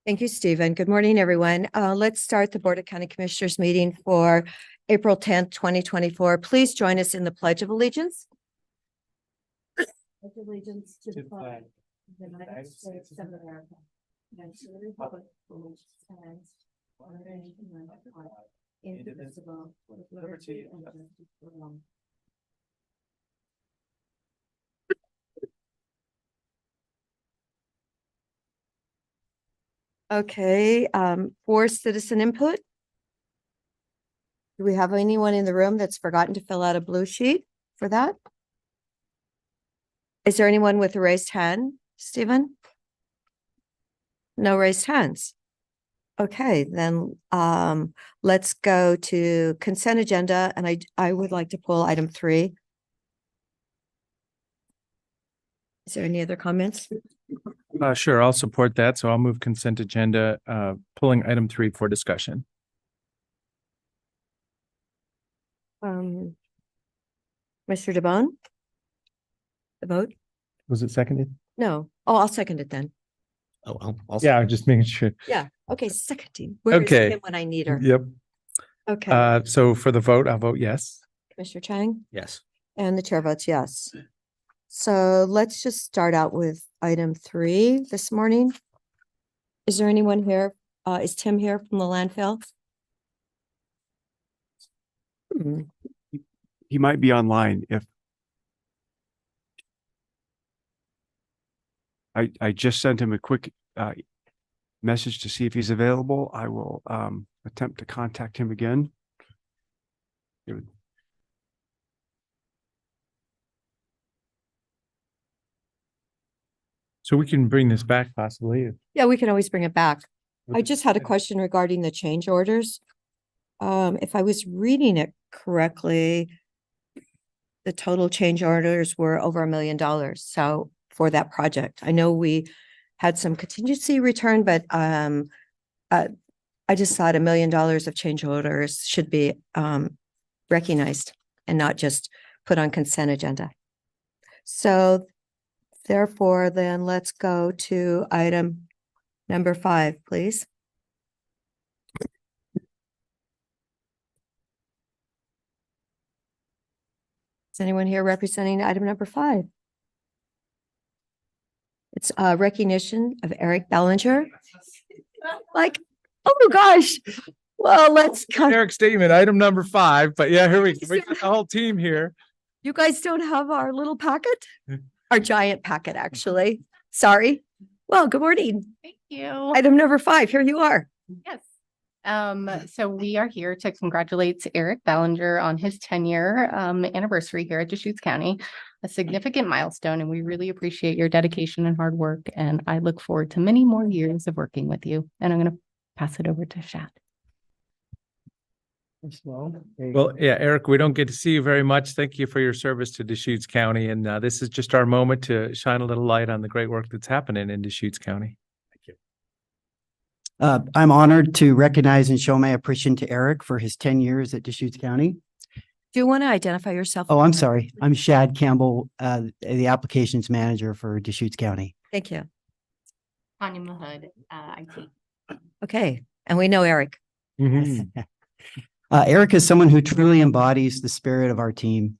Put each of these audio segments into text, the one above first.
Thank you, Stephen. Good morning, everyone. Let's start the Board of County Commissioners meeting for April 10th, 2024. Please join us in the Pledge of Allegiance. Pledge allegiance to the flag of the United States of America and to the republic for which it stands, one nation under God, indivisible, with liberty and justice for all. Okay, for citizen input. Do we have anyone in the room that's forgotten to fill out a blue sheet for that? Is there anyone with a raised hand, Stephen? No raised hands. Okay, then let's go to consent agenda, and I would like to pull item 3. Is there any other comments? Sure, I'll support that. So I'll move consent agenda, pulling item 3 for discussion. Mr. DeBonne? The vote? Was it seconded? No. Oh, I'll second it then. Oh, Yeah, I'm just making sure. Yeah. Okay, seconding. Where is Okay. Kim when I need her? Yep. Okay. So for the vote, I'll vote yes. Commissioner Chang? yes. And the chair votes yes. So let's just start out with item 3 this morning. Is there anyone here? Is Tim here from the landfill? He might be online. If I just sent him a quick message to see if he's available. I will attempt to contact him again. So we can bring this back possibly. Yeah, we can always bring it back. I just had a question regarding the change orders. If I was reading it correctly, the total change orders were over $1 million. So for that project, I know we had some contingency return, but I just thought $1 million of change orders should be recognized and not just put on consent agenda. So therefore, then let's go to item number 5, please. Is anyone here representing item number 5? It's recognition of Eric Bellinger. Like, oh my gosh. Well, let's come. Eric statement, item number 5, but yeah, here we go. We got the whole team here. You guys don't have our little packet? Our giant packet, actually. Sorry. Well, good morning. Thank you. Item number 5, here you are. Yes. So we are here to congratulate Eric Bellinger on his 10-year anniversary here at Deschutes County, a significant milestone, and we really appreciate your dedication and hard work. And I look forward to many more years of working with you. And I'm going to pass it over to Shad. Well, yeah, Eric, we don't get to see you very much. Thank you for your service to Deschutes County. And this is just our moment to shine a little light on the great work that's happening in Deschutes County. I'm honored to recognize and show my appreciation to Eric for his 10 years at Deschutes County. Do you want to identify yourself? Oh, I'm sorry. I'm Shad Campbell, the applications manager for Deschutes County. Thank you. Tanya Mahood, IT. Okay. And we know Eric. Eric is someone who truly embodies the spirit of our team.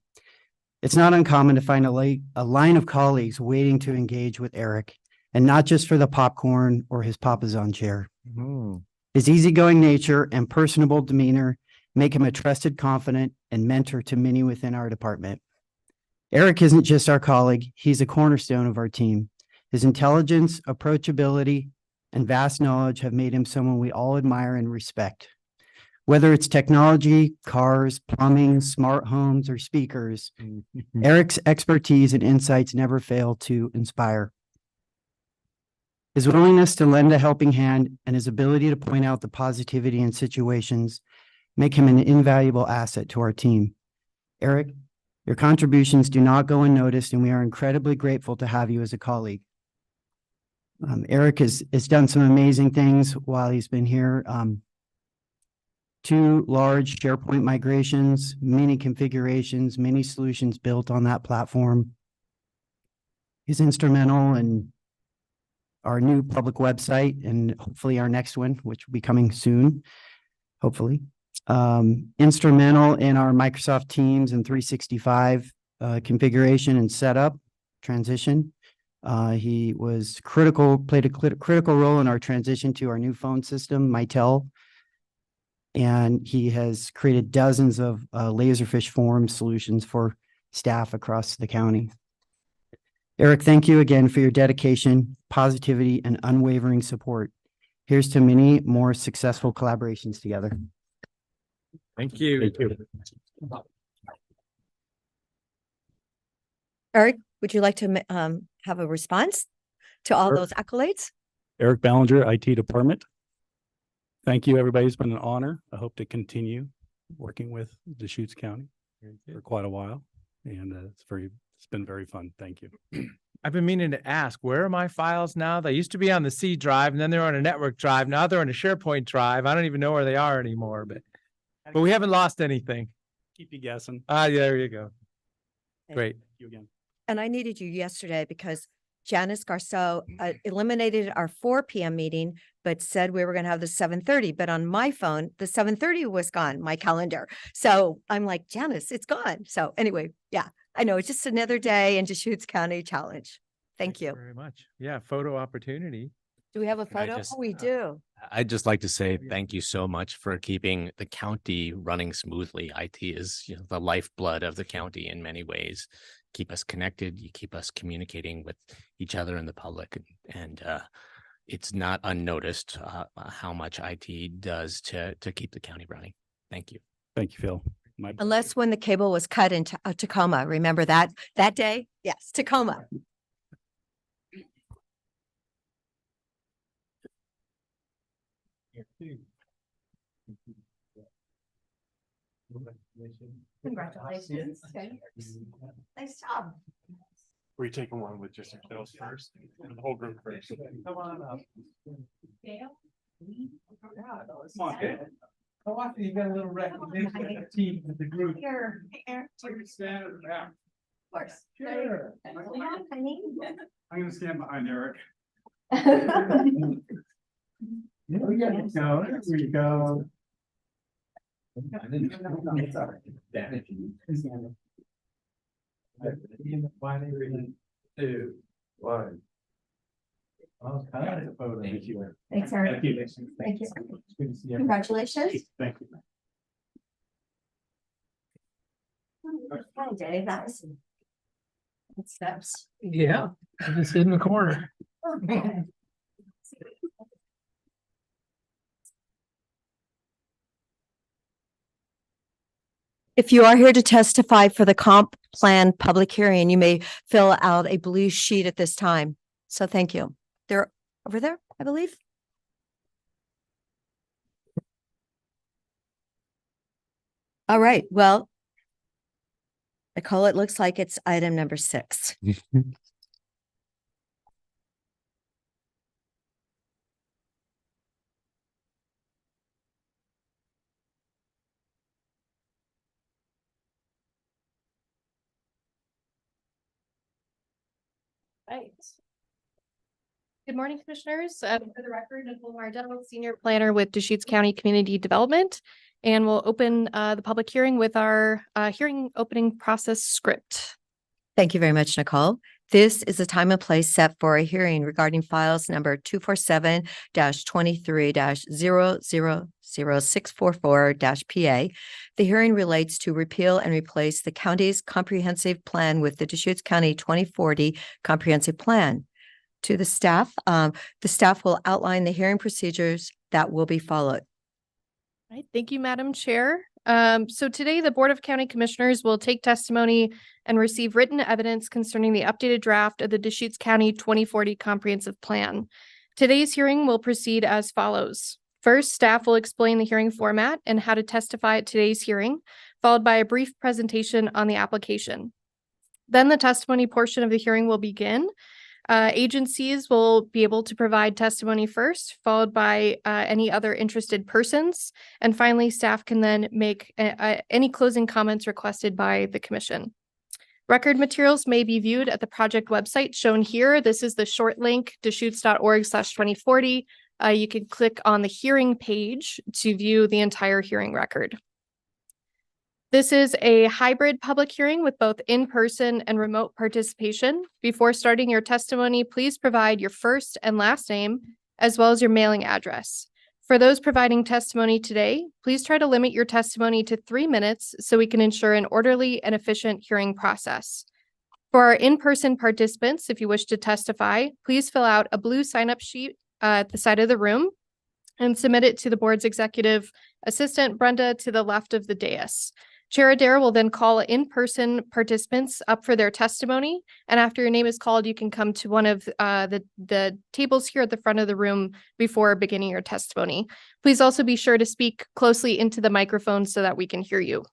It's not uncommon to find a line of colleagues waiting to engage with Eric, and not just for the popcorn or his Papazon chair. His easygoing nature and personable demeanor make him a trusted confidant and mentor to many within our department. Eric isn't just our colleague, he's a cornerstone of our team. His intelligence, approachability, and vast knowledge have made him someone we all admire and respect. Whether it's technology, cars, plumbing, smart homes, or speakers, Eric's expertise and insights never fail to inspire. His willingness to lend a helping hand and his ability to point out the positivity in situations make him an invaluable asset to our team. Eric, your contributions do not go unnoticed, and we are incredibly grateful to have you as a colleague. Eric has done some amazing things while he's been here. 2 large SharePoint migrations, many configurations, many solutions built on that platform. He's instrumental in our new public website, and hopefully our next one, which will be coming soon, hopefully. Instrumental in our Microsoft Teams and 365 configuration and setup transition. He was played a critical role in our transition to our new phone system, Mitel. And he has created dozens of Laserfish form solutions for staff across the county. Eric, thank you again for your dedication, positivity, and unwavering support. Here's to many more successful collaborations together. Thank you. Thank you. Eric, would you like to have a response to all Sure. those accolades? Eric Ballinger, IT Department. Thank you, everybody. It's been an honor. I hope to continue working with Deschutes County for quite a while. And it's been very fun. Thank you. I've been meaning to ask, where are my files now? They used to be on the C drive and then they're on a network drive. Now they're on a SharePoint drive. I don't even know where they are anymore, but we haven't lost anything. Keep you guessing. Ah, yeah, there you go. Great. Thank you again. And I needed you yesterday because Janice Garceau eliminated our 4 p.m. meeting, but said we were going to have the 7:30. But on my phone, the 7:30 was gone, my calendar. So I'm like, Janice, it's gone. So anyway, yeah, I know it's just another day in Deschutes County Challenge. Thank you. Very much. Yeah, photo opportunity. Do we have a Can I photo? just, Oh, we do. I'd just like to say thank you so much for keeping the county running smoothly. IT is, the lifeblood of the county in many ways. Keep us connected. You keep us communicating with each other and the public, and it's not unnoticed how much IT does to keep the county running. Thank you. Thank you, Phil. Unless when the cable was cut in Tacoma. Remember that day? Yes, Tacoma. Congratulations. Nice job. Were you taking one with just yourselves first and the whole group first? Come on up. Come on, Gail. How often you get a little recognition of the team of the group? Here, Stand in the back. of course. Sure. I'm gonna stand behind Eric. There we go. There we go. Two, one. Thank you. Thanks, Eric. Thank you. Thank you. Good to see you. Congratulations. Thank you. Dave, that's. Steps. Yeah, I just hid in the corner. If you are here to testify for the comp plan public hearing, you may fill out a blue sheet at this time. So thank you. They're over there, I believe. All right, well, Nicole, it looks like it's item number 6. Right. Good morning, Commissioners. For the record, Nicole Mardell, Senior Planner with Deschutes County Community Development, and we'll open the public hearing with our hearing opening process script. Thank you very much, Nicole. This is a time and place set for a hearing regarding files number 247-23-000644-PA. The hearing relates to repeal and replace the county's comprehensive plan with the Deschutes County 2040 comprehensive plan. To the staff will outline the hearing procedures that will be followed. All right, thank you, Madam Chair. So today, the Board of County Commissioners will take testimony and receive written evidence concerning the updated draft of the Deschutes County 2040 Comprehensive Plan. Today's hearing will proceed as follows. First, staff will explain the hearing format and how to testify at today's hearing, followed by a brief presentation on the application. Then the testimony portion of the hearing will begin. Agencies will be able to provide testimony first, followed by any other interested persons. And finally, staff can then make any closing comments requested by the commission. Record materials may be viewed at the project website shown here. This is the short link, deschutes.org/2040. You can click on the hearing page to view the entire hearing record. This is a hybrid public hearing with both in-person and remote participation. Before starting your testimony, please provide your first and last name, as well as your mailing address. For those providing testimony today, please try to limit your testimony to 3 minutes so we can ensure an orderly and efficient hearing process. For our in-person participants, if you wish to testify, please fill out a blue sign-up sheet at the side of the room and submit it to the board's executive assistant, Brenda, to the left of the dais. Chair Adair will then call in-person participants up for their testimony. And after your name is called, you can come to one of the tables here at the front of the room before beginning your testimony. Please also be sure to speak closely into the microphone so that we can hear you.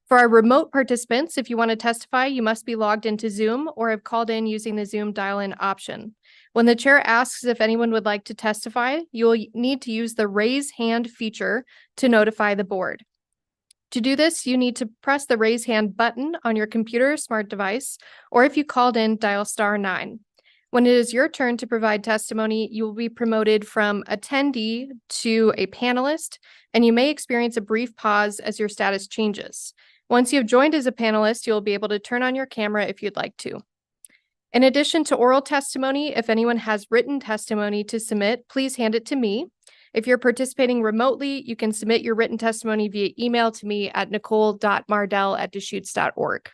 For our remote participants, if you want to testify, you must be logged into Zoom or have called in using the Zoom dial-in option. When the chair asks if anyone would like to testify, you will need to use the raise hand feature to notify the board. To do this, you need to press the raise hand button on your computer or smart device, or if you called in, dial *9. When it is your turn to provide testimony, you will be promoted from attendee to a panelist, and you may experience a brief pause as your status changes. Once you have joined as a panelist, you'll be able to turn on your camera if you'd like to. In addition to oral testimony, if anyone has written testimony to submit, please hand it to me. If you're participating remotely, you can submit your written testimony via email to me at nicole.mardell@deschutes.org.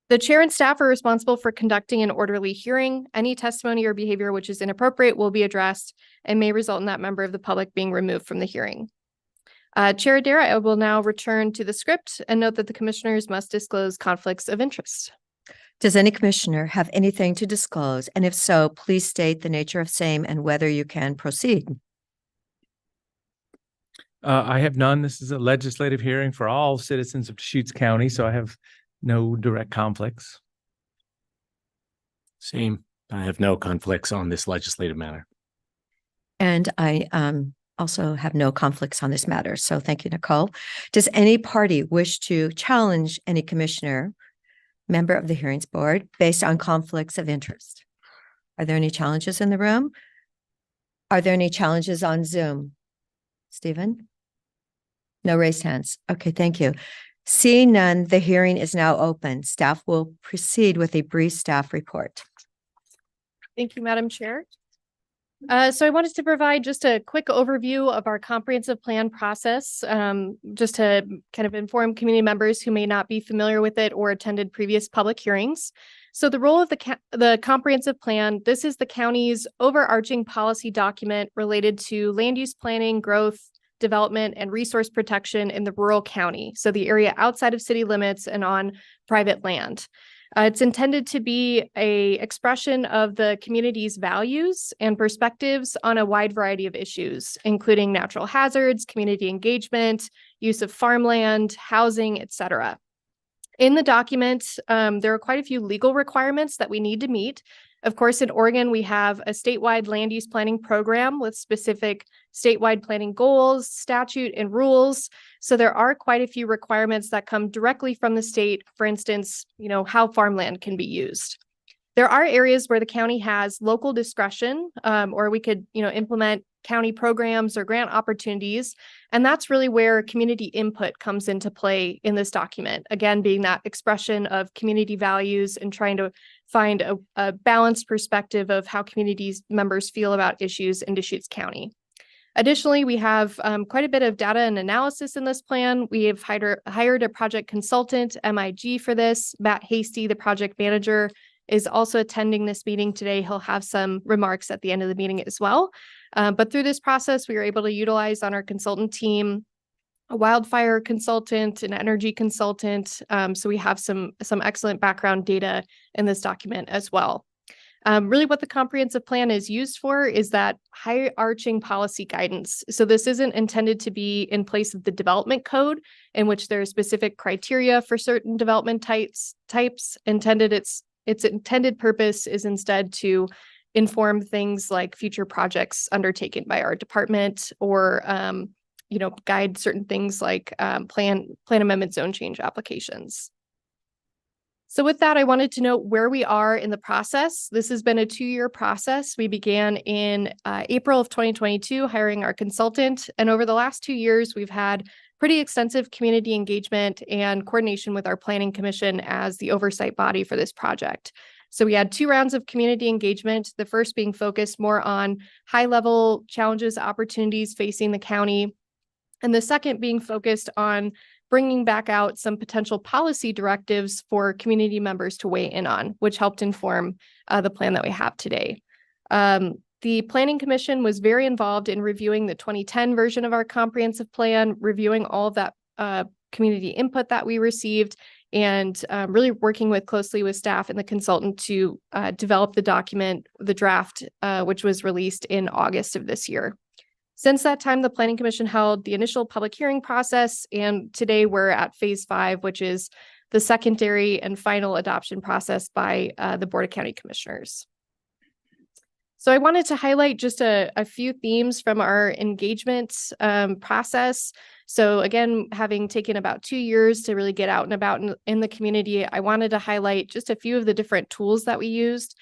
The chair and staff are responsible for conducting an orderly hearing. Any testimony or behavior which is inappropriate will be addressed and may result in that member of the public being removed from the hearing. Chair Adair, I will now return to the script and note that the commissioners must disclose conflicts of interest. Does any commissioner have anything to disclose? And if so, please state the nature of same and whether you can proceed. I have none. This is a legislative hearing for all citizens of Deschutes County, so I have no direct conflicts. Same. I have no conflicts on this legislative matter. And I also have no conflicts on this matter. So thank you, Nicole. Does any party wish to challenge any commissioner, member of the hearings board, based on conflicts of interest? Are there any challenges in the room? Are there any challenges on Zoom? Stephen? No raised hands. Okay, thank you. Seeing none, the hearing is now open. Staff will proceed with a brief staff report. Thank you, Madam Chair. So I wanted to provide just a quick overview of our comprehensive plan process, just to kind of inform community members who may not be familiar with it or attended previous public hearings. So the role of the comprehensive plan, this is the county's overarching policy document related to land use planning, growth, development, and resource protection in the rural county. So the area outside of city limits and on private land. It's intended to be an expression of the community's values and perspectives on a wide variety of issues, including natural hazards, community engagement, use of farmland, housing, etc. In the document, there are quite a few legal requirements that we need to meet. Of course, in Oregon, we have a statewide land use planning program with specific statewide planning goals, statute, and rules. So there are quite a few requirements that come directly from the state. For instance, how farmland can be used. There are areas where the county has local discretion, or we could, implement county programs or grant opportunities. And that's really where community input comes into play in this document. Again, being that expression of community values and trying to find a balanced perspective of how community members feel about issues in Deschutes County. Additionally, we have quite a bit of data and analysis in this plan. We have hired a project consultant, MIG, for this. Matt Hasty, the project manager, is also attending this meeting today. He'll have some remarks at the end of the meeting as well. But through this process, we were able to utilize on our consultant team a wildfire consultant, an energy consultant. So we have some excellent background data in this document as well. Really what the comprehensive plan is used for is that high arching policy guidance. So this isn't intended to be in place of the development code in which there are specific criteria for certain development types. Its intended purpose is instead to inform things like future projects undertaken by our department or guide certain things like plan amendment zone change applications. So with that, I wanted to note where we are in the process. This has been a 2-year process. We began in April of 2022, hiring our consultant. And over the last 2 years, we've had pretty extensive community engagement and coordination with our Planning Commission as the oversight body for this project. So we had 2 rounds of community engagement, the first being focused more on high-level challenges, opportunities facing the county, and the second being focused on bringing back out some potential policy directives for community members to weigh in on, which helped inform the plan that we have today. The Planning Commission was very involved in reviewing the 2010 version of our comprehensive plan, reviewing all of that community input that we received, and really working closely with staff and the consultant to develop the document, the draft, which was released in August of this year. Since that time, the Planning Commission held the initial public hearing process, and today we're at phase 5, which is the secondary and final adoption process by the Board of County Commissioners. So I wanted to highlight just a few themes from our engagement process. So again, having taken about 2 years to really get out and about in the community, I wanted to highlight just a few of the different tools that we used.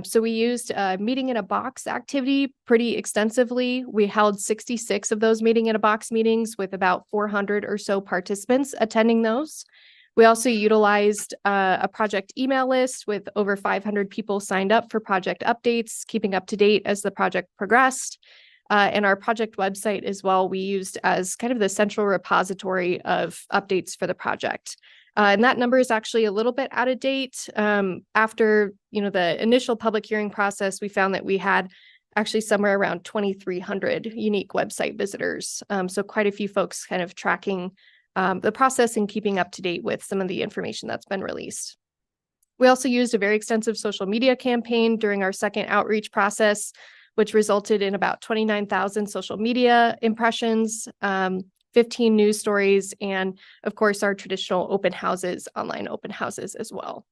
So we used meeting in a box activity pretty extensively. We held 66 of those meeting in a box meetings with about 400 or so participants attending those. We also utilized a project email list with over 500 people signed up for project updates, keeping up to date as the project progressed. And our project website as well, we used as kind of the central repository of updates for the project. And that number is actually a little bit out of date. After the initial public hearing process, we found that we had actually somewhere around 2,300 unique website visitors. So quite a few folks kind of tracking the process and keeping up to date with some of the information that's been released. We also used a very extensive social media campaign during our second outreach process, which resulted in about 29,000 social media impressions, 15 news stories, and of course, our traditional open houses, online open houses as well.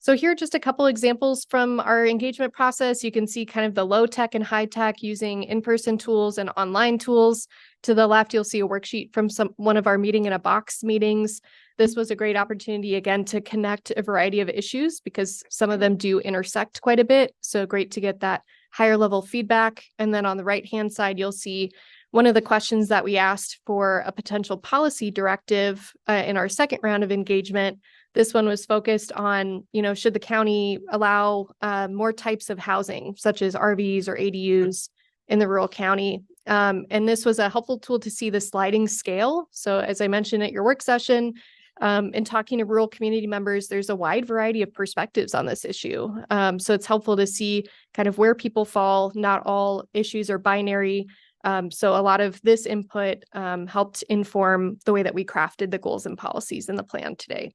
So here are just a couple examples from our engagement process. You can see kind of the low tech and high tech using in-person tools and online tools. To the left, you'll see a worksheet from one of our meeting in a box meetings. This was a great opportunity, again, to connect a variety of issues because some of them do intersect quite a bit. So great to get that higher level feedback. And then on the right-hand side, you'll see one of the questions that we asked for a potential policy directive in our second round of engagement. This one was focused on, should the county allow more types of housing, such as RVs or ADUs in the rural county? And this was a helpful tool to see the sliding scale. So as I mentioned at your work session, in talking to rural community members, there's a wide variety of perspectives on this issue. So it's helpful to see kind of where people fall. Not all issues are binary. So a lot of this input helped inform the way that we crafted the goals and policies in the plan today.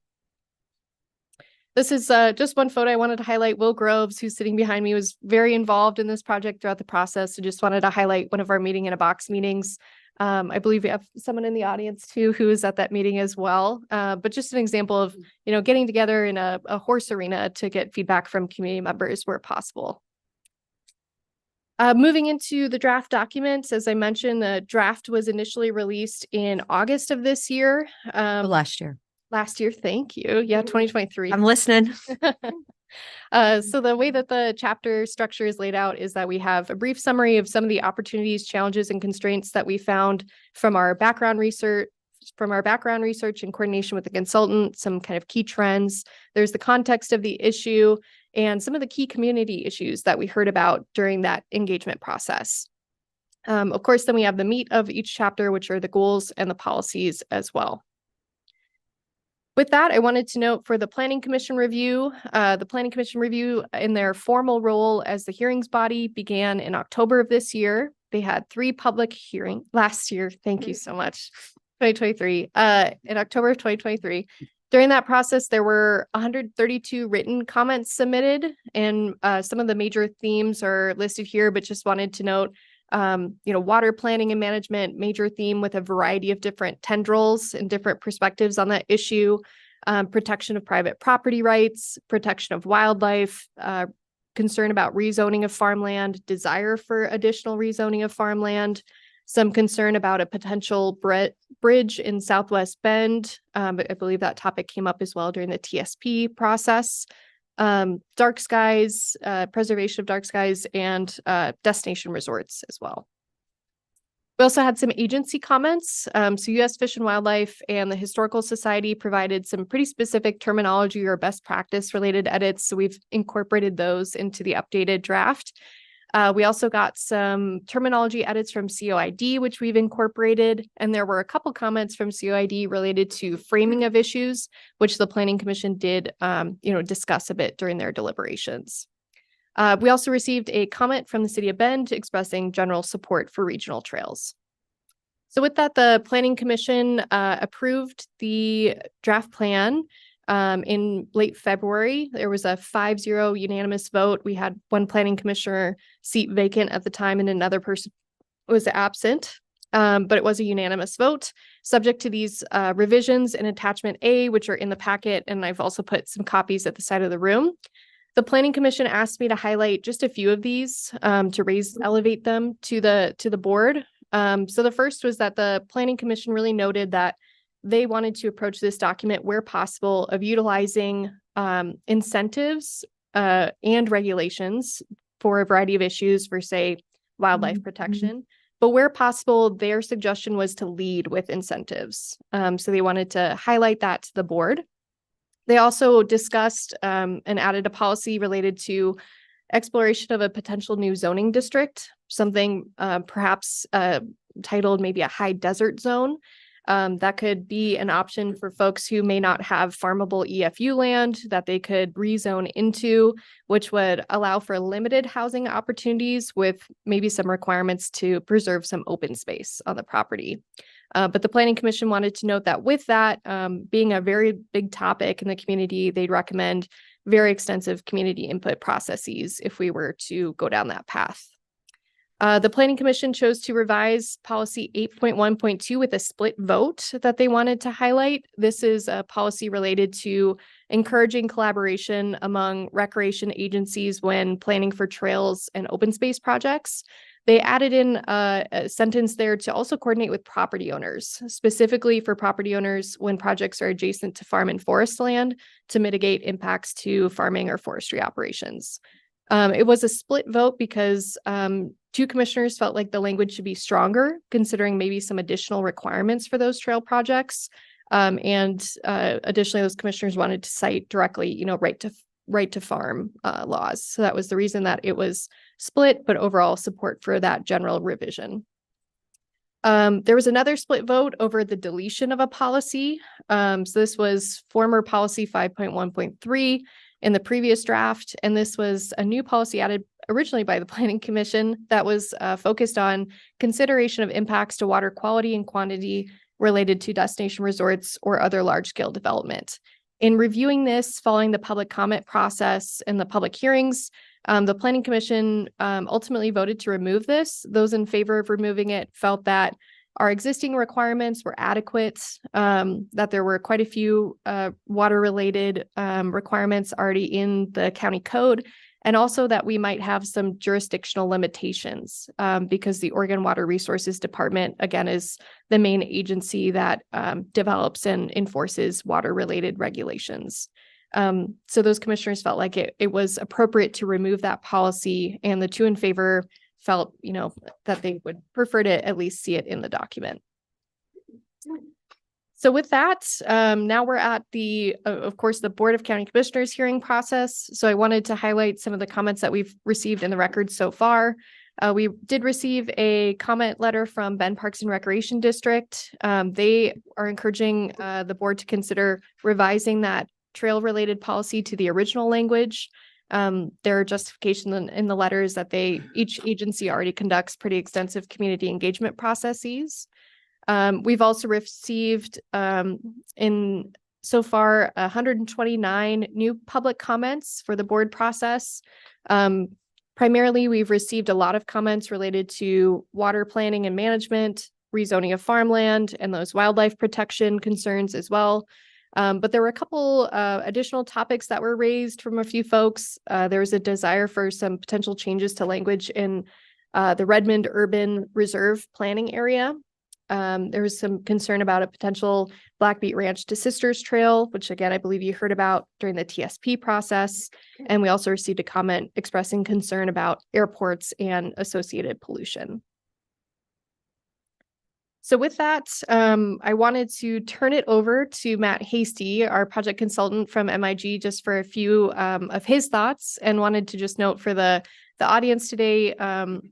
This is just one photo I wanted to highlight. Will Groves, who's sitting behind me, was very involved in this project throughout the process. So just wanted to highlight one of our meeting in a box meetings. I believe we have someone in the audience too who was at that meeting as well. But just an example of, getting together in a horse arena to get feedback from community members where possible. Moving into the draft documents, as I mentioned, the draft was initially released in August of this year. Last year. Last year, thank you. Yeah, 2023. I'm listening. So the way that the chapter structure is laid out is that we have a brief summary of some of the opportunities, challenges, and constraints that we found from our background research in coordination with the consultant, some kind of key trends. There's the context of the issue and some of the key community issues that we heard about during that engagement process. Of course, then we have the meat of each chapter, which are the goals and the policies as well. With that, I wanted to note for the Planning Commission review, in their formal role as the hearings body began in October of this year. They had 3 public hearings last year. Thank you so much. 2023, in October of 2023. During that process, there were 132 written comments submitted, and some of the major themes are listed here, but just wanted to note water planning and management, major theme with a variety of different tendrils and different perspectives on that issue, protection of private property rights, protection of wildlife, concern about rezoning of farmland, desire for additional rezoning of farmland, some concern about a potential bridge in Southwest Bend. But I believe that topic came up as well during the TSP process. Dark skies, preservation of dark skies, and destination resorts as well. We also had some agency comments. So U.S. Fish and Wildlife and the Historical Society provided some pretty specific terminology or best practice related edits. So we've incorporated those into the updated draft. We also got some terminology edits from COID, which we've incorporated. And there were a couple comments from COID related to framing of issues, which the Planning Commission did, discuss a bit during their deliberations. We also received a comment from the City of Bend expressing general support for regional trails. So with that, the Planning Commission approved the draft plan in late February. There was a 5-0 unanimous vote. We had one planning commissioner seat vacant at the time and another person was absent. But it was a unanimous vote subject to these revisions in attachment A, which are in the packet. And I've also put some copies at the side of the room. The Planning Commission asked me to highlight just a few of these to elevate them to the board. So the first was that the Planning Commission really noted that they wanted to approach this document where possible of utilizing incentives and regulations for a variety of issues for, say, wildlife protection. But where possible, their suggestion was to lead with incentives. So they wanted to highlight that to the board. They also discussed and added a policy related to exploration of a potential new zoning district, something perhaps titled maybe a high desert zone. That could be an option for folks who may not have farmable EFU land that they could rezone into, which would allow for limited housing opportunities with maybe some requirements to preserve some open space on the property. But the Planning Commission wanted to note that with that being a very big topic in the community, they'd recommend very extensive community input processes if we were to go down that path. The Planning Commission chose to revise policy 8.1.2 with a split vote that they wanted to highlight. This is a policy related to encouraging collaboration among recreation agencies when planning for trails and open space projects. They added in a sentence there to also coordinate with property owners, specifically for property owners when projects are adjacent to farm and forest land to mitigate impacts to farming or forestry operations. It was a split vote because two commissioners felt like the language should be stronger, considering maybe some additional requirements for those trail projects. And additionally, those commissioners wanted to cite directly, right to farm laws. So that was the reason that it was split, but overall support for that general revision. There was another split vote over the deletion of a policy. So this was former policy 5.1.3 in the previous draft, and this was a new policy added originally by the Planning Commission that was focused on consideration of impacts to water quality and quantity related to destination resorts or other large-scale development. In reviewing this, following the public comment process and the public hearings, the Planning Commission ultimately voted to remove this. Those in favor of removing it felt that our existing requirements were adequate, that there were quite a few water-related requirements already in the county code, and also that we might have some jurisdictional limitations because the Oregon Water Resources Department, again, is the main agency that develops and enforces water-related regulations. So those commissioners felt like it was appropriate to remove that policy, and the two in favor felt, that they would prefer to at least see it in the document. So with that, now we're at of course, the Board of County Commissioners hearing process. So I wanted to highlight some of the comments that we've received in the record so far. We did receive a comment letter from Bend Parks and Recreation District. They are encouraging the board to consider revising that trail-related policy to the original language. Their justification in the letter is that each agency already conducts pretty extensive community engagement processes. We've also received so far 129 new public comments for the board process. Primarily, we've received a lot of comments related to water planning and management, rezoning of farmland, and those wildlife protection concerns as well. But there were a couple additional topics that were raised from a few folks. There was a desire for some potential changes to language in the Redmond Urban Reserve Planning Area. There was some concern about a potential Blackbeet Ranch to Sisters Trail, which again, I believe you heard about during the TSP process. And we also received a comment expressing concern about airports and associated pollution. So with that, I wanted to turn it over to Matt Hasty, our project consultant from MIG, just for a few of his thoughts, and wanted to just note for the audience today,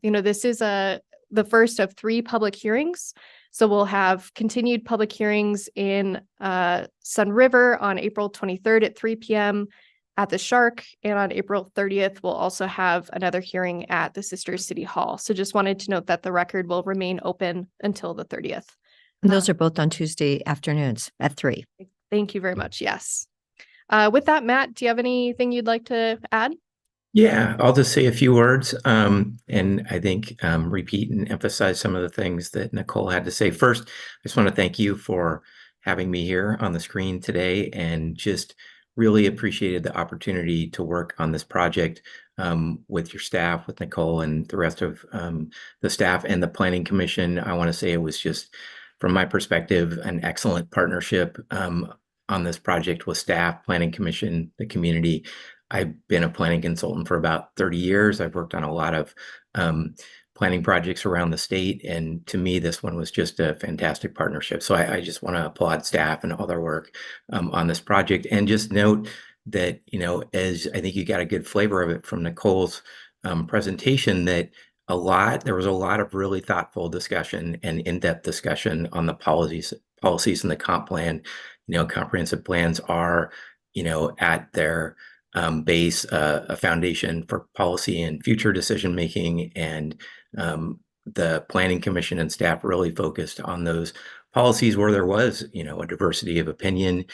this is the first of 3 public hearings. So we'll have continued public hearings in Sun River on April 23rd at 3 p.m. at the Shark, and on April 30th, we'll also have another hearing at the Sisters City Hall. So just wanted to note that the record will remain open until the 30th. And those are both on Tuesday afternoons at 3. Thank you very much. Yes. With that, Matt, do you have anything you'd like to add? Yeah, I'll just say a few words, and I think repeat and emphasize some of the things that Nicole had to say. First, I just want to thank you for having me here on the screen today, and just really appreciated the opportunity to work on this project with your staff, with Nicole and the rest of the staff and the Planning Commission. I want to say it was just, from my perspective, an excellent partnership on this project with staff, Planning Commission, the community. I've been a planning consultant for about 30 years. I've worked on a lot of planning projects around the state. And to me, this one was just a fantastic partnership. So I just want to applaud staff and all their work on this project. And just note that, as I think you got a good flavor of it from Nicole's presentation, that there was a lot of really thoughtful discussion and in-depth discussion on the policies in the comp plan. Comprehensive plans are, at their base, a foundation for policy and future decision making, and the Planning Commission and staff really focused on those policies where there was, a diversity of opinion.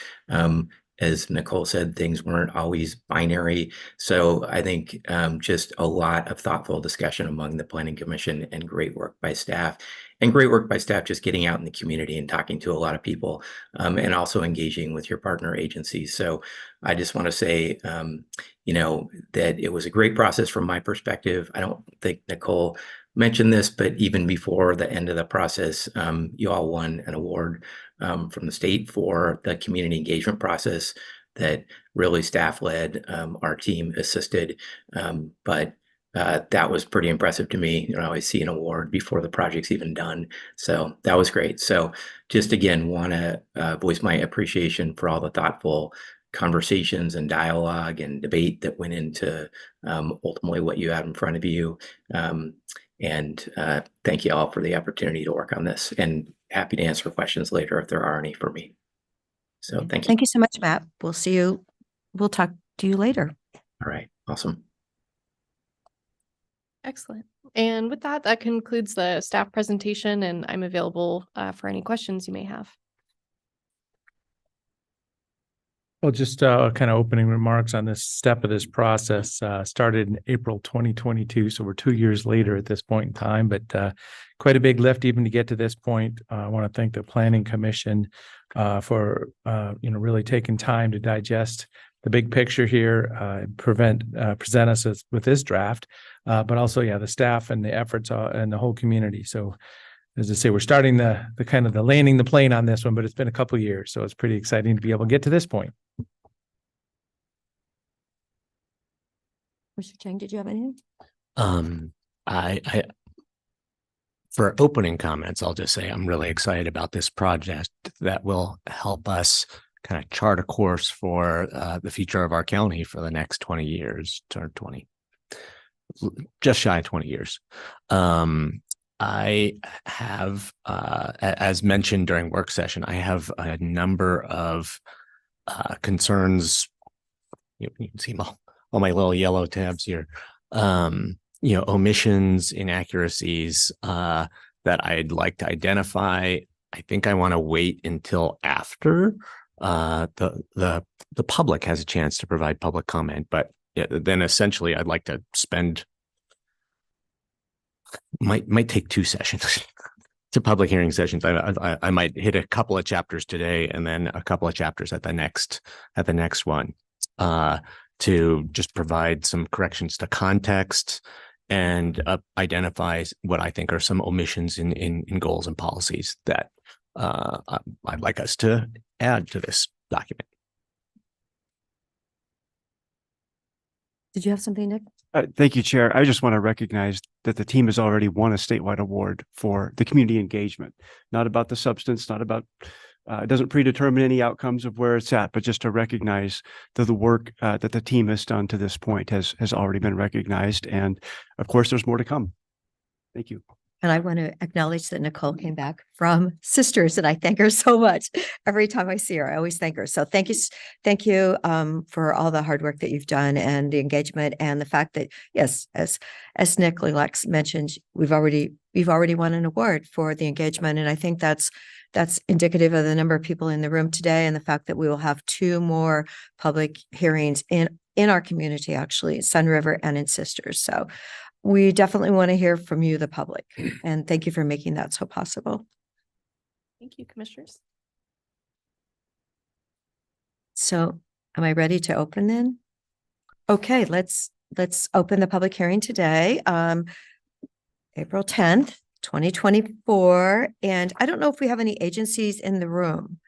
As Nicole said, things weren't always binary. So I think just a lot of thoughtful discussion among the Planning Commission, and great work by staff. And great work by staff just getting out in the community and talking to a lot of people, and also engaging with your partner agencies. So I just want to say, that it was a great process from my perspective. I don't think Nicole mentioned this, but even before the end of the process, you all won an award from the state for the community engagement process that really staff led. Our team assisted, but that was pretty impressive to me. I always see an award before the project's even done. So that was great. So just again, want to voice my appreciation for all the thoughtful conversations and dialogue and debate that went into ultimately what you had in front of you. And thank you all for the opportunity to work on this, and happy to answer questions later if there are any for me. So thank you. Thank you so much, Matt. We'll talk to you later. All right. Awesome. Excellent. And with that, that concludes the staff presentation, and I'm available for any questions you may have. Well, just kind of opening remarks on this step of this process. Started in April 2022, so we're 2 years later at this point in time, but quite a big lift even to get to this point. I want to thank the Planning Commission for really taking time to digest the big picture here, present us with this draft, but also, the staff and the efforts and the whole community. So, as I say, we're starting the kind of the landing the plane on this one, but it's been a couple of years, so it's pretty exciting to be able to get to this point. Mr. Chang, did you have anything? I for opening comments, I'll just say I'm really excited about this project that will help us kind of chart a course for the future of our county for the next 20 years, or 20, just shy of 20 years. I have, as mentioned during work session, I have a number of concerns. You can see all my little yellow tabs here. Omissions, inaccuracies that I'd like to identify. I think I want to wait until after the public has a chance to provide public comment, but then essentially I'd like to spend. Might take 2 sessions to public hearing sessions. I might hit a couple of chapters today and then a couple of chapters at the next one to just provide some corrections to context and identifies what I think are some omissions in goals and policies that I'd like us to add to this document. Did you have something, Nick? Thank you, Chair. I just want to recognize that the team has already won a statewide award for the community engagement, not about the substance, not about, it doesn't predetermine any outcomes of where it's at, but just to recognize that the work that the team has done to this point has already been recognized. And of course, there's more to come. Thank you. And I want to acknowledge that Nicole came back from Sisters, and I thank her so much. Every time I see her, I always thank her. So thank you for all the hard work that you've done and the engagement and the fact that, yes, as Nick Lilacs mentioned, we've already won an award for the engagement. And I think that's indicative of the number of people in the room today and the fact that we will have 2 more public hearings in our community, actually, Sun River and in Sisters. So we definitely want to hear from you, the public, and thank you for making that so possible. Thank you, commissioners. So am I ready to open then? Okay, let's open the public hearing today, April 10th, 2024. And I don't know if we have any agencies in the room.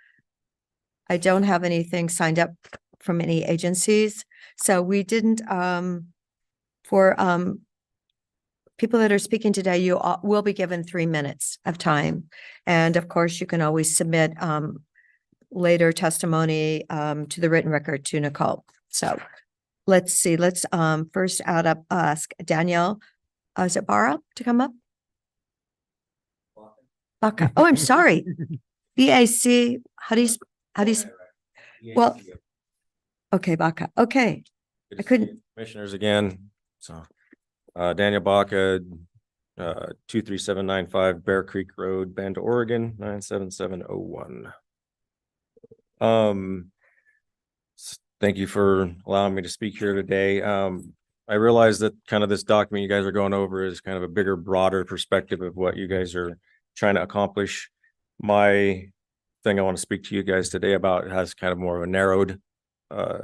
I don't have anything signed up from any agencies. So we didn't, for people that are speaking today, you will be given 3 minutes of time. And of course, you can always submit later testimony to the written record to Nicole. So let's see, let's first ask Danielle, is it Barra to come up? Baca. Oh, I'm sorry. BAC, how do you, well, okay, Baca, okay. I couldn't. Commissioners again, so. Daniel Baca, 23795 Bear Creek Road, Bend, Oregon, 97701. Thank you for allowing me to speak here today. I realize that kind of this document you guys are going over is kind of a bigger, broader perspective of what you guys are trying to accomplish. My thing I want to speak to you guys today about has kind of more of a narrowed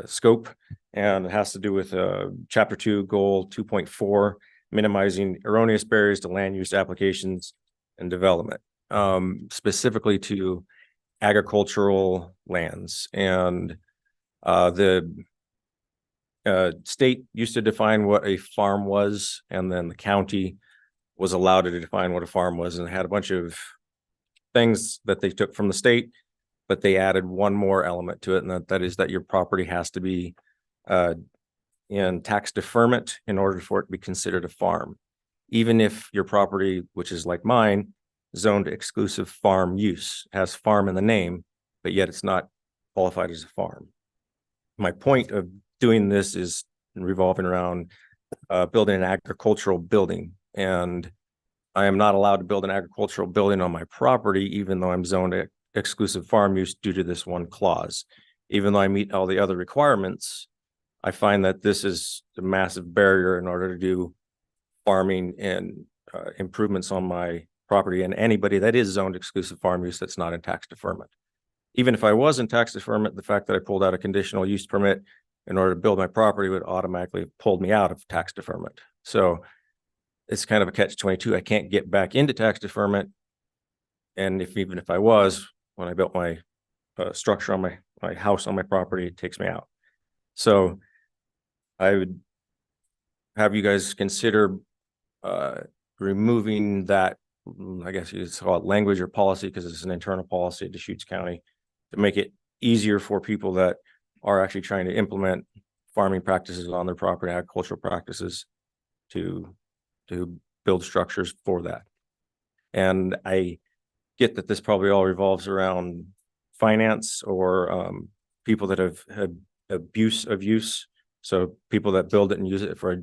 scope, and it has to do with Chapter 2, Goal 2.4, minimizing erroneous barriers to land use applications and development, specifically to agricultural lands. And the state used to define what a farm was, and then the county was allowed to define what a farm was, and had a bunch of things that they took from the state, but they added one more element to it, and that is that your property has to be in tax deferment in order for it to be considered a farm. Even if your property, which is like mine, zoned exclusive farm use, has farm in the name, but yet it's not qualified as a farm. My point of doing this is revolving around building an agricultural building, and I am not allowed to build an agricultural building on my property, even though I'm zoned exclusive farm use due to this one clause. Even though I meet all the other requirements, I find that this is a massive barrier in order to do farming and improvements on my property, and anybody that is zoned exclusive farm use that's not in tax deferment. Even if I was in tax deferment, the fact that I pulled out a conditional use permit in order to build my property would automatically have pulled me out of tax deferment. So it's kind of a catch-22. I can't get back into tax deferment. And even if I was, when I built my structure on my house on my property, it takes me out. So I would have you guys consider removing that, I guess you'd call it language or policy, because it's an internal policy at Deschutes County, to make it easier for people that are actually trying to implement farming practices on their property, agricultural practices, to build structures for that. And I get that this probably all revolves around finance or people that have had abuse of use. So people that build it and use it for a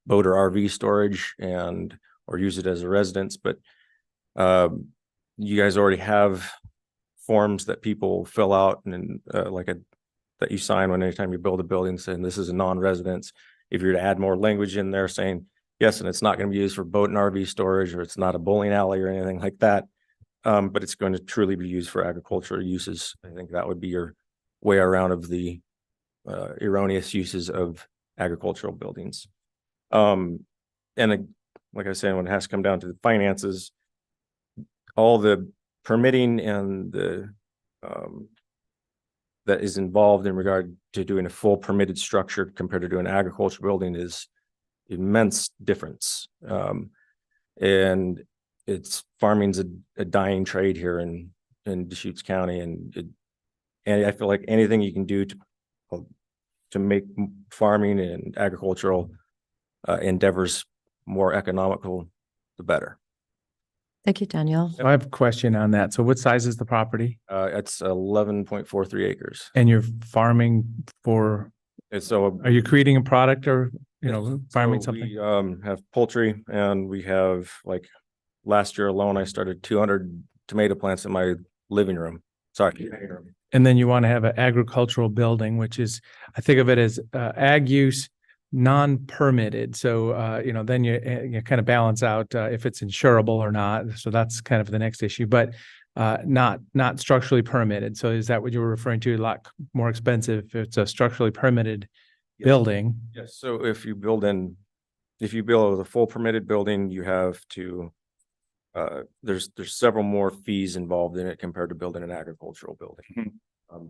boat or RV storage or use it as a residence. But you guys already have forms that people fill out and that you sign when anytime you build a building saying this is a non-residence. If you're to add more language in there saying, yes, and it's not going to be used for boat and RV storage, or it's not a bowling alley or anything like that, but it's going to truly be used for agricultural uses. I think that would be your way around of the erroneous uses of agricultural buildings. And like I said, when it has to come down to the finances, all the permitting and the that is involved in regard to doing a full permitted structure compared to doing an agriculture building is immense difference. And farming's a dying trade here in Deschutes County, and I feel like anything you can do to make farming and agricultural endeavors more economical, the better. Thank you, Daniel. So I have a question on that. So what size is the property? It's 11.43 acres. And you're farming for, And so are you creating a product or, farming so something? we have poultry, and we have, like, last year alone, I started 200 tomato plants in my living room. Sorry. And then you want to have an agricultural building, which is, I think of it as ag use, non-permitted. So, then you kind of balance out if it's insurable or not. So that's kind of the next issue, but not structurally permitted. So is that what you were referring to? A lot more expensive if it's a structurally permitted building? Yes. So if you build a full permitted building, you have to, there's several more fees involved in it compared to building an agricultural building.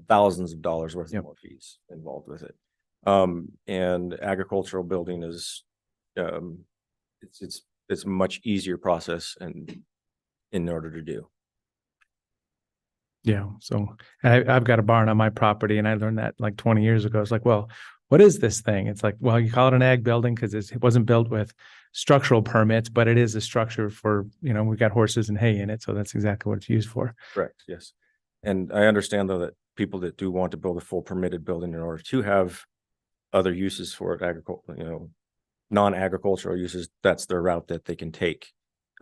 Thousands of dollars worth of more fees involved with it. And agricultural building is, it's a much easier process and in order to do. Yeah. So I've got a barn on my property, and I learned that like 20 years ago. It's like, well, what is this thing? It's like, well, you call it an ag building because it wasn't built with structural permits, but it is a structure for, we got horses and hay in it. So that's exactly what it's used for. Correct. Yes. And I understand, though, that people that do want to build a full permitted building in order to have other uses for it, non-agricultural uses, that's their route that they can take.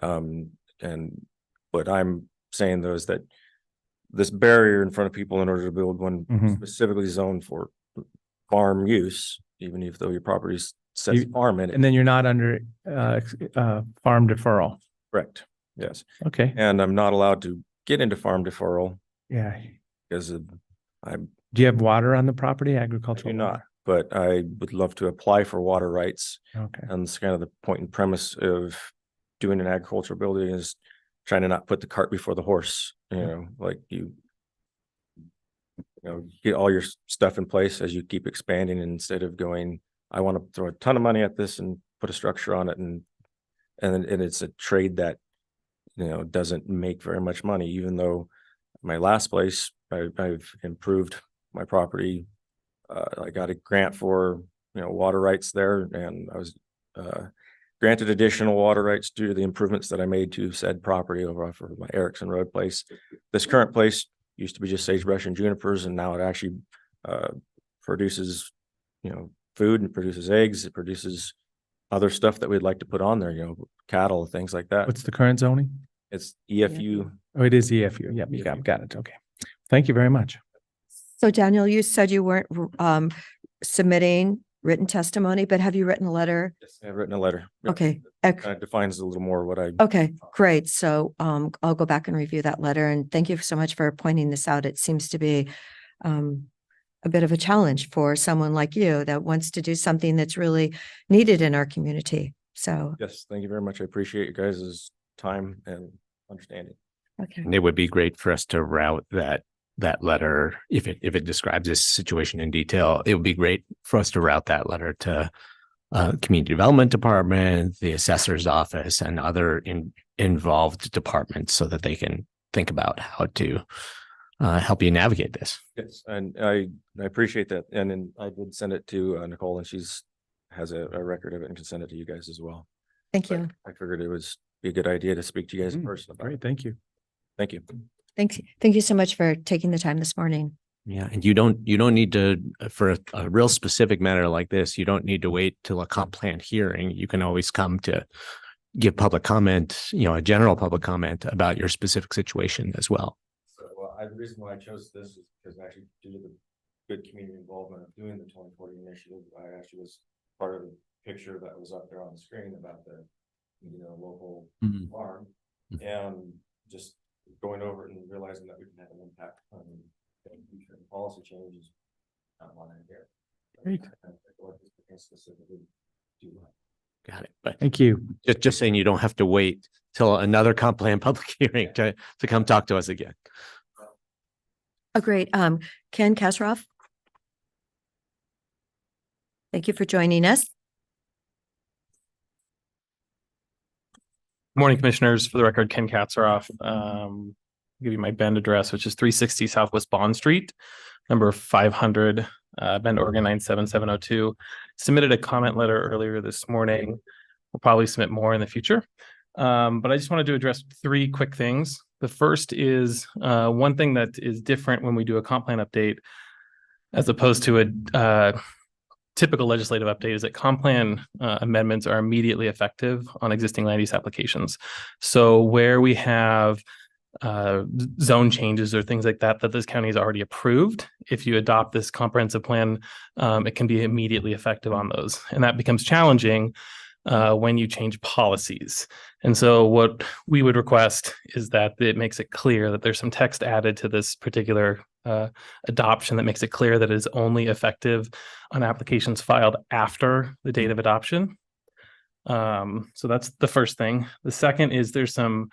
And what I'm saying, though, is that this barrier in front of people in order to build one specifically zoned for farm use, even if though your property says farm in it. And then you're not under farm deferral. Correct. Yes. Okay. And I'm not allowed to get into farm deferral Yeah. because Do you have water on the property, agricultural? not, but I would love to apply for water rights. Okay. And it's kind of the point and premise of doing an agricultural building is trying to not put the cart before the horse, like you get all your stuff in place as you keep expanding, instead of going, I want to throw a ton of money at this and put a structure on it. And it's a trade that, doesn't make very much money, even though my last place, I've improved my property. I got a grant for, water rights there, and I was, granted additional water rights due to the improvements that I made to said property over off of my Erickson Road place. This current place used to be just sagebrush and junipers, and now it actually produces, food, and produces eggs. It produces other stuff that we'd like to put on there, cattle, things like that. What's the current zoning? It's EFU. Oh, it is EFU. Yep, you got it. Okay. Thank you very much. So Daniel, you said you weren't submitting written testimony, but have you written a letter? Yes, I've written a letter. Yep. Okay. Kind of defines a little more what I. Okay, great. So I'll go back and review that letter, and thank you so much for pointing this out. It seems to be a bit of a challenge for someone like you that wants to do something that's really needed in our community. So. Yes, thank you very much. I appreciate you guys' time and understanding. Okay. And it would be great for us to route that letter, if it describes this situation in detail. It would be great for us to route that letter to community development department, the assessor's office, and other involved departments, so that they can think about how to help you navigate this. Yes, and I appreciate that. And then I did send it to Nicole, and she's has a record of it and can send it to you guys as well. Thank But you. I figured it was be a good idea to speak to you guys in person about Great. it. Thank you. Thank you. Thanks. Thank you so much for taking the time this morning. Yeah, and you don't need to, for a real specific matter like this, you don't need to wait till a comp plan hearing. You can always come to give public comment, a general public comment about your specific situation as well. So, the reason why I chose this is because actually due to the good community involvement of doing the 2040 initiative, I actually was part of the picture that was up there on the screen about the, local farm, and just going over it and realizing that we can have an impact on future policy changes outlined here. Great. I feel like this can specifically do that. Got it. But Thank you. just saying you don't have to wait till another comp plan public hearing to come talk to us again. Oh, great. Ken Kasroff. Thank you for joining us. Morning, Commissioners. For the record, Ken Katzaroff. Give you my Bend address, which is 360 Southwest Bond Street, number 500, Bend, Oregon 97702. Submitted a comment letter earlier this morning. We'll probably submit more in the future. But I just wanted to address 3 quick things. The first is one thing that is different when we do a comp plan update as opposed to a typical legislative update is that comp plan amendments are immediately effective on existing land use applications. So where we have zone changes or things like that this county has already approved, if you adopt this comprehensive plan, it can be immediately effective on those. And that becomes challenging when you change policies. And so what we would request is that it makes it clear that there's some text added to this particular adoption that makes it clear that it is only effective on applications filed after the date of adoption. So that's the first thing. The second is there's some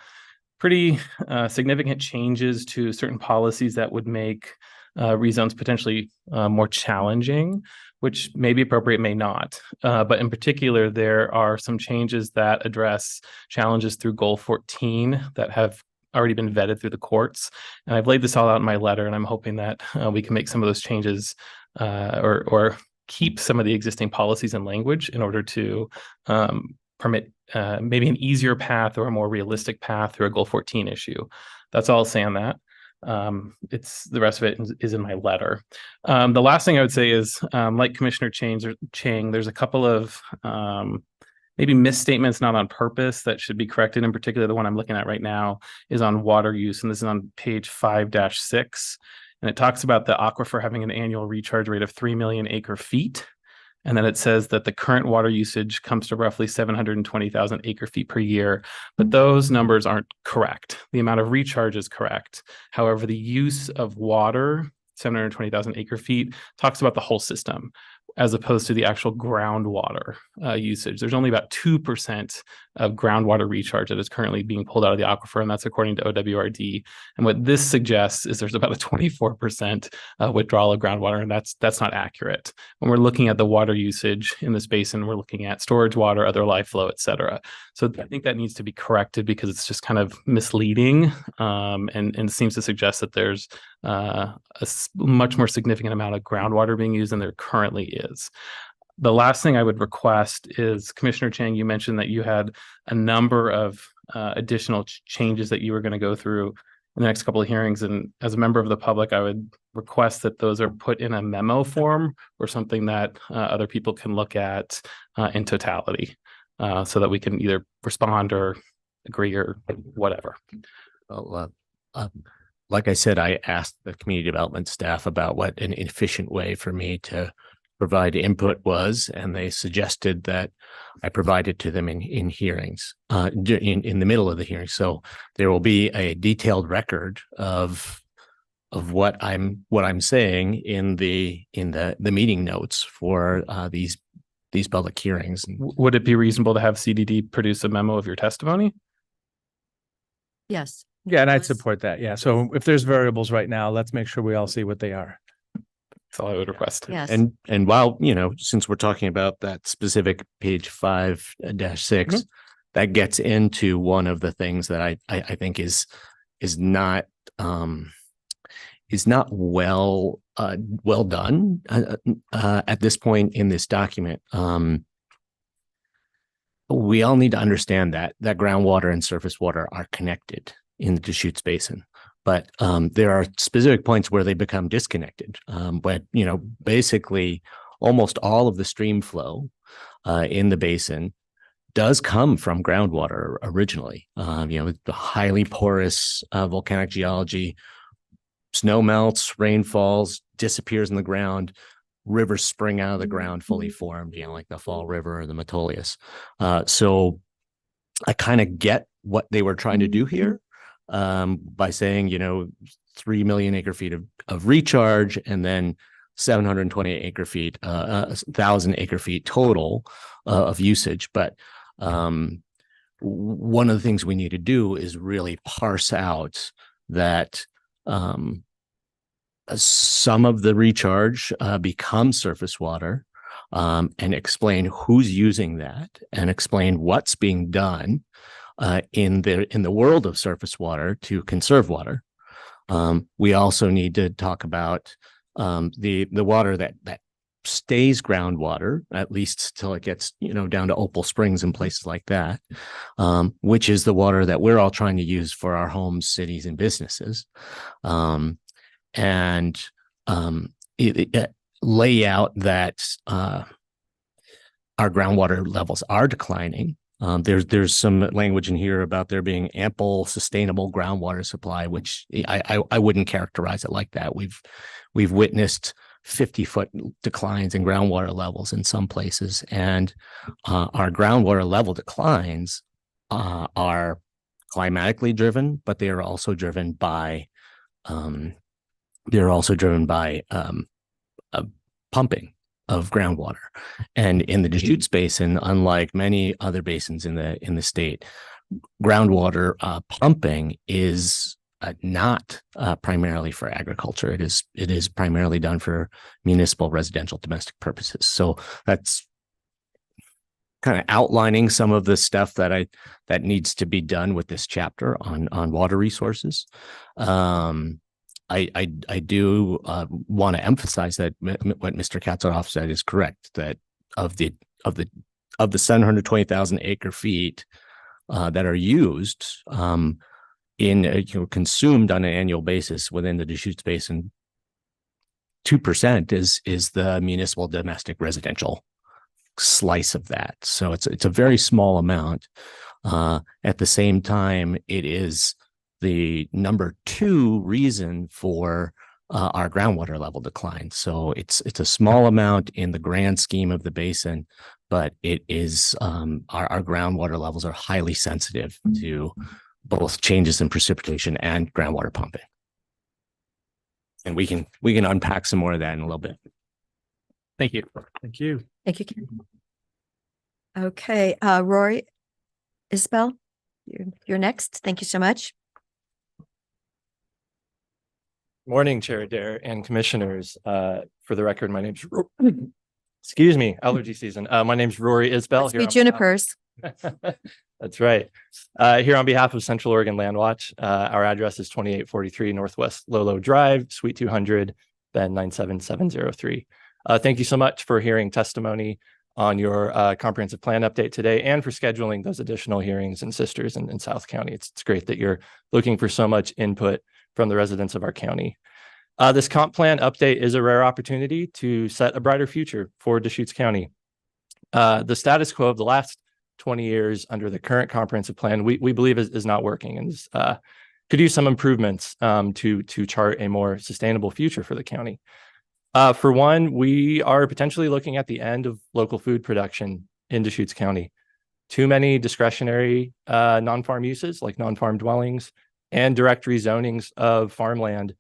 pretty significant changes to certain policies that would make rezones potentially more challenging, which may be appropriate, may not. But in particular, there are some changes that address challenges through Goal 14 that have already been vetted through the courts. And I've laid this all out in my letter, and I'm hoping that we can make some of those changes or keep some of the existing policies and language in order to permit maybe an easier path or a more realistic path through a Goal 14 issue. That's all I'll say on that. It's the rest of it is in my letter. The last thing I would say is, like Commissioner Chang, there's a couple of maybe misstatements, not on purpose, that should be corrected. In particular, the one I'm looking at right now is on water use, and this is on page 5-6. And it talks about the aquifer having an annual recharge rate of 3 million acre feet. And then it says that the current water usage comes to roughly 720,000 acre feet per year, but those numbers aren't correct. The amount of recharge is correct. However, the use of water, 720,000 acre feet, talks about the whole system as opposed to the actual groundwater usage. There's only about 2% of groundwater recharge that is currently being pulled out of the aquifer, and that's according to OWRD. And what this suggests is there's about a 24% withdrawal of groundwater, and that's not accurate. When we're looking at the water usage in this basin, we're looking at storage water, other life flow, et cetera. So I think that needs to be corrected because it's just kind of misleading and seems to suggest that there's a much more significant amount of groundwater being used than there currently is. The last thing I would request is, Commissioner Chang, you mentioned that you had a number of additional changes that you were going to go through in the next couple of hearings. And as a member of the public, I would request that those are put in a memo form or something that other people can look at in totality so that we can either respond or agree or whatever. Well, like I said, I asked the community development staff about what an efficient way for me to provide input was, and they suggested that I provide it to them in hearings, in the middle of the hearing. So there will be a detailed record of what I'm saying in the meeting notes for these public hearings. Would it be reasonable to have CDD produce a memo of your testimony? Yes. Yeah, and I'd support that. Yeah. So if there's variables right now, let's make sure we all see what they are. That's all I would request. Yes. And while, since we're talking about that specific page 5-6, that gets into one of the things that I think is not well done at this point in this document. We all need to understand that groundwater and surface water are connected in the Deschutes Basin. But there are specific points where they become disconnected. But, basically almost all of the stream flow in the basin does come from groundwater originally. The highly porous volcanic geology, snow melts, rain falls, disappears in the ground, rivers spring out of the ground fully formed, like the Fall River or the Metolius. So I kind of get what they were trying to do here. By saying, 3 million acre feet of recharge, and then 720 acre feet, 1,000 acre feet total of usage. But one of the things we need to do is really parse out that some of the recharge becomes surface water, and explain who's using that, and explain what's being done in the world of surface water to conserve water. We also need to talk about the water that stays groundwater, at least till it gets, down to Opal Springs and places like that, which is the water that we're all trying to use for our homes, cities, and businesses. Lay out that our groundwater levels are declining. There's some language in here about there being ample sustainable groundwater supply, which I wouldn't characterize it like that. We've witnessed 50-foot declines in groundwater levels in some places, and our groundwater level declines are climatically driven, but they are also driven by pumping of groundwater. And in the Deschutes Basin, unlike many other basins in the state, groundwater pumping is not primarily for agriculture. It is primarily done for municipal, residential, domestic purposes. So that's kind of outlining some of the stuff that needs to be done with this chapter on water resources. I do want to emphasize that what Mr. Katzaroff said is correct, that of the 720,000 acre feet that are used consumed on an annual basis within the Deschutes Basin, 2% is the municipal, domestic, residential slice of that. So it's a very small amount. At the same time, it is the number 2 reason for our groundwater level decline. So it's a small amount in the grand scheme of the basin, but it is our groundwater levels are highly sensitive to both changes in precipitation and groundwater pumping. And we can unpack some more of that in a little bit. Thank you. Thank you. Thank you, Ken. Okay, Rory Isbell, you're next. Thank you so much. Morning, Chair Adair and Commissioners. For the record, my name's excuse me, allergy season. My name's Rory Isbell. Must be junipers. That's right. Here on behalf of Central Oregon Land Watch, our address is 2843 Northwest Lolo Drive, Suite 200, Bend 97703. Thank you so much for hearing testimony on your comprehensive plan update today, and for scheduling those additional hearings in Sisters in South County. It's great that you're looking for so much input from the residents of our county. This comp plan update is a rare opportunity to set a brighter future for Deschutes County. The status quo of the last 20 years under the current comprehensive plan, we believe is not working, and could use some improvements to chart a more sustainable future for the county. For one, we are potentially looking at the end of local food production in Deschutes County. Too many discretionary non-farm uses like non-farm dwellings and direct rezonings of farmland,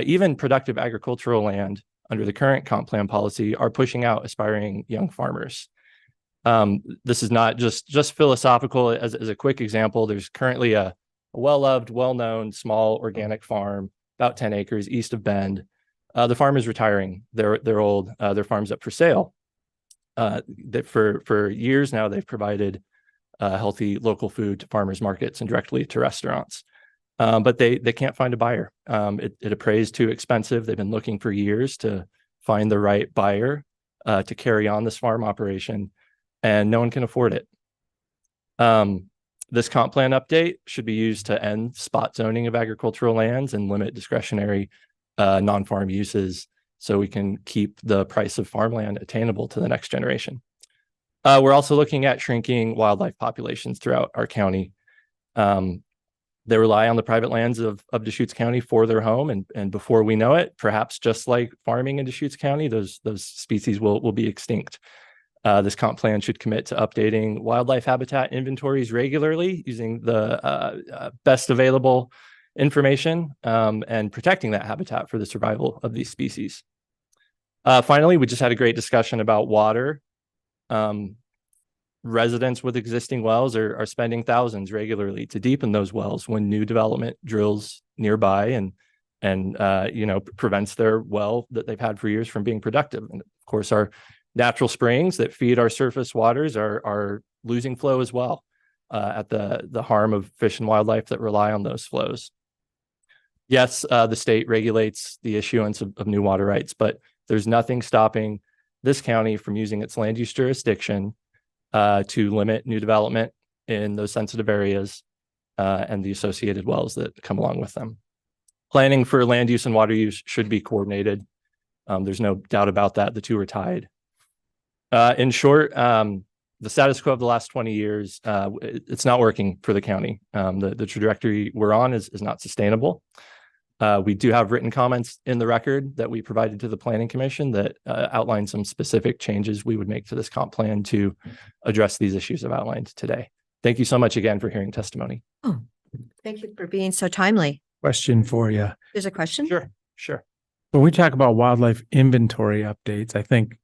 even productive agricultural land under the current comp plan policy, are pushing out aspiring young farmers. This is not just philosophical. As a quick example, there's currently a well-loved, well-known small organic farm, about 10 acres east of Bend. The farm is retiring. They're old. Their farm's up for sale. That for years now, they've provided healthy local food to farmers markets and directly to restaurants. But they can't find a buyer. It appraised too expensive. They've been looking for years to find the right buyer to carry on this farm operation, and no one can afford it. This comp plan update should be used to end spot zoning of agricultural lands and limit discretionary non-farm uses, so we can keep the price of farmland attainable to the next generation. We're also looking at shrinking wildlife populations throughout our county. They rely on the private lands of Deschutes County for their home, and before we know it, perhaps just like farming in Deschutes County, those species will be extinct. This comp plan should commit to updating wildlife habitat inventories regularly using the best available information and protecting that habitat for the survival of these species. Finally, we just had a great discussion about water. Residents with existing wells are spending thousands regularly to deepen those wells when new development drills nearby and prevents their well that they've had for years from being productive. And of course, our natural springs that feed our surface waters are losing flow as well, at the harm of fish and wildlife that rely on those flows. Yes, the state regulates the issuance of new water rights, but there's nothing stopping this county from using its land use jurisdiction to limit new development in those sensitive areas and the associated wells that come along with them. Planning for land use and water use should be coordinated. There's no doubt about that. The two are tied. In short, the status quo of the last 20 years, it's not working for the county. The trajectory we're on is not sustainable. We do have written comments in the record that we provided to the Planning Commission that outline some specific changes we would make to this comp plan to address these issues I've outlined today. Thank you so much again for hearing testimony. Oh, thank you for being so timely. Question for you. There's a question? Sure. When we talk about wildlife inventory updates, I think,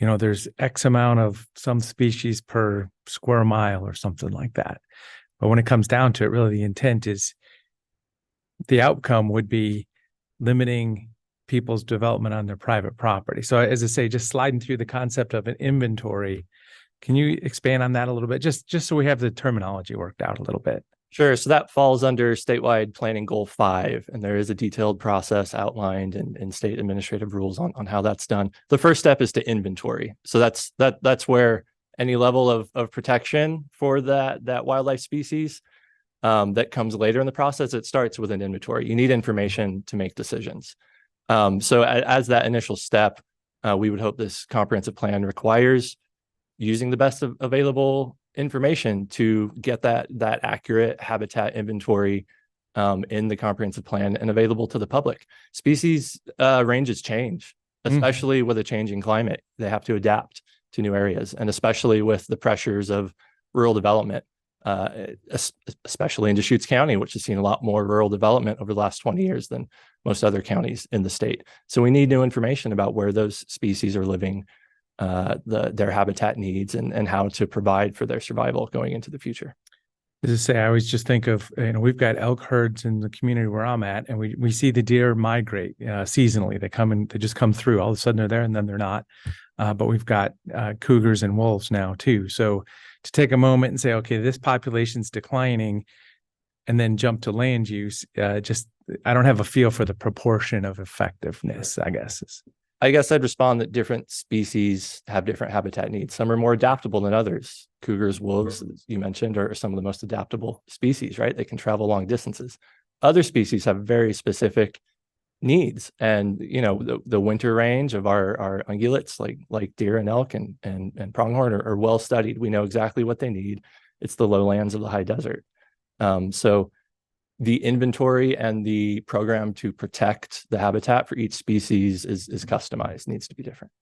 there's X amount of some species per square mile or something like that. But when it comes down to it, really the intent is the outcome would be limiting people's development on their private property. So as I say, just sliding through the concept of an inventory, can you expand on that a little bit? Just so we have the terminology worked out a little bit. Sure. So that falls under statewide planning goal 5, and there is a detailed process outlined in state administrative rules on how that's done. The first step is to inventory. So that's where any level of protection for that wildlife species that comes later in the process, it starts with an inventory. You need information to make decisions. So as that initial step, we would hope this comprehensive plan requires using the best available information to get that accurate habitat inventory in the comprehensive plan and available to the public. Species ranges change, especially with a changing climate. They have to adapt to new areas, and especially with the pressures of rural development, especially in Deschutes County, which has seen a lot more rural development over the last 20 years than most other counties in the state. So we need new information about where those species are living, their habitat needs, and how to provide for their survival going into the future. As I say, I always just think of, we've got elk herds in the community where I'm at, and we see the deer migrate seasonally. They just come through. All of a sudden they're there and then they're not. But we've got cougars and wolves now too. So to take a moment and say, okay, this population's declining, and then jump to land use, I don't have a feel for the proportion of effectiveness, I guess. I guess I'd respond that different species have different habitat needs. Some are more adaptable than others. Cougars, wolves, as you mentioned, are some of the most adaptable species, right? They can travel long distances. Other species have very specific needs. And, the winter range of our ungulates, like deer and elk and pronghorn are well studied. We know exactly what they need. It's the lowlands of the high desert. So the inventory and the program to protect the habitat for each species is customized, needs to be different.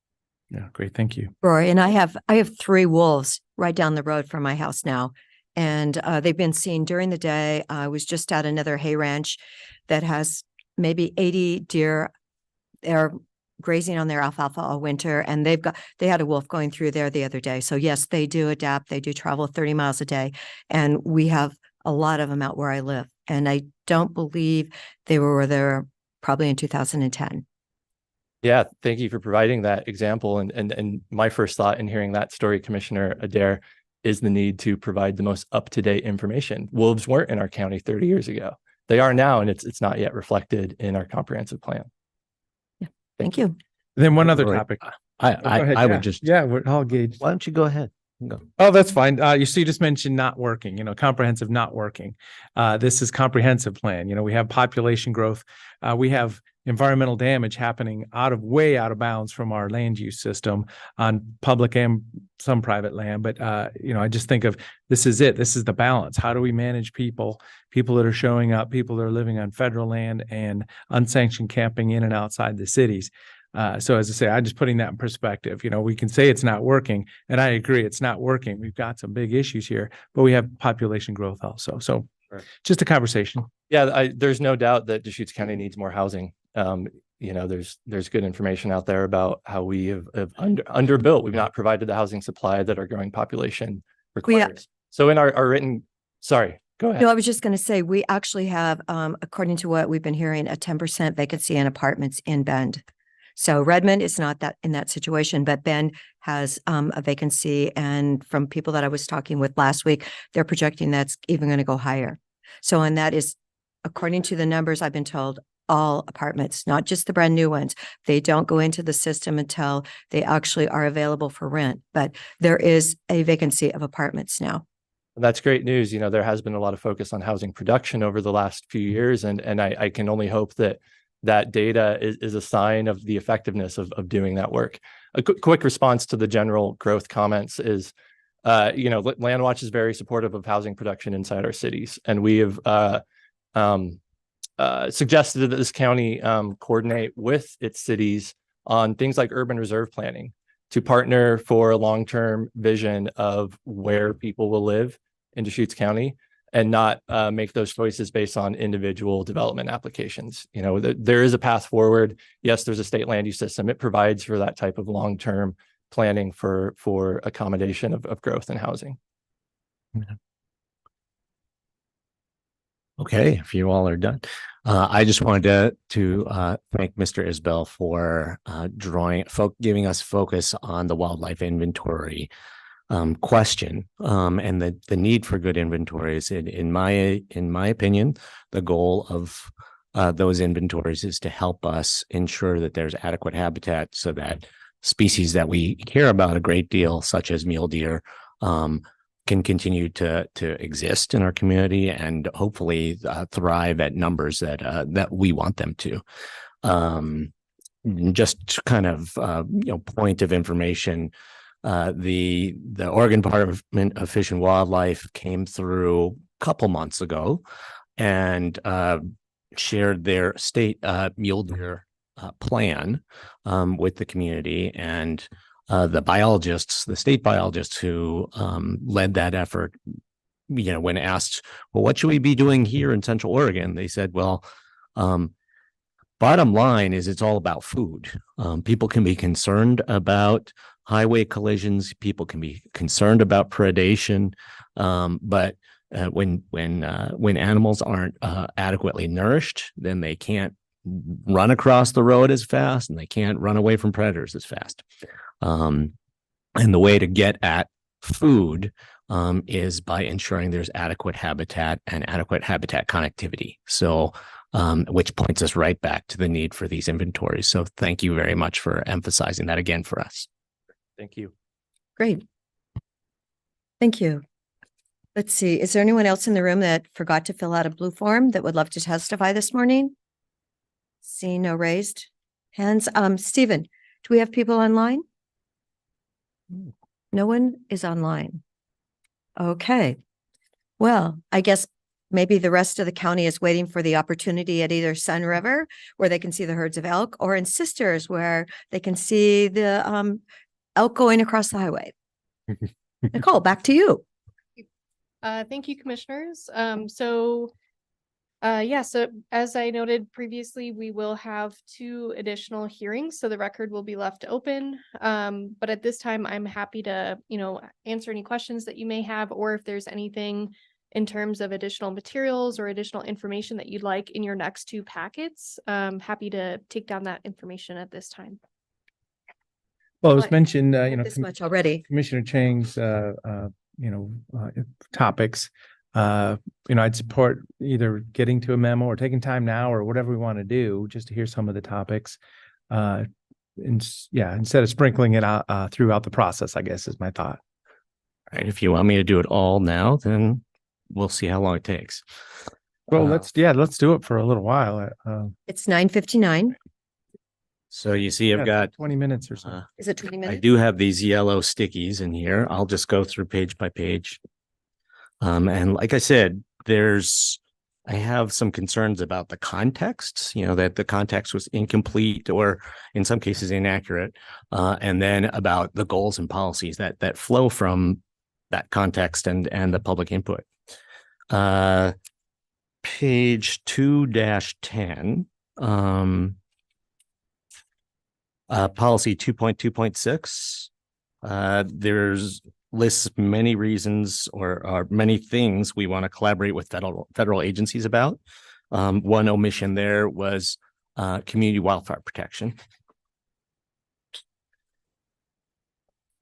Yeah, great. Thank you. Rory, and I have 3 wolves right down the road from my house now. And they've been seen during the day. I was just at another hay ranch that has maybe 80 deer. They're grazing on their alfalfa all winter, and they had a wolf going through there the other day. So yes, they do adapt. They do travel 30 miles a day. And we have a lot of them out where I live. And I don't believe they were there probably in 2010. Yeah, thank you for providing that example. And my first thought in hearing that story, Commissioner Adair, is the need to provide the most up-to-date information. Wolves weren't in our county 30 years ago. They are now, and it's not yet reflected in our comprehensive plan. Yeah, thank you. Then one other topic. I would just. Yeah, we're all engaged. Why don't you go ahead? Go. Oh, that's fine. You just mentioned not working, comprehensive not working. This is comprehensive plan. We have population growth. We have environmental damage happening way out of bounds from our land use system on public and some private land. But, I just think of this is it. This is the balance. How do we manage people that are showing up, people that are living on federal land and unsanctioned camping in and outside the cities? So as I say, I'm just putting that in perspective. We can say it's not working, and I agree it's not working. We've got some big issues here, but we have population growth also. So just a conversation. Yeah, there's no doubt that Deschutes County needs more housing. there's good information out there about how we have underbuilt. We've not provided the housing supply that our growing population requires. So in our written, sorry, go ahead. No, I was just going to say, we actually have, according to what we've been hearing, a 10% vacancy in apartments in Bend. So Redmond is not that in that situation, but Bend has a vacancy. And from people that I was talking with last week, they're projecting that's even going to go higher. So, and that is, according to the numbers I've been told, all apartments, not just the brand new ones. They don't go into the system until they actually are available for rent. But there is a vacancy of apartments now. That's great news. There has been a lot of focus on housing production over the last few years, and I can only hope that data is a sign of the effectiveness of doing that work. A quick response to the general growth comments is, Landwatch is very supportive of housing production inside our cities, and we have suggested that this county coordinate with its cities on things like urban reserve planning to partner for a long-term vision of where people will live in Deschutes County, and not make those choices based on individual development applications. There is a path forward. Yes, there's a state land use system. It provides for that type of long-term planning for accommodation of growth and housing. Okay, if you all are done. I just wanted to thank Mr. Isbell for giving us focus on the wildlife inventory question, and the need for good inventories. In my opinion, the goal of those inventories is to help us ensure that there's adequate habitat so that species that we care about a great deal, such as mule deer, can continue to exist in our community and hopefully thrive at numbers that we want them to. Just kind of point of information. The Oregon Department of Fish and Wildlife came through a couple months ago and shared their state mule deer plan with the community, and the state biologists who led that effort, when asked, well, what should we be doing here in Central Oregon? They said, well, bottom line is it's all about food. People can be concerned about highway collisions. People can be concerned about predation. But when animals aren't adequately nourished, then they can't run across the road as fast, and they can't run away from predators as fast. And the way to get at food is by ensuring there's adequate habitat and adequate habitat connectivity. So, which points us right back to the need for these inventories. So thank you very much for emphasizing that again for us. Thank you. Great. Thank you. Let's see. Is there anyone else in the room that forgot to fill out a blue form that would love to testify this morning? Seeing no raised hands. Stephen, do we have people online? No one is online. Okay. Well, I guess maybe the rest of the county is waiting for the opportunity at either Sun River, where they can see the herds of elk, or in Sisters, where they can see the elk going across the highway. Nicole, back to you. Thank you, commissioners. So as I noted previously, we will have 2 additional hearings, so the record will be left open. But at this time, I'm happy to, answer any questions that you may have, or if there's anything in terms of additional materials or additional information that you'd like in your next 2 packets. Happy to take down that information at this time. Well, it was mentioned, This much already. Commissioner Chang's, topics. I'd support either getting to a memo or taking time now or whatever we want to do just to hear some of the topics. Instead of sprinkling it out throughout the process, I guess is my thought. All right. If you want me to do it all now, then we'll see how long it takes. Well, let's do it for a little while. It's 9:59. So you see, I've got 20 minutes or so. Is it 20 minutes? I do have these yellow stickies in here. I'll just go through page by page. And like I said, I have some concerns about the context, that the context was incomplete or in some cases inaccurate. And then about the goals and policies that flow from that context and the public input. Page 2-10. Policy 2.2.6. There's lists many reasons or many things we want to collaborate with federal agencies about. One omission there was community wildfire protection.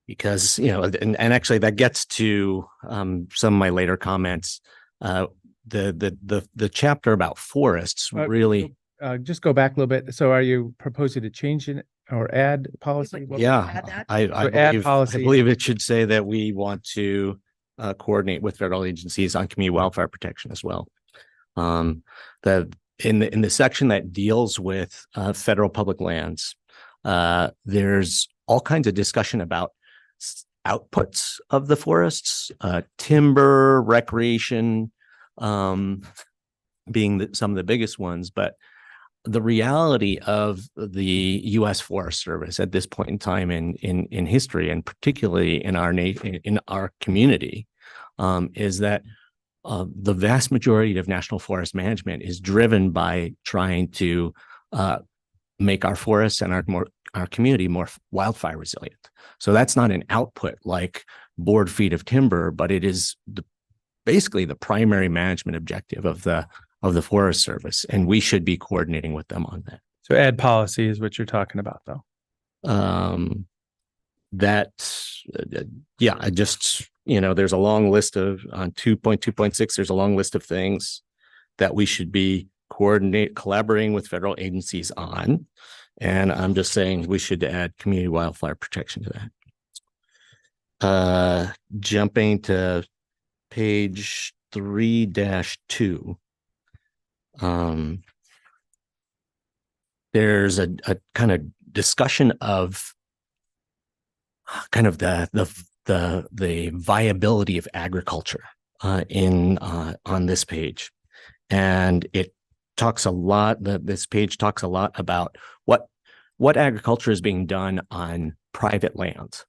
Because, you know, and actually that gets to some of my later comments. The chapter about forests really. Just go back a little bit. So are you proposing to change it or add policy? Yeah, I add policy. I believe it should say that we want to coordinate with federal agencies on community wildfire protection as well. In the section that deals with federal public lands, there's all kinds of discussion about outputs of the forests, timber, recreation, being some of the biggest ones, but the reality of the U.S. Forest Service at this point in time in history, and particularly in our community, is that the vast majority of national forest management is driven by trying to make our forests and our community more wildfire resilient. So that's not an output like board feet of timber, but it is basically the primary management objective of the Forest Service, and we should be coordinating with them on that. So add policy is what you're talking about, though. I just, you know, there's a long list of on 2.2.6. There's a long list of things that we should be collaborating with federal agencies on, and I'm just saying we should add community wildfire protection to that. Jumping to page 3-2. There's a kind of discussion of kind of the viability of agriculture on this page, and it talks a lot. This page talks a lot about what agriculture is being done on private lands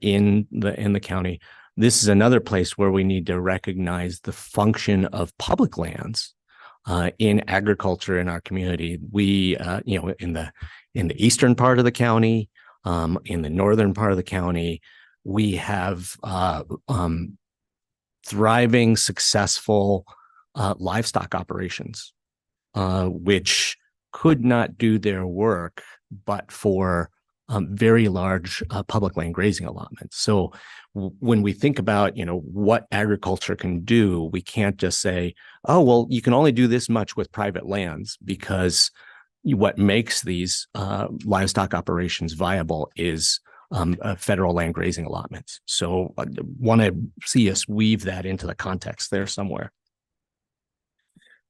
in the county. This is another place where we need to recognize the function of public lands in agriculture in our community. We, you know, in the eastern part of the county, in the northern part of the county, we have thriving, successful livestock operations, which could not do their work but for very large public land grazing allotments. So when we think about, you know, what agriculture can do, we can't just say, oh, well, you can only do this much with private lands, because what makes these livestock operations viable is federal land grazing allotments. So I want to see us weave that into the context there somewhere.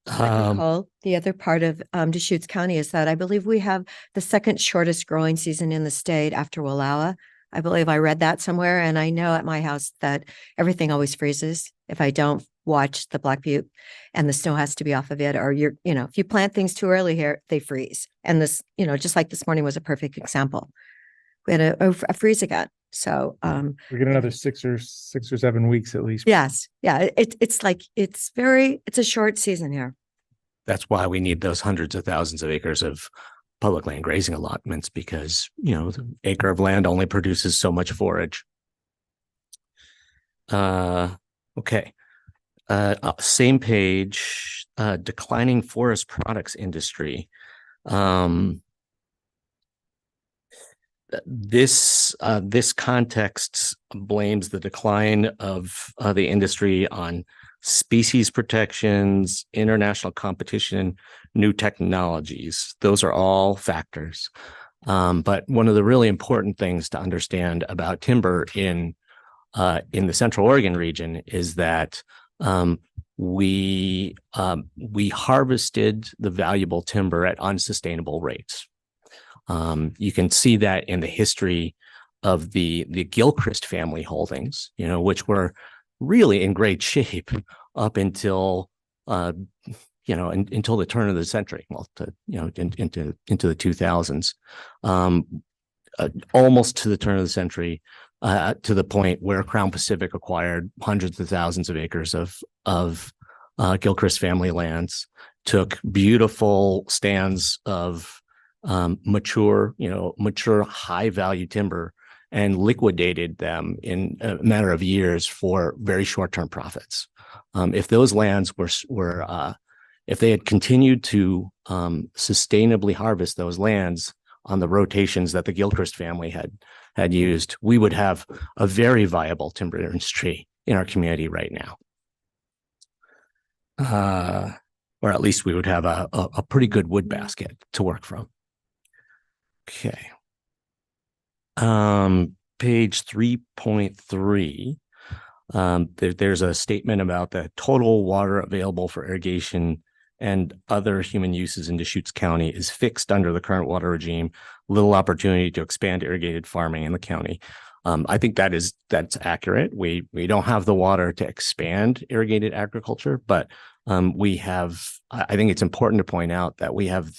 Nicole, the other part of Deschutes County is that I believe we have the second shortest growing season in the state after Wallowa. I believe I read that somewhere, and I know at my house that everything always freezes if I don't watch the Black Butte, and the snow has to be off of it, or if you plant things too early here, they freeze. And this, just like this morning was a perfect example. We had a freeze again. So we get another 6 or 7 weeks at least. Yes. Yeah. It's a short season here. That's why we need those hundreds of thousands of acres of public land grazing allotments, because, the acre of land only produces so much forage. Okay. Same page, declining forest products industry. This context blames the decline of the industry on species protections, international competition, new technologies. Those are all factors. But one of the really important things to understand about timber in the Central Oregon region is that we harvested the valuable timber at unsustainable rates. You can see that in the history of the Gilchrist family holdings, which were really in great shape up until until the turn of the century, into the 2000s, almost to the turn of the century, to the point where Crown Pacific acquired hundreds of thousands of acres of Gilchrist family lands, took beautiful stands of mature high value timber and liquidated them in a matter of years for very short-term profits. If those lands were if they had continued to sustainably harvest those lands on the rotations that the Gilchrist family had used, we would have a very viable timber industry in our community right now. Or at least we would have a pretty good wood basket to work from. Okay. Page 3.3. There's a statement about the total water available for irrigation and other human uses in Deschutes County is fixed under the current water regime. Little opportunity to expand irrigated farming in the county. I think that's accurate. We don't have the water to expand irrigated agriculture, but we have. I think it's important to point out that we have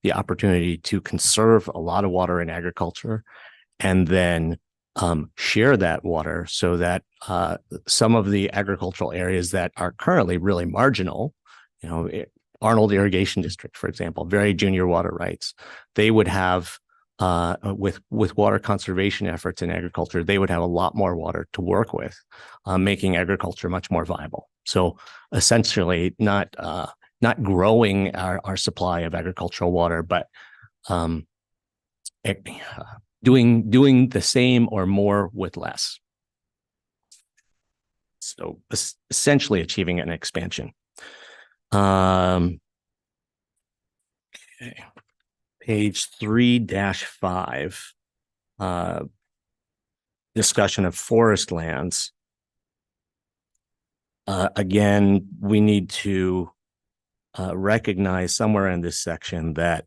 the opportunity to conserve a lot of water in agriculture, and then share that water so that some of the agricultural areas that are currently really marginal, Arnold Irrigation District, for example, very junior water rights, they would have, with water conservation efforts in agriculture, they would have a lot more water to work with, making agriculture much more viable. So essentially not growing our supply of agricultural water, but doing the same or more with less. So essentially achieving an expansion. Okay. Page 3-5, discussion of forest lands. Again, we need to recognize somewhere in this section that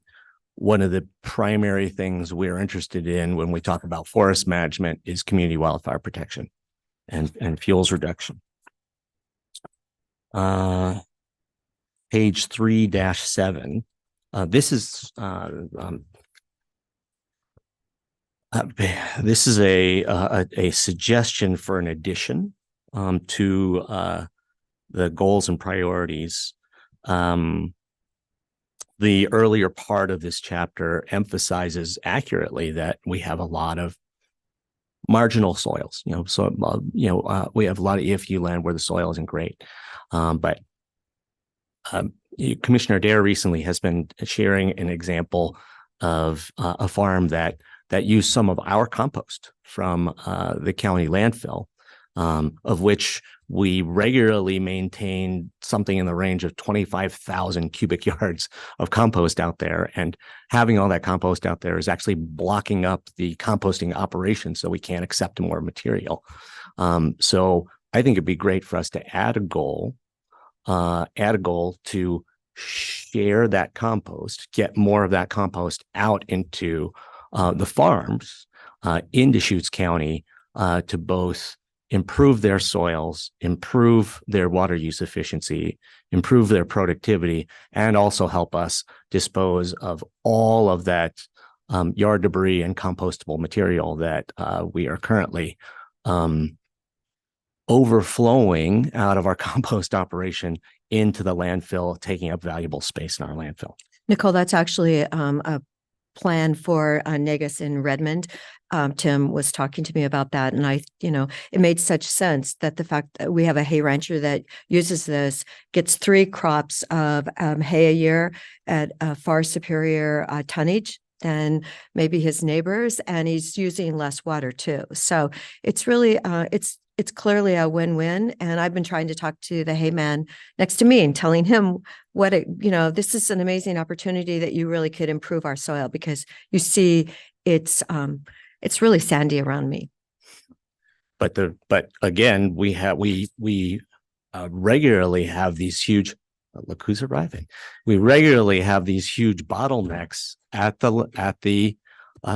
one of the primary things we're interested in when we talk about forest management is community wildfire protection and fuels reduction. Page 3-7. This is a suggestion for an addition to the goals and priorities. The earlier part of this chapter emphasizes accurately that we have a lot of marginal soils. We have a lot of EFU land where the soil isn't great, but Commissioner Dare recently has been sharing an example of a farm that used some of our compost from the county landfill, of which we regularly maintain something in the range of 25,000 cubic yards of compost out there. And having all that compost out there is actually blocking up the composting operation, so we can't accept more material. So I think it'd be great for us to add a goal to share that compost, get more of that compost out into the farms in Deschutes County to both improve their soils, improve their water use efficiency, improve their productivity, and also help us dispose of all of that yard debris and compostable material that we are currently overflowing out of our compost operation into the landfill, taking up valuable space in our landfill. Nicole, that's actually a plan for Negus in Redmond. Tim was talking to me about that, and it made such sense that the fact that we have a hay rancher that uses this, gets 3 crops of hay a year at a far superior tonnage than maybe his neighbors, and he's using less water too. So it's really, it's clearly a win-win. And I've been trying to talk to the hay man next to me and telling him this is an amazing opportunity that you really could improve our soil, because you see it's really sandy around me. But again, we regularly have these huge, look who's arriving. We regularly have these huge bottlenecks at the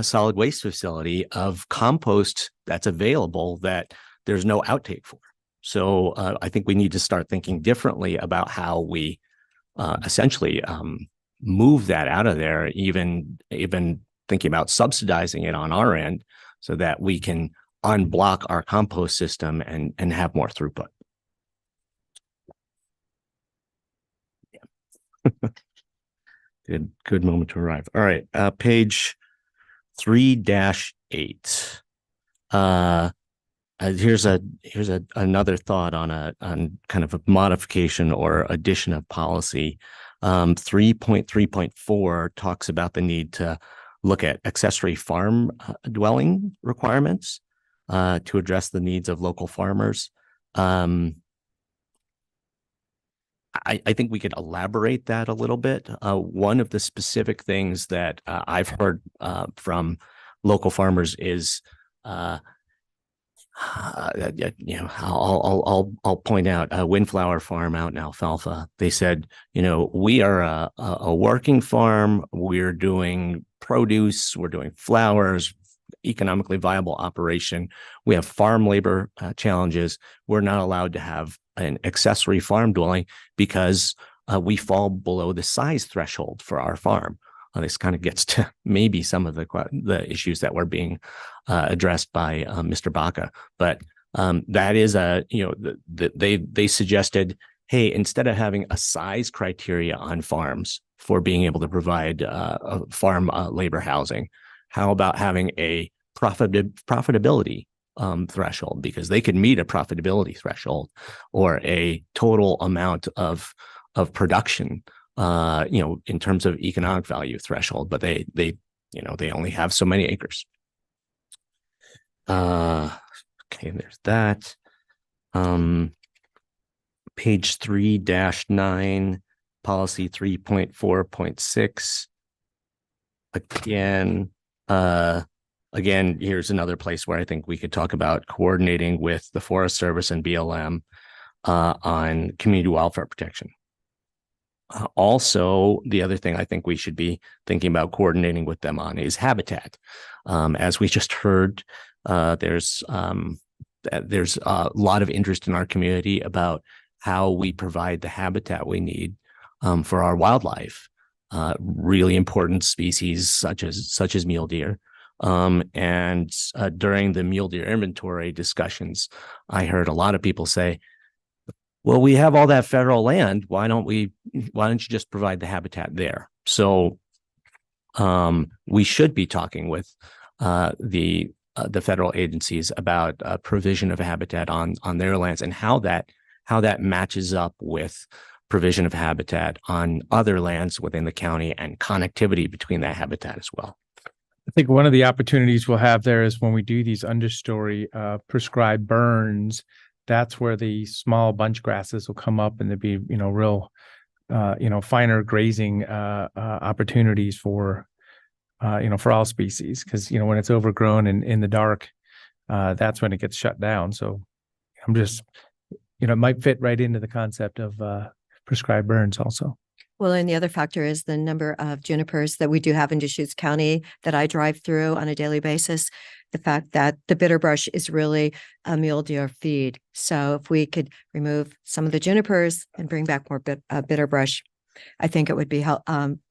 solid waste facility of compost that's available that there's no outtake for. So I think we need to start thinking differently about how we essentially move that out of there, even thinking about subsidizing it on our end so that we can unblock our compost system and have more throughput. Good moment to arrive. All right, page 3-8. Here's another thought on kind of a modification or addition of policy. 3.3.4 talks about the need to look at accessory farm dwelling requirements to address the needs of local farmers. I think we could elaborate that a little bit. One of the specific things that I've heard from local farmers is, I'll point out Windflower Farm out in Alfalfa. They said, we are a working farm. We're doing produce. We're doing flowers, economically viable operation. We have farm labor challenges. We're not allowed to have an accessory farm dwelling because we fall below the size threshold for our farm. This kind of gets to maybe some of the issues that were being addressed by Mr. Baca, but that is they suggested, hey, instead of having a size criteria on farms for being able to provide farm labor housing, how about having a profitability threshold, because they could meet a profitability threshold or a total amount of production, in terms of economic value threshold, but they only have so many acres. Okay, there's that. Page 3-9, policy 3.4.6. Again, here's another place where I think we could talk about coordinating with the Forest Service and BLM on community wildfire protection. Also, the other thing I think we should be thinking about coordinating with them on is habitat. As we just heard, there's a lot of interest in our community about how we provide the habitat we need for our wildlife. Really important species such as mule deer. And during the mule deer inventory discussions, I heard a lot of people say, well, we have all that federal land. Why don't you just provide the habitat there? So we should be talking with the federal agencies about provision of habitat on their lands and how that matches up with provision of habitat on other lands within the county and connectivity between that habitat as well. I think one of the opportunities we'll have there is when we do these understory prescribed burns, that's where the small bunch grasses will come up and there'll be, real, finer grazing opportunities for all species. Because, when it's overgrown and in the dark, that's when it gets shut down. So I'm just, it might fit right into the concept of prescribed burns also. Well, and the other factor is the number of junipers that we do have in Deschutes County that I drive through on a daily basis. The fact that the bitter brush is really a mule deer feed. So if we could remove some of the junipers and bring back more bitter brush, I think it would be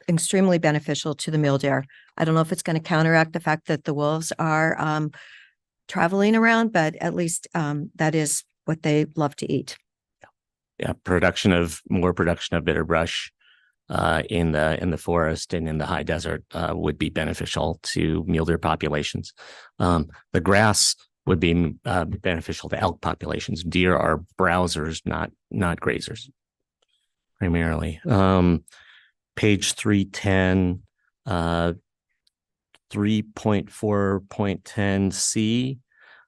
extremely beneficial to the mule deer. I don't know if it's going to counteract the fact that the wolves are traveling around, but at least that is what they love to eat. Yeah, more production of bitter brush in the forest and in the high desert would be beneficial to mule deer populations. The grass would be beneficial to elk populations. Deer are browsers, not grazers, primarily. Page 310, 3.4.10C.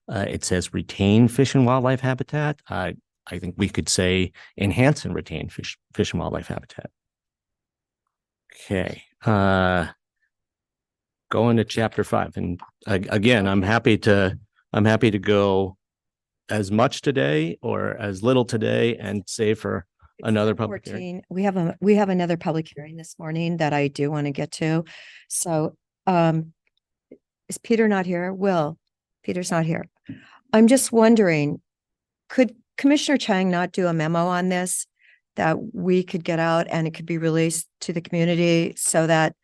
It says retain fish and wildlife habitat. I think we could say enhance and retain fish and wildlife habitat. Okay, going to chapter 5, and again, I'm happy to go as much today or as little today, and save for another public hearing. We have another public hearing this morning that I do want to get to. So, is Peter not here? Peter's not here. I'm just wondering, could Commissioner Chang not do a memo on this that we could get out and it could be released to the community so that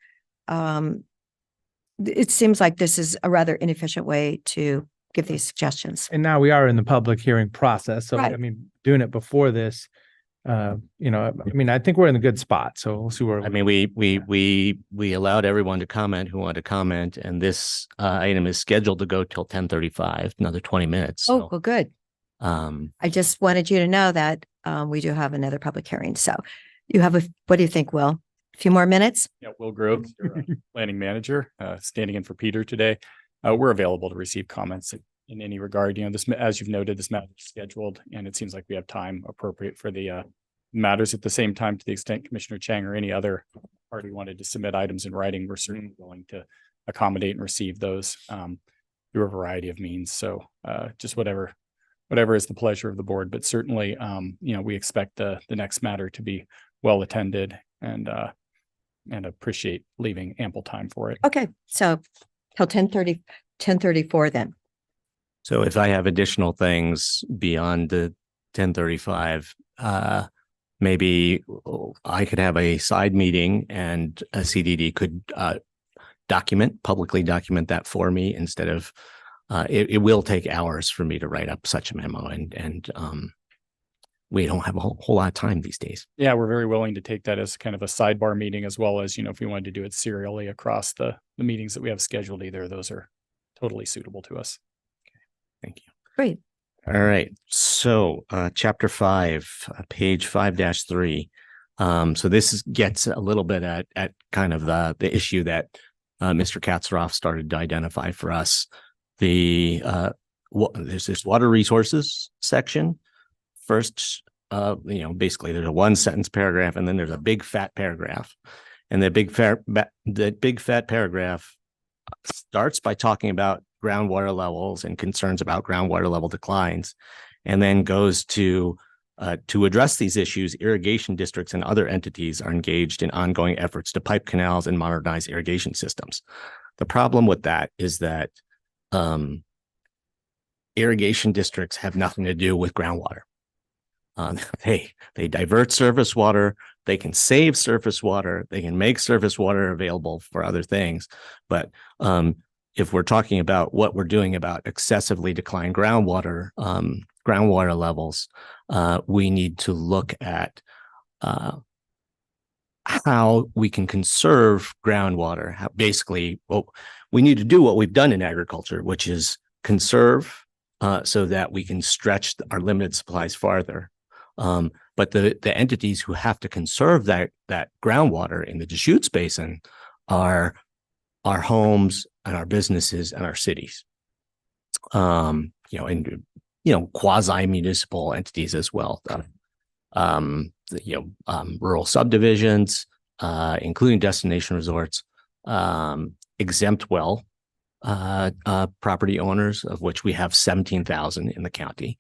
it seems like this is a rather inefficient way to give these suggestions. And now we are in the public hearing process. So, Right. doing it before this, you know, I mean, I think we're in a good spot, so we'll see where. I mean, we allowed everyone to comment who wanted to comment, and this item is scheduled to go till 10:35, another 20 minutes. Oh, So, well, good. I just wanted you to know that we do have another public hearing. So you have what do you think, Will? A few more minutes? Yeah, Will Grove, planning manager, standing in for Peter today. We're available to receive comments in any regard. You know, this, as you've noted, this matter is scheduled, and it seems like we have time appropriate for the matters. At the same time, to the extent Commissioner Chang or any other party wanted to submit items in writing, we're certainly willing to accommodate and receive those through a variety of means. So just whatever is the pleasure of the board, but certainly, you know, we expect the next matter to be well attended and appreciate leaving ample time for it. Okay, so till 10:34 then. So if I have additional things beyond the 10:35, maybe I could have a side meeting and a CDD could publicly document that for me instead of, it will take hours for me to write up such a memo, and we don't have a whole lot of time these days. Yeah, we're very willing to take that as kind of a sidebar meeting, as well as, you know, if we wanted to do it serially across the meetings that we have scheduled, either of those are totally suitable to us. Thank you. Great. All right. So chapter 5, page 5-3. So this gets a little bit at kind of the issue that Mr. Katzeroff started to identify for us. There's this water resources section. First, you know, basically there's a 1-sentence paragraph, and then there's a big fat paragraph. And the big fat paragraph starts by talking about groundwater levels and concerns about groundwater level declines, and then goes to address these issues, irrigation districts and other entities are engaged in ongoing efforts to pipe canals and modernize irrigation systems. The problem with that is that irrigation districts have nothing to do with groundwater. They divert surface water, they can save surface water, they can make surface water available for other things. But if we're talking about what we're doing about excessively declined groundwater levels, we need to look at how we can conserve groundwater. We need to do what we've done in agriculture, which is conserve so that we can stretch our limited supplies farther. But the entities who have to conserve that groundwater in the Deschutes Basin are our homes and our businesses and our cities, and quasi-municipal entities as well. Rural subdivisions, including destination resorts, exempt well property owners, of which we have 17,000 in the county.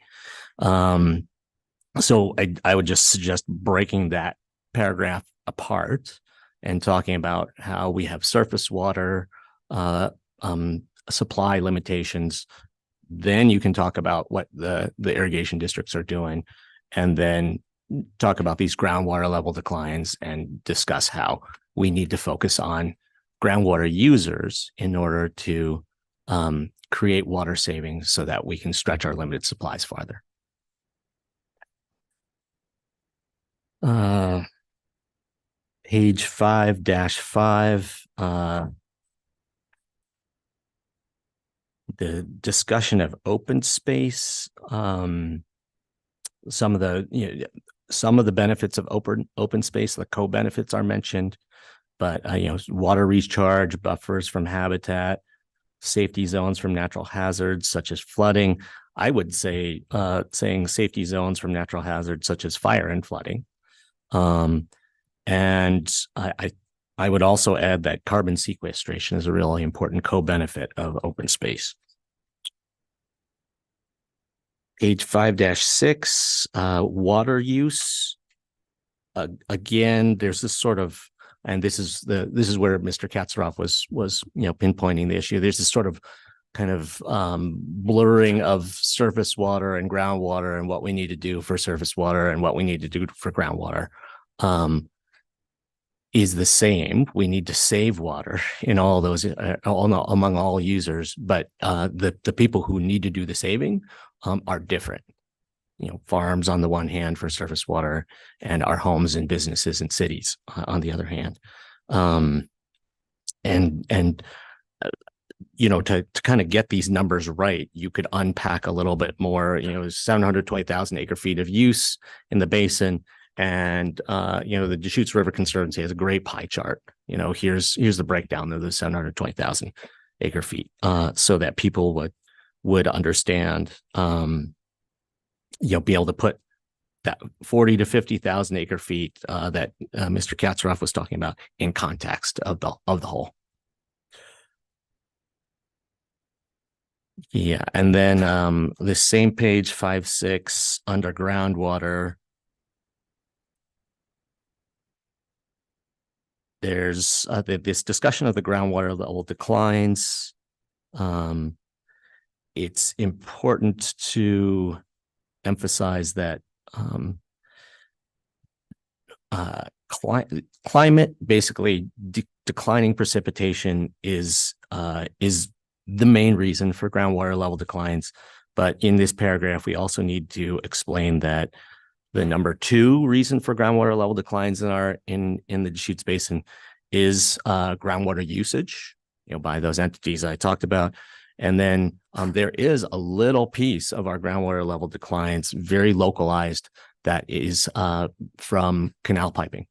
So I would just suggest breaking that paragraph apart and talking about how we have surface water supply limitations. Then you can talk about what the irrigation districts are doing, and then talk about these groundwater level declines and discuss how we need to focus on groundwater users in order to create water savings so that we can stretch our limited supplies farther. Page 5-5, the discussion of open space, some of the benefits of open space, the co-benefits are mentioned, but water recharge, buffers from habitat, safety zones from natural hazards such as flooding. I would say saying safety zones from natural hazards such as fire and flooding. And I would also add that carbon sequestration is a really important co-benefit of open space. Page 5-6, water use. Again, there's this sort of, and this is where Mr. Katzeroff was pinpointing the issue. There's this sort of kind of blurring of surface water and groundwater, and what we need to do for surface water and what we need to do for groundwater is the same. We need to save water in all those among all users, but the people who need to do the saving are different. farms on the one hand for surface water and our homes and businesses and cities on the other hand. To kind of get these numbers right, you could unpack a little bit more, 720,000 acre feet of use in the basin. And, the Deschutes River Conservancy has a great pie chart. Here's the breakdown of the 720,000 acre feet, so that people would understand, be able to put that 40 to 50,000 acre feet that Mr. Katzeroff was talking about in context of the whole. Yeah, and then the same page 5.6 under groundwater. There's this discussion of the groundwater level declines. It's important to emphasize that climate, basically declining precipitation is the main reason for groundwater level declines. But in this paragraph, we also need to explain that the number 2 reason for groundwater level declines in the Deschutes Basin is groundwater usage, by those entities I talked about. And then there is a little piece of our groundwater level declines, very localized, that is from canal piping.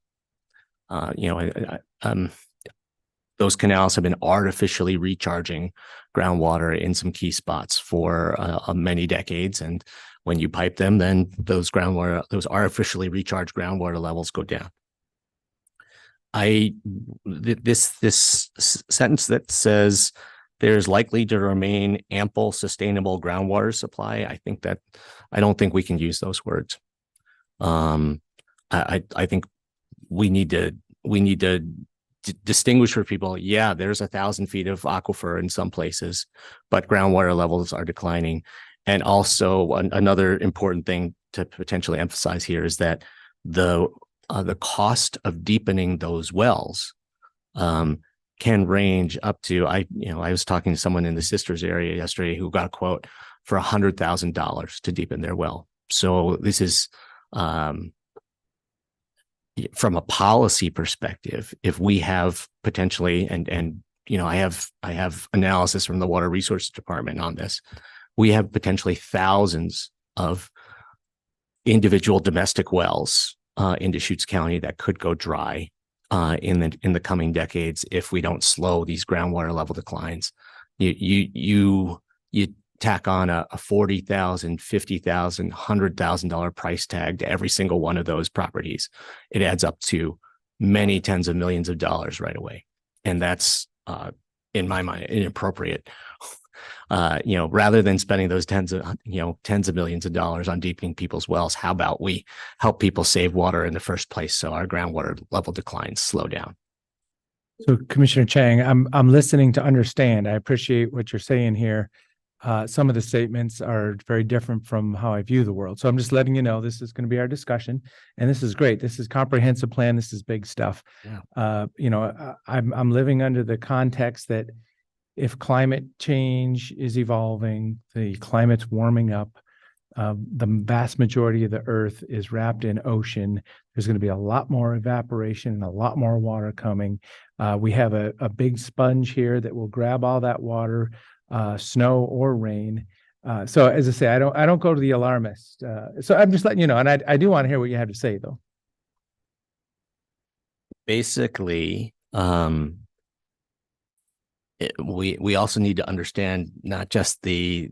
Those canals have been artificially recharging groundwater in some key spots for many decades. And when you pipe them, then those artificially recharged groundwater levels go down. This sentence that says there's likely to remain ample sustainable groundwater supply, I don't think we can use those words. I think we need to distinguish for people. Yeah, there's 1,000 feet of aquifer in some places, but groundwater levels are declining. And also another important thing to potentially emphasize here is that the cost of deepening those wells can range up to, I was talking to someone in the Sisters area yesterday who got a quote for $100,000 to deepen their well. So this is, from a policy perspective, if we have potentially, and I have analysis from the Water Resources Department on this, we have potentially thousands of individual domestic wells in Deschutes County that could go dry in the coming decades if we don't slow these groundwater level declines. You tack on a $40,000, $50,000, $100,000 price tag to every single one of those properties. It adds up to many tens of millions of dollars right away, and that's in my mind inappropriate. Rather than spending those tens of millions of dollars on deepening people's wells, how about we help people save water in the first place so our groundwater level declines slow down? So, Commissioner Chang, I'm listening to understand. I appreciate what you're saying here. Some of the statements are very different from how I view the world. So I'm just letting you know this is going to be our discussion, and this is great. This is comprehensive plan. This is big stuff. Yeah. I'm living under the context that if climate change is evolving, the climate's warming up, the vast majority of the earth is wrapped in ocean. There's going to be a lot more evaporation and a lot more water coming. We have a big sponge here that will grab all that water, snow or rain. So as I say, I don't go to the alarmist. So I'm just letting you know, and I do want to hear what you have to say, though. Basically, we also need to understand not just the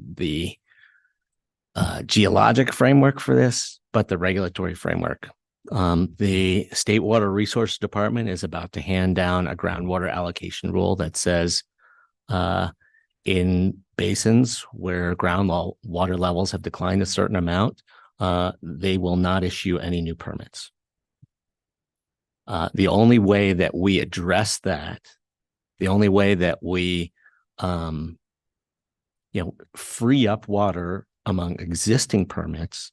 geologic framework for this, but the regulatory framework. The State Water Resources Department is about to hand down a groundwater allocation rule that says in basins where water levels have declined a certain amount, they will not issue any new permits. The only way that we address that, the only way that we free up water among existing permits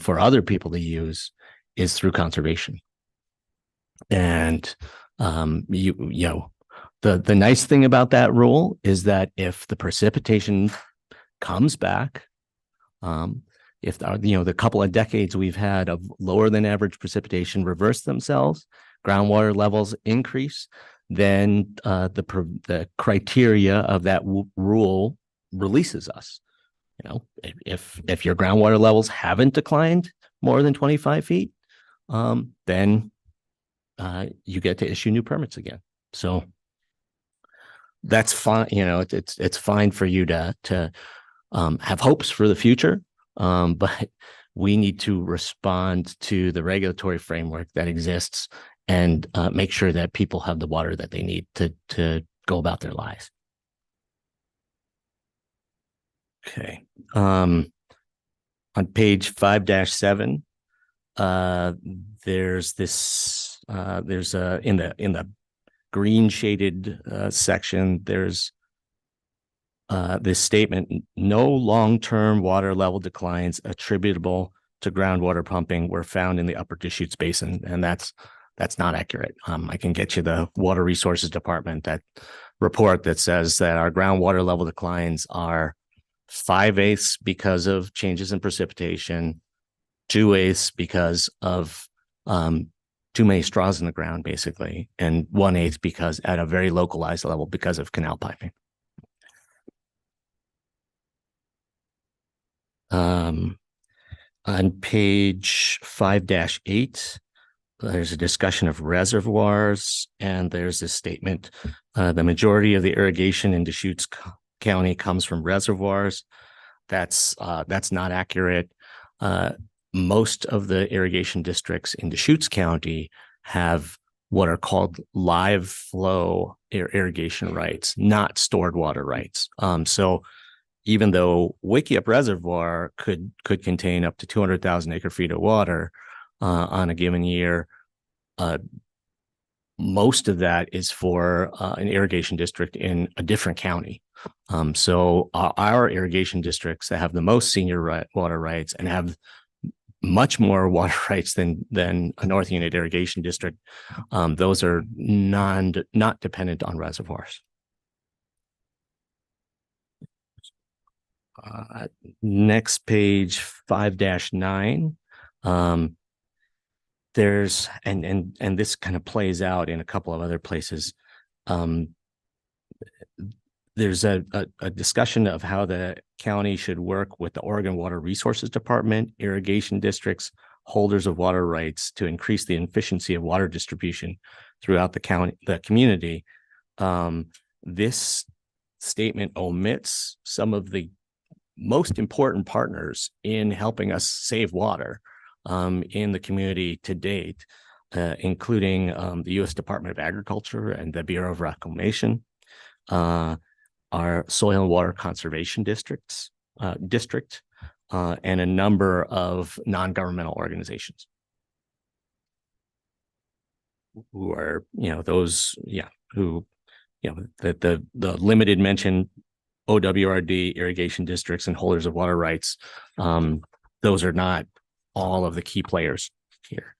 for other people to use is through conservation. And the nice thing about that rule is that if the precipitation comes back, if the couple of decades we've had of lower than average precipitation reverse themselves, groundwater levels increase, then the criteria of that rule releases us. If your groundwater levels haven't declined more than 25 feet, then you get to issue new permits again. So that's fine. It's fine for you to have hopes for the future, but we need to respond to the regulatory framework that exists and make sure that people have the water that they need to go about their lives. Okay. On page 5-7, there's this, in the green shaded section, there's this statement: no long-term water level declines attributable to groundwater pumping were found in the Upper Deschutes Basin. And that's not accurate. I can get you the Water Resources Department that report that says that our groundwater level declines are 5/8 because of changes in precipitation, 2/8 because of too many straws in the ground, basically, and 1/8 because at a very localized level because of canal piping. On page 5-8, there's a discussion of reservoirs, and there's this statement: the majority of the irrigation in Deschutes County comes from reservoirs. That's not accurate. Most of the irrigation districts in Deschutes County have what are called live flow irrigation rights, not stored water rights. So even though Wickiup Reservoir could contain up to 200,000 acre feet of water on a given year, most of that is for an irrigation district in a different county. So our irrigation districts that have the most senior water rights and have much more water rights than a North Unit irrigation district, those are not dependent on reservoirs. Next page, 5-9. There's and this kind of plays out in a couple of other places. There's a discussion of how the county should work with the Oregon Water Resources Department, irrigation districts, holders of water rights to increase the efficiency of water distribution throughout the community. This statement omits some of the most important partners in helping us save water in the community to date, including the U.S. Department of Agriculture and the Bureau of Reclamation, our Soil and Water Conservation district, and a number of non-governmental organizations who are, the limited mention OWRD, irrigation districts, and holders of water rights. Those are not all of the key players here.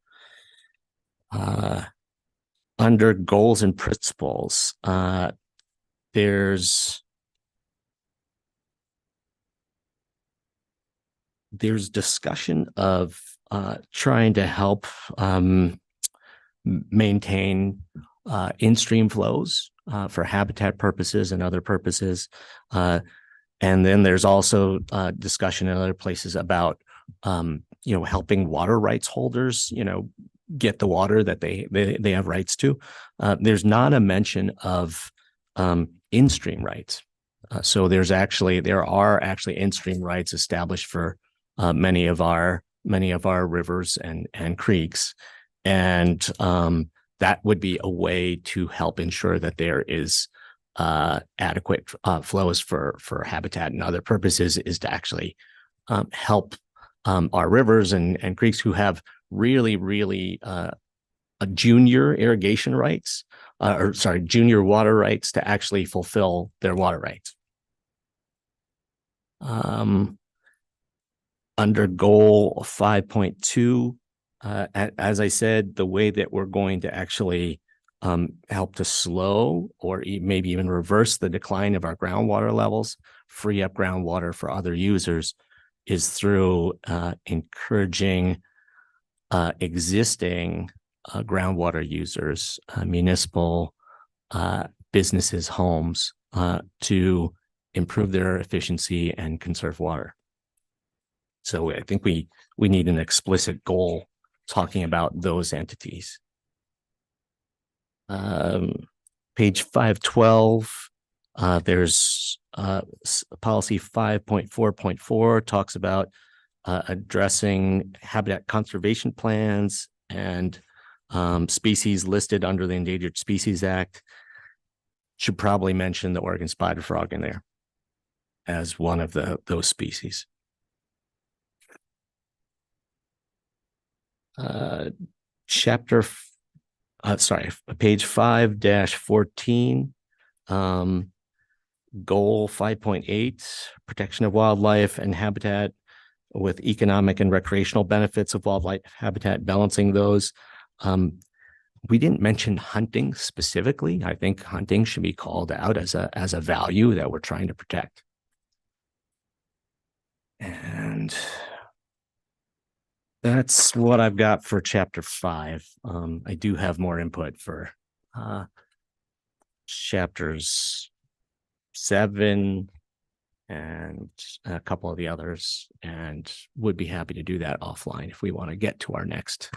Under goals and principles, there's discussion of trying to help maintain in-stream flows for habitat purposes and other purposes. And then there's also discussion in other places about, helping water rights holders, get the water that they have rights to. There's not a mention of in-stream rights. So there are actually in-stream rights established for many of our rivers and creeks. And that would be a way to help ensure that there is adequate flows for habitat and other purposes, is to actually help our rivers and creeks who have really junior irrigation rights, junior water rights, to actually fulfill their water rights. Under goal 5.2, as I said, the way that we're going to actually help to slow or maybe even reverse the decline of our groundwater levels, free up groundwater for other users, is through encouraging existing groundwater users, municipal businesses, homes, to improve their efficiency and conserve water. So I think we need an explicit goal talking about those entities. Page 512, there's policy 5.4.4 talks about addressing habitat conservation plans and species listed under the Endangered Species Act. Should probably mention the Oregon spider frog in there as one of those species. Page 5-14, goal 5.8, protection of wildlife and habitat with economic and recreational benefits of wildlife habitat, balancing those. We didn't mention hunting specifically. I think hunting should be called out as a value that we're trying to protect. And that's what I've got for chapter 5. I do have more input for chapters 7 and a couple of the others, and would be happy to do that offline if we want to get to our next.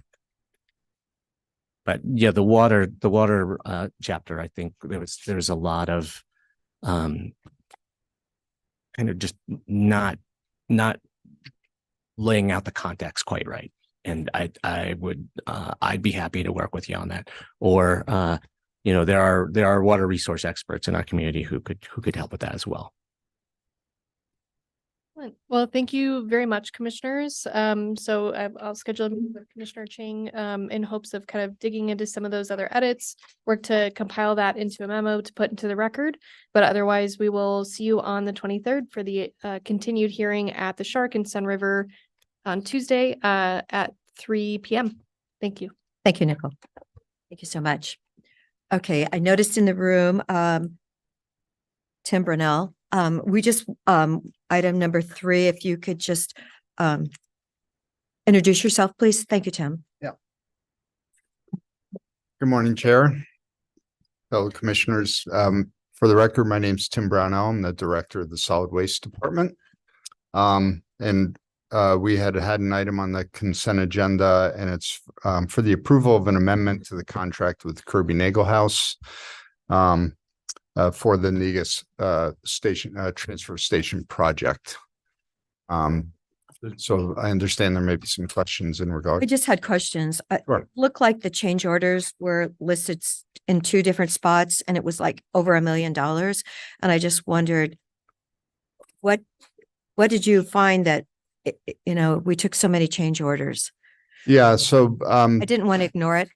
But yeah, the water chapter, I think there's a lot of kind of just not laying out the context quite right. And I'd be happy to work with you on that. Or there are water resource experts in our community who could help with that as well. Well, thank you very much, commissioners. So I'll schedule a meeting with Commissioner Chang in hopes of kind of digging into some of those other edits, work to compile that into a memo to put into the record. But otherwise, we will see you on the 23rd for the continued hearing at the Shark and Sun River on Tuesday at 3 p.m. Thank you. Thank you, Nicole. Thank you so much. Okay, I noticed in the room, Tim Brunell. We just, item number 3, if you could just introduce yourself, please. Thank you, Tim. Yeah. Good morning, Chair, fellow commissioners. For the record, my name's Tim Brownell. I'm the director of the Solid Waste Department. We had an item on the consent agenda, and it's for the approval of an amendment to the contract with Kirby Nagelhaus for the Negus transfer station project. So I understand there may be some questions in regard. I just had questions. Sure. It looked like the change orders were listed in 2 different spots, and it was like over $1 million. And I just wondered, what did you find that, we took so many change orders? Yeah. So I didn't want to ignore it.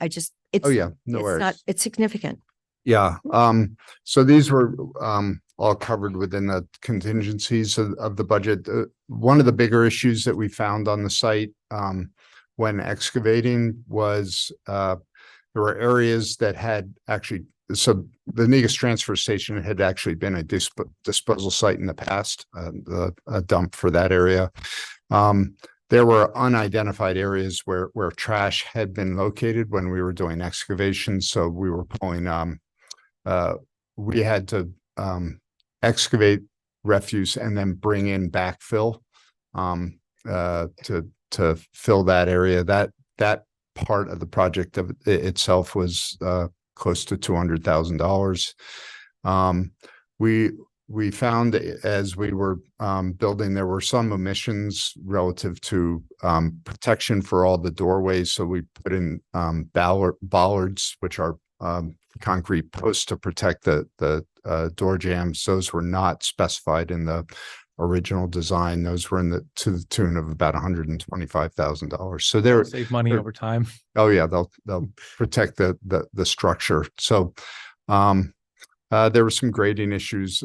oh yeah, no worries. It's significant. Yeah. So these were all covered within the contingencies of the budget. One of the bigger issues that we found on the site when excavating was there were areas that had actually, so the Negus transfer station had actually been a disposal site in the past, a dump for that area. There were unidentified areas where trash had been located when we were doing excavations. So we were pulling, we had to excavate refuse and then bring in backfill to fill that area. That part of the project of itself was close to $200,000. We found as we were building, there were some omissions relative to protection for all the doorways. So we put in bollards, which are concrete posts to protect the door jambs. Those were not specified in the original design. Those were to the tune of about $125,000. So they're save money over time. Oh yeah, they'll protect the structure. So there were some grading issues,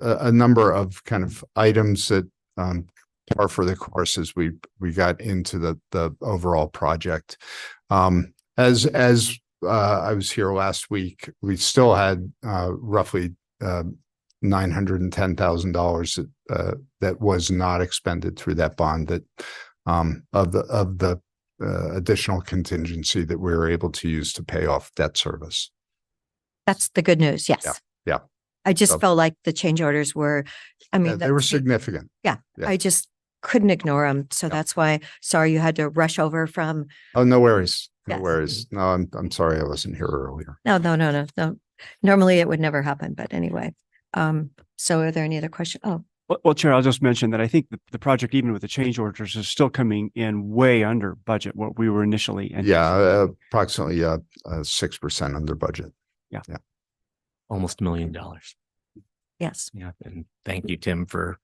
a number of kind of items that par for the course as we got into the overall project. As I was here last week, we still had roughly $910,000 that was not expended through that bond that of the additional contingency that we were able to use to pay off debt service. That's the good news. Yes. Yeah. I just So- felt like the change orders were, I mean, They were that's- significant. Yeah, Yeah. I just couldn't ignore them. So Yeah. that's why, sorry, you had to rush over from, Oh, no worries. No Yes. worries. No, I'm sorry I wasn't here earlier. no. Normally it would never happen, but anyway. So are there any other questions? Oh, Well, Chair, I'll just mention that I think the project, even with the change orders, is still coming in way under budget, what we were initially. Yeah, approximately 6% under budget. Almost $1 million. yes. Yeah, and thank you, Tim, for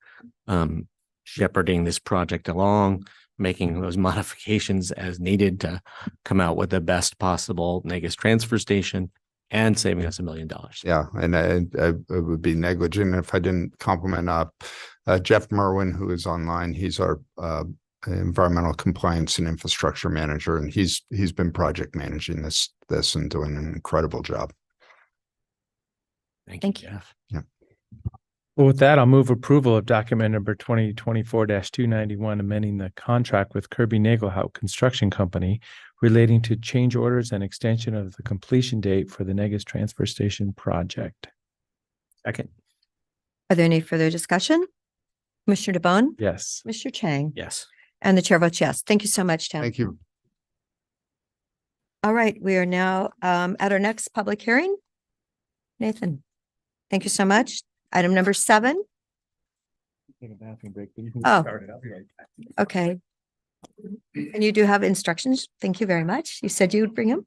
shepherding this project along, making those modifications as needed to come out with the best possible Negus transfer station and saving us $1 million. Yeah, and I would be negligent if I didn't compliment Jeff Merwin, who is online. He's our environmental compliance and infrastructure manager, and he's been project managing this and doing an incredible job. Thank you. Jeff. Well, with that, I'll move approval of document number 2024-291, amending the contract with Kirby Nagelhout Construction Company relating to change orders and extension of the completion date for the Negus Transfer Station project. Second. Are there any further discussion? Commissioner DeBonne? Yes. Mr. Chang? Yes. And the chair votes yes. Thank you so much, Tim. Thank you. All right, we are now at our next public hearing. Nathan, thank you so much. Item number 7. Take a bathroom break. but you can Oh. start it. I'll be right back. Okay. And you do have instructions. Thank you very much. You said you would bring them.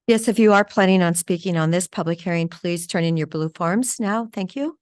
Yes, if you are planning on speaking on this public hearing, please turn in your blue forms now. Thank you.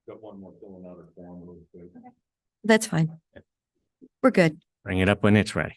Got one more filling out a form really quick. That's fine. We're good. Bring it up when it's ready.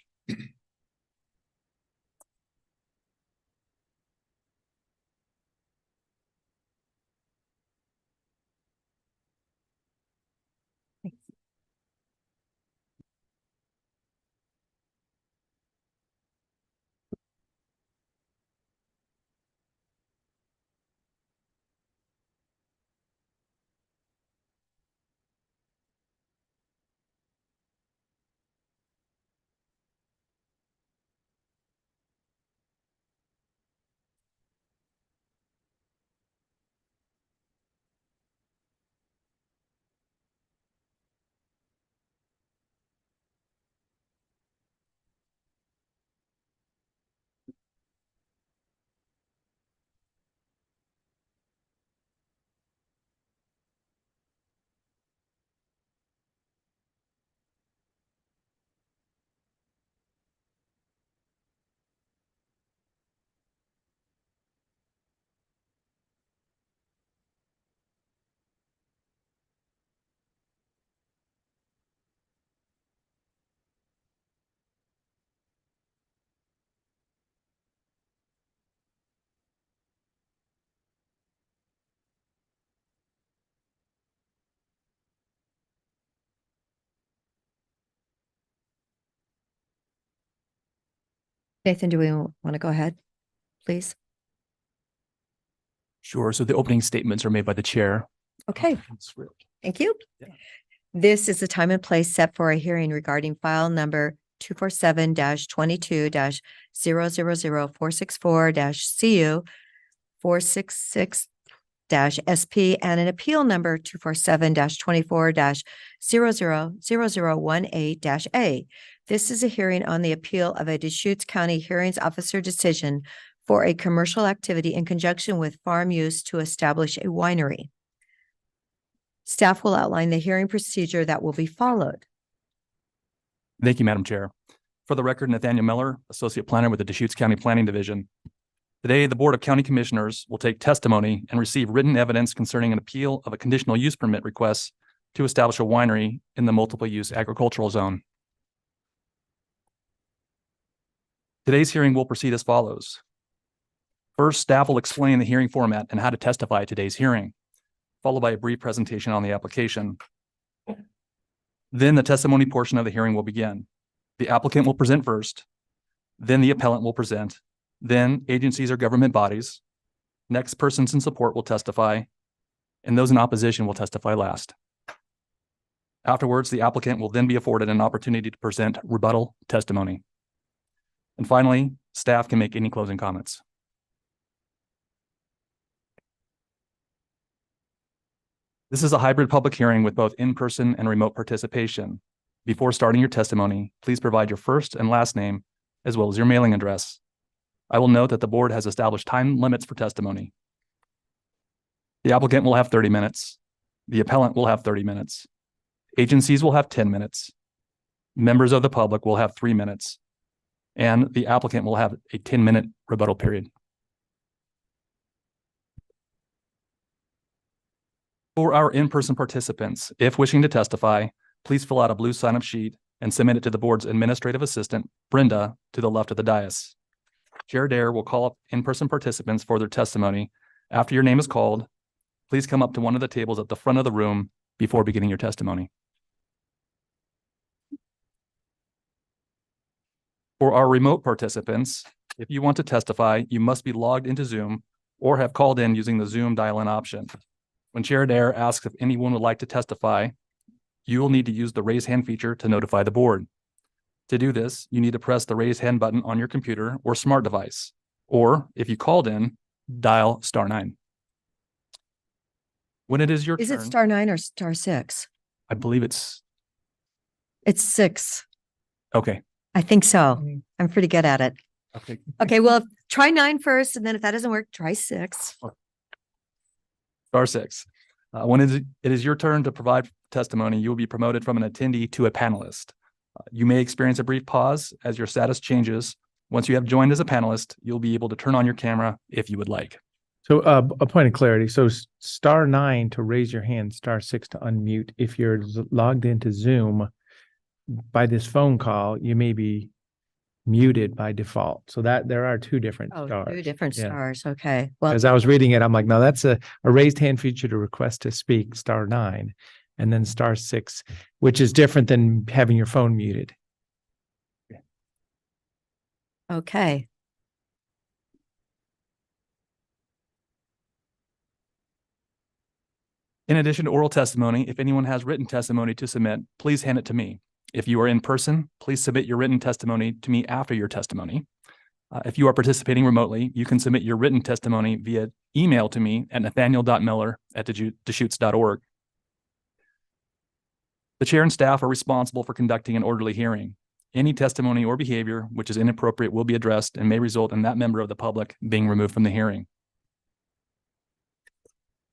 Nathan, do we want to go ahead, please? Sure. So the opening statements are made by the chair. Okay, thank you. This is the time and place set for a hearing regarding file number 247-22-000464-CU 466 SP and an appeal number 247-24-000018-A. This is a hearing on the appeal of a Deschutes County Hearings Officer decision for a commercial activity in conjunction with farm use to establish a winery. Staff will outline the hearing procedure that will be followed. Thank you, Madam Chair. For the record, Nathaniel Miller, Associate Planner with the Deschutes County Planning Division. Today, the Board of County Commissioners will take testimony and receive written evidence concerning an appeal of a conditional use permit request to establish a winery in the multiple use agricultural zone. Today's hearing will proceed as follows. First, staff will explain the hearing format and how to testify at today's hearing, followed by a brief presentation on the application. Then the testimony portion of the hearing will begin. The applicant will present first, then the appellant will present, then agencies or government bodies. Next, persons in support will testify, and those in opposition will testify last. Afterwards, the applicant will then be afforded an opportunity to present rebuttal testimony. And finally, staff can make any closing comments. This is a hybrid public hearing with both in-person and remote participation. Before starting your testimony, please provide your first and last name, as well as your mailing address. I will note that the board has established time limits for testimony. The applicant will have 30 minutes. The appellant will have 30 minutes. Agencies will have 10 minutes. Members of the public will have 3 minutes. And the applicant will have a 10-minute rebuttal period. For our in-person participants, if wishing to testify, please fill out a blue sign-up sheet and submit it to the board's administrative assistant, Brenda, to the left of the dais. Chair Dare will call up in-person participants for their testimony. After your name is called, please come up to one of the tables at the front of the room before beginning your testimony. For our remote participants, if you want to testify, you must be logged into Zoom or have called in using the Zoom dial-in option. When Chair Dare asks if anyone would like to testify, you will need to use the raise hand feature to notify the board. To do this, you need to press the raise hand button on your computer or smart device, or if you called in, dial *9. When it is your turn. Is it *9 or *6? I believe it's 6. okay. I think so. I'm pretty good at it. Okay. Okay, well, try 9 first, and then if that doesn't work, try 6. *6. When it is your turn to provide testimony, you will be promoted from an attendee to a panelist. You may experience a brief pause as your status changes. Once you have joined as a panelist, you'll be able to turn on your camera if you would like. So a point of clarity. So *9 to raise your hand, *6 to unmute. If you're logged into Zoom by this phone call, you may be muted by default. So that there are 2 different stars. 2 different Yeah. stars. Okay. Well, As I was reading it, I'm like, no, that's a raised hand feature to request to speak, *9, and then *6, which is different than having your phone muted. okay. In addition to oral testimony, if anyone has written testimony to submit, please hand it to me. If you are in person, please submit your written testimony to me after your testimony. If you are participating remotely, you can submit your written testimony via email to me at nathaniel.miller@deschutes.org. The chair and staff are responsible for conducting an orderly hearing. Any testimony or behavior which is inappropriate will be addressed and may result in that member of the public being removed from the hearing.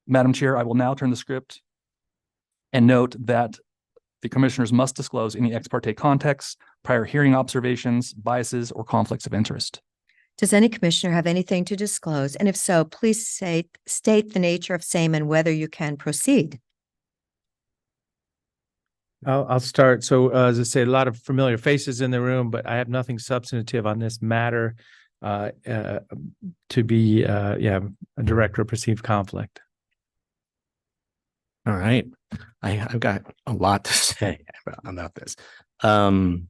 Madam Chair, I will now turn the script and note that the commissioners must disclose any ex parte context, prior hearing observations, biases, or conflicts of interest. Does any commissioner have anything to disclose? And if so, please state the nature of same and whether you can proceed. I'll start. So as I say, a lot of familiar faces in the room, but I have nothing substantive on this matter to be a direct or perceived conflict. All right. I've got a lot to say about this. I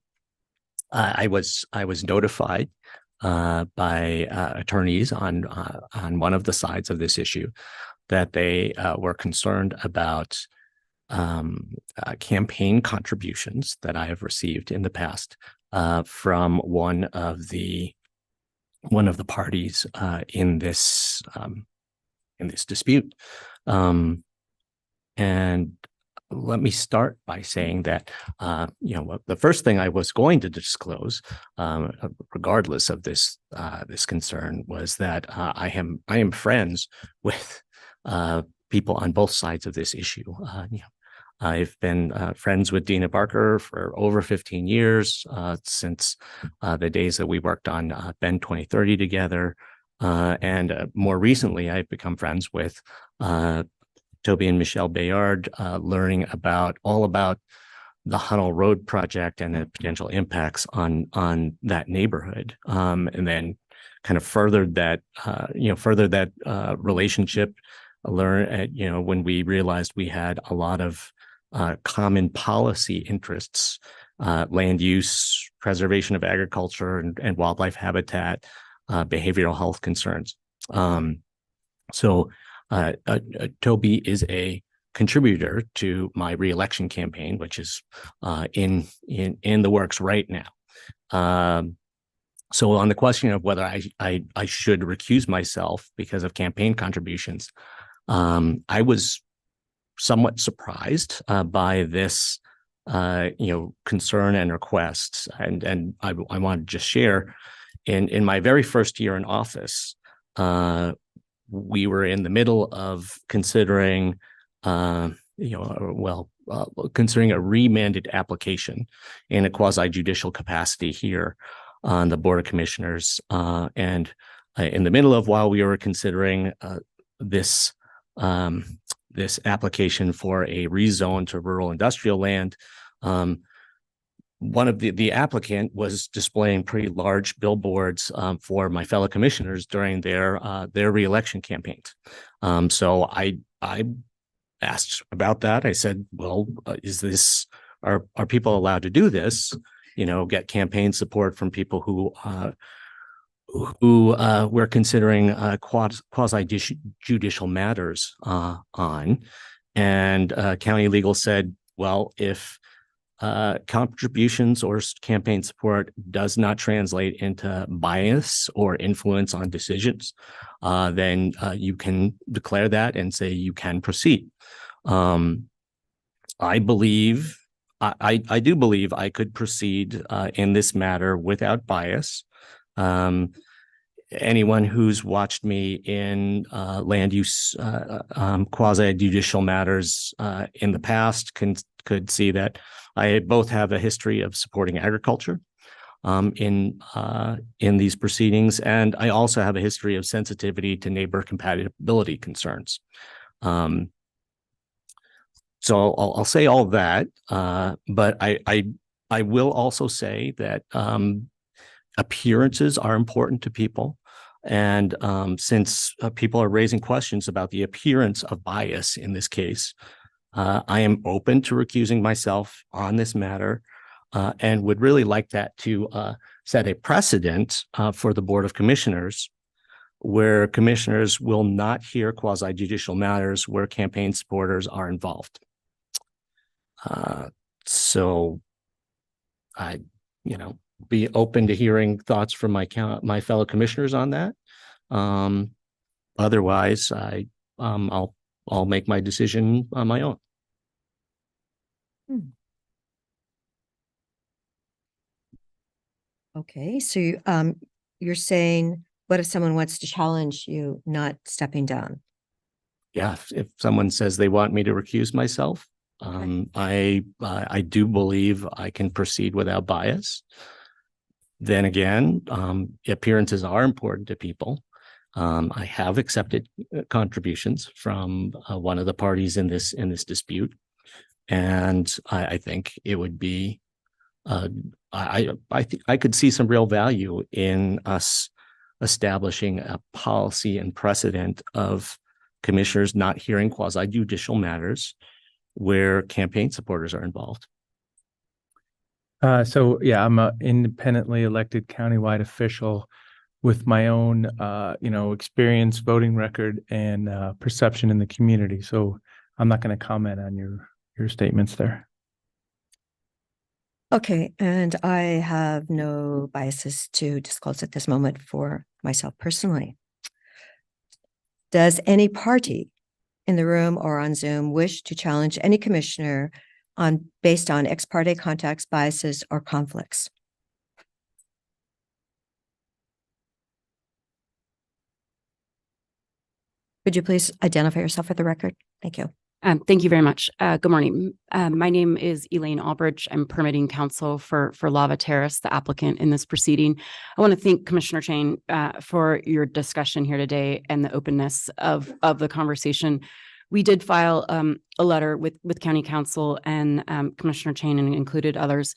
was notified by attorneys on one of the sides of this issue that they were concerned about campaign contributions that I have received in the past from one of the parties in this this dispute. And let me start by saying that, the first thing I was going to disclose, regardless of this concern, was that I am friends with people on both sides of this issue. I've been friends with Dina Barker for over 15 years, since the days that we worked on Ben 2030 together. And more recently, I've become friends with Toby and Michelle Bayard, learning all about the Hunnell Road project and the potential impacts on that neighborhood. And then kind of furthered that relationship, when we realized we had a lot of common policy interests, land use, preservation of agriculture and wildlife habitat, behavioral health concerns. Toby is a contributor to my reelection campaign, which is in the works right now. So on the question of whether I should recuse myself because of campaign contributions, I was somewhat surprised by this concern and requests, and I want to just share in my very first year in office, we were in the middle of considering considering a remanded application in a quasi-judicial capacity here on the Board of Commissioners, and in the middle of while we were considering this application for a rezone to rural industrial land, one of the applicant was displaying pretty large billboards for my fellow commissioners during their reelection campaigns. So I asked about that. I said, well, are people allowed to do this? Get campaign support from people who we're considering quasi-judicial matters on. And county legal said, well, if contributions or campaign support does not translate into bias or influence on decisions, then you can declare that and say you can proceed. I believe, I do believe I could proceed in this matter without bias. Anyone who's watched me in land use quasi-judicial matters in the past could see that I both have a history of supporting agriculture in these proceedings, and I also have a history of sensitivity to neighbor compatibility concerns. So I'll say all that, but I will also say that appearances are important to people. And since people are raising questions about the appearance of bias in this case, I am open to recusing myself on this matter, and would really like that to set a precedent for the Board of Commissioners, where commissioners will not hear quasi-judicial matters where campaign supporters are involved. So I, be open to hearing thoughts from my fellow commissioners on that. Otherwise, I'll make my decision on my own. Okay, so you're saying, what if someone wants to challenge you not stepping down? Yeah, if someone says they want me to recuse myself, I do believe I can proceed without bias. Then again, appearances are important to people. I have accepted contributions from one of the parties in this dispute, and I think it would be. I could see some real value in us establishing a policy and precedent of commissioners not hearing quasi-judicial matters where campaign supporters are involved. So yeah, I'm an independently elected countywide official with my own, experience, voting record, and perception in the community. So I'm not going to comment on your statements there. Okay, and I have no biases to disclose at this moment for myself personally. Does any party in the room or on Zoom wish to challenge any commissioner based on ex parte contacts, biases, or conflicts? Could you please identify yourself for the record? Thank you. Thank you very much. Good morning. My name is Elaine Albridge. I'm permitting counsel for Lava Terrace, the applicant in this proceeding. I want to thank Commissioner Chang for your discussion here today and the openness of the conversation. We did file a letter with County Council and Commissioner Chang, and included others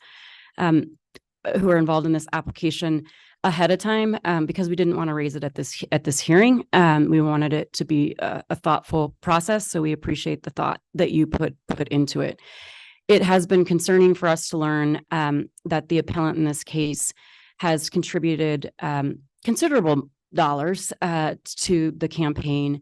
who are involved in this application ahead of time because we didn't want to raise it at this hearing. We wanted it to be a thoughtful process, so we appreciate the thought that you put into it. It has been concerning for us to learn that the appellant in this case has contributed considerable dollars to the campaign,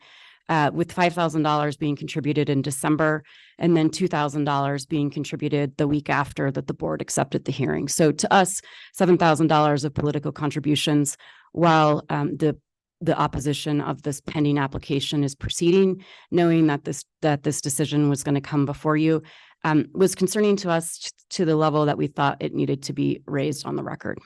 with $5,000 being contributed in December and then $2,000 being contributed the week after that the board accepted the hearing. So to us, $7,000 of political contributions while the opposition of this pending application is proceeding, knowing that this decision was going to come before you, was concerning to us to the level that we thought it needed to be raised on the record.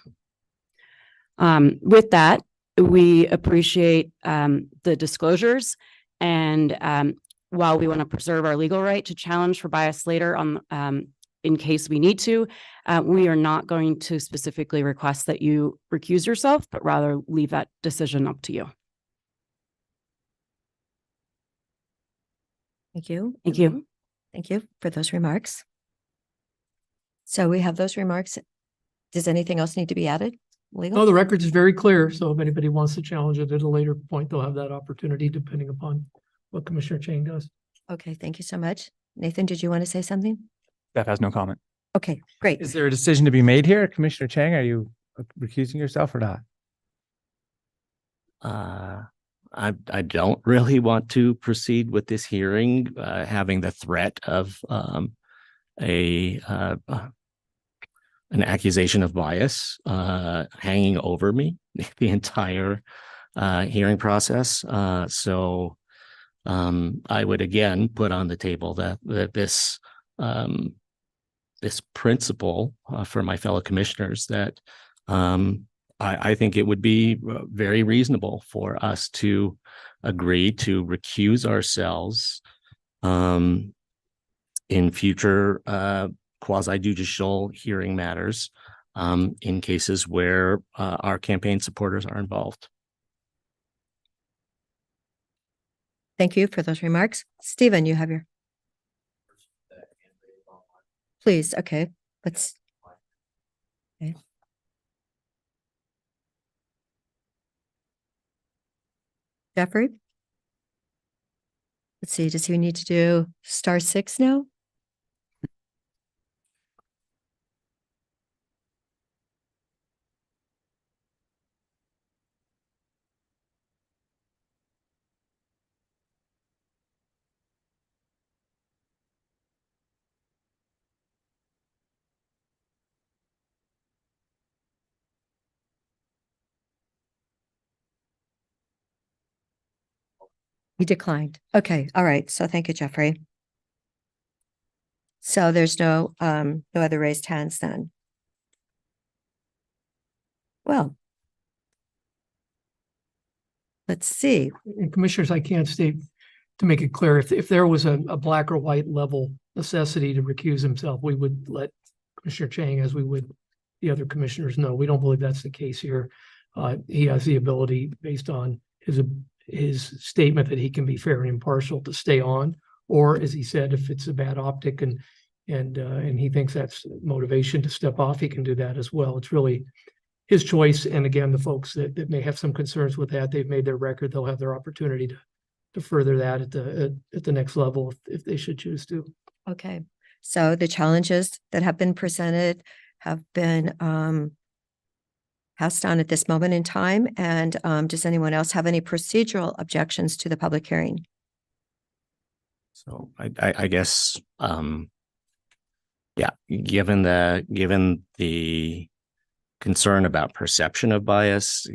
With that, we appreciate the disclosures. And while we want to preserve our legal right to challenge for bias later on, in case we need to, we are not going to specifically request that you recuse yourself, but rather leave that decision up to you. Thank you. Thank you. Thank you for those remarks. So we have those remarks. Does anything else need to be added? Legal? No, the record is very clear. So if anybody wants to challenge it at a later point, they'll have that opportunity depending upon what Commissioner Chang does. Okay, thank you so much. Nathan, did you want to say something? Staff has no comment. Okay, great. Is there a decision to be made here? Commissioner Chang, are you recusing yourself or not? I don't really want to proceed with this hearing, having the threat of an accusation of bias hanging over me the entire hearing process. So I would again put on the table that this principle for my fellow commissioners that I think it would be very reasonable for us to agree to recuse ourselves in future quasi-judicial hearing matters in cases where our campaign supporters are involved. Thank you for those remarks. Stephen, you have your. Please, okay, let's. Okay. Jeffrey? Let's see, does he need to do *6 now? He declined. Okay, all right. So thank you, Jeffrey. So there's no other raised hands then. Well, let's see. And commissioners, I can't state to make it clear, if there was a black or white level necessity to recuse himself, we would let Commissioner Chang, as we would the other commissioners, know. We don't believe that's the case here. He has the ability, based on his statement, that he can be fair and impartial, to stay on, or as he said, if it's a bad optic and he thinks that's motivation to step off, he can do that as well. It's really his choice. And again, the folks that may have some concerns with that, they've made their record. They'll have their opportunity to further that at the next level if they should choose to. Okay, so the challenges that have been presented have been passed on at this moment in time. And does anyone else have any procedural objections to the public hearing? So I guess, yeah, given the concern about perception of bias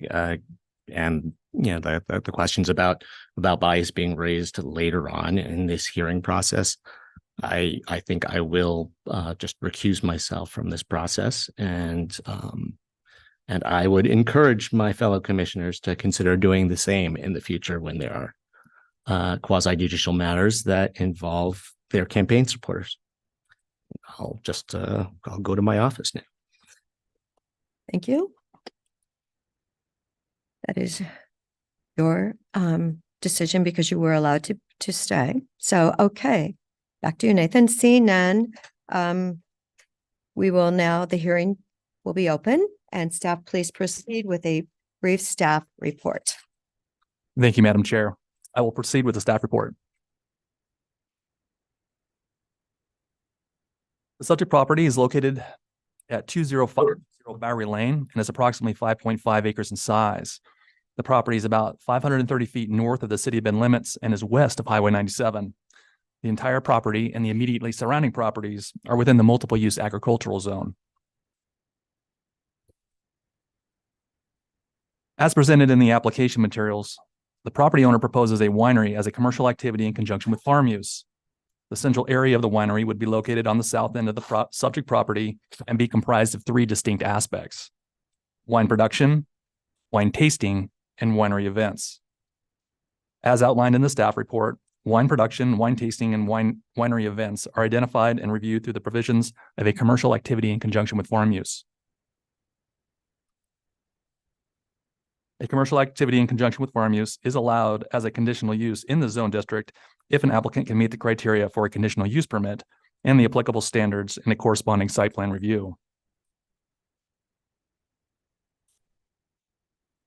and the questions about bias being raised later on in this hearing process, I think I will just recuse myself from this process, and I would encourage my fellow commissioners to consider doing the same in the future when there are quasi judicial matters that involve their campaign supporters. I'll go to my office now. Thank you. That is your decision because you were allowed to stay. So, okay, back to you, Nathan. Seeing none, the hearing will be open, and staff, please proceed with a brief staff report. Thank you, Madam Chair. I will proceed with the staff report. The subject property is located at 2050 Bowery Lane and is approximately 5.5 acres in size. The property is about 530 feet north of the City of Bend limits and is west of Highway 97. The entire property and the immediately surrounding properties are within the multiple use agricultural zone. As presented in the application materials, the property owner proposes a winery as a commercial activity in conjunction with farm use. The central area of the winery would be located on the south end of the subject property and be comprised of 3 distinct aspects: wine production, wine tasting, and winery events. As outlined in the staff report, wine production, wine tasting, and winery events are identified and reviewed through the provisions of a commercial activity in conjunction with farm use. A commercial activity in conjunction with farm use is allowed as a conditional use in the zone district if an applicant can meet the criteria for a conditional use permit and the applicable standards in a corresponding site plan review.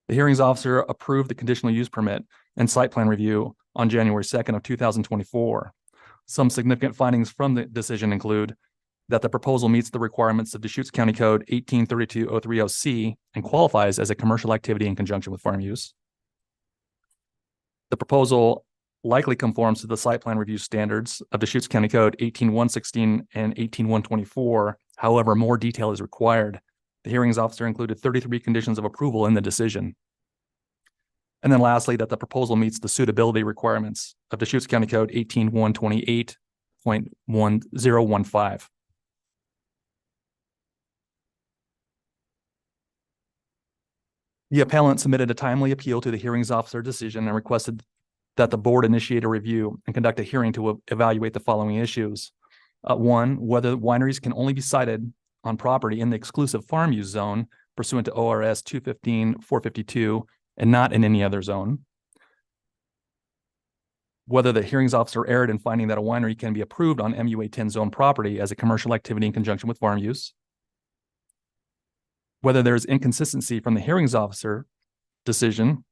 The hearings officer approved the conditional use permit and site plan review on January 2nd of 2024. Some significant findings from the decision include that the proposal meets the requirements of Deschutes County Code 1832-030C and qualifies as a commercial activity in conjunction with farm use. The proposal likely conforms to the site plan review standards of Deschutes County Code 18116 and 18124. However, more detail is required. The hearings officer included 33 conditions of approval in the decision. And then lastly, that the proposal meets the suitability requirements of Deschutes County Code 18128.1015. The appellant submitted a timely appeal to the hearings officer decision and requested that the board initiate a review and conduct a hearing to evaluate the following issues. 1, whether wineries can only be sited on property in the exclusive farm use zone pursuant to ORS 215-452 and not in any other zone. Whether the hearings officer erred in finding that a winery can be approved on MUA 10 zone property as a commercial activity in conjunction with farm use. Whether there is inconsistency from the hearings officer decision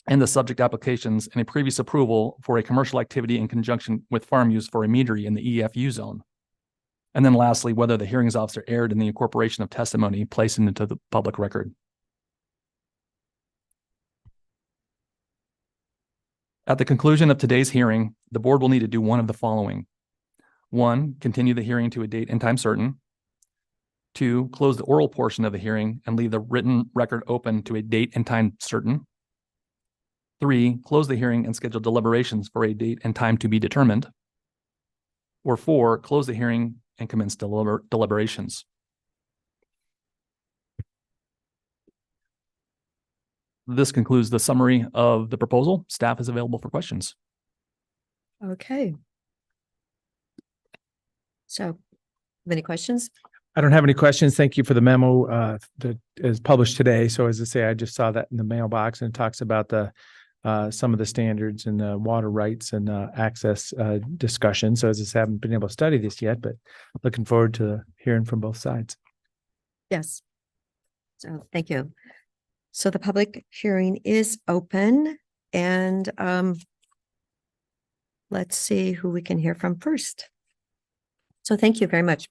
and the subject applications and a previous approval for a commercial activity in conjunction with farm use for a meadery in the EFU zone. And then lastly, whether the hearings officer erred in the incorporation of testimony placed into the public record. At the conclusion of today's hearing, the board will need to do one of the following. 1, continue the hearing to a date and time certain. 2, close the oral portion of the hearing and leave the written record open to a date and time certain. 3, close the hearing and schedule deliberations for a date and time to be determined. Or 4, close the hearing and commence deliberations. This concludes the summary of the proposal. Staff is available for questions. Okay. So, any questions? I don't have any questions. Thank you for the memo that is published today. So as I say, I just saw that in the mailbox, and it talks about the some of the standards and the water rights and access discussion. So as I say, I haven't been able to study this yet, but looking forward to hearing from both sides. Yes. So thank you. So the public hearing is open, and let's see who we can hear from first. So thank you very much.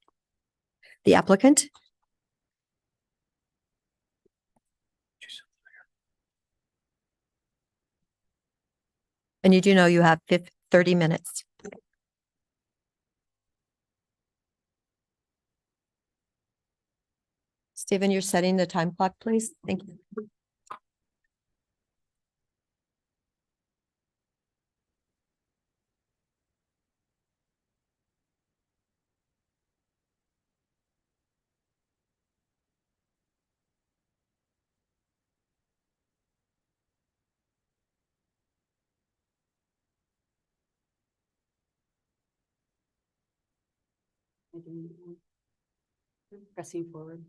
The applicant. And you do know you have 30 minutes. Stephen, you're setting the time clock, please. Thank you. Pressing forward.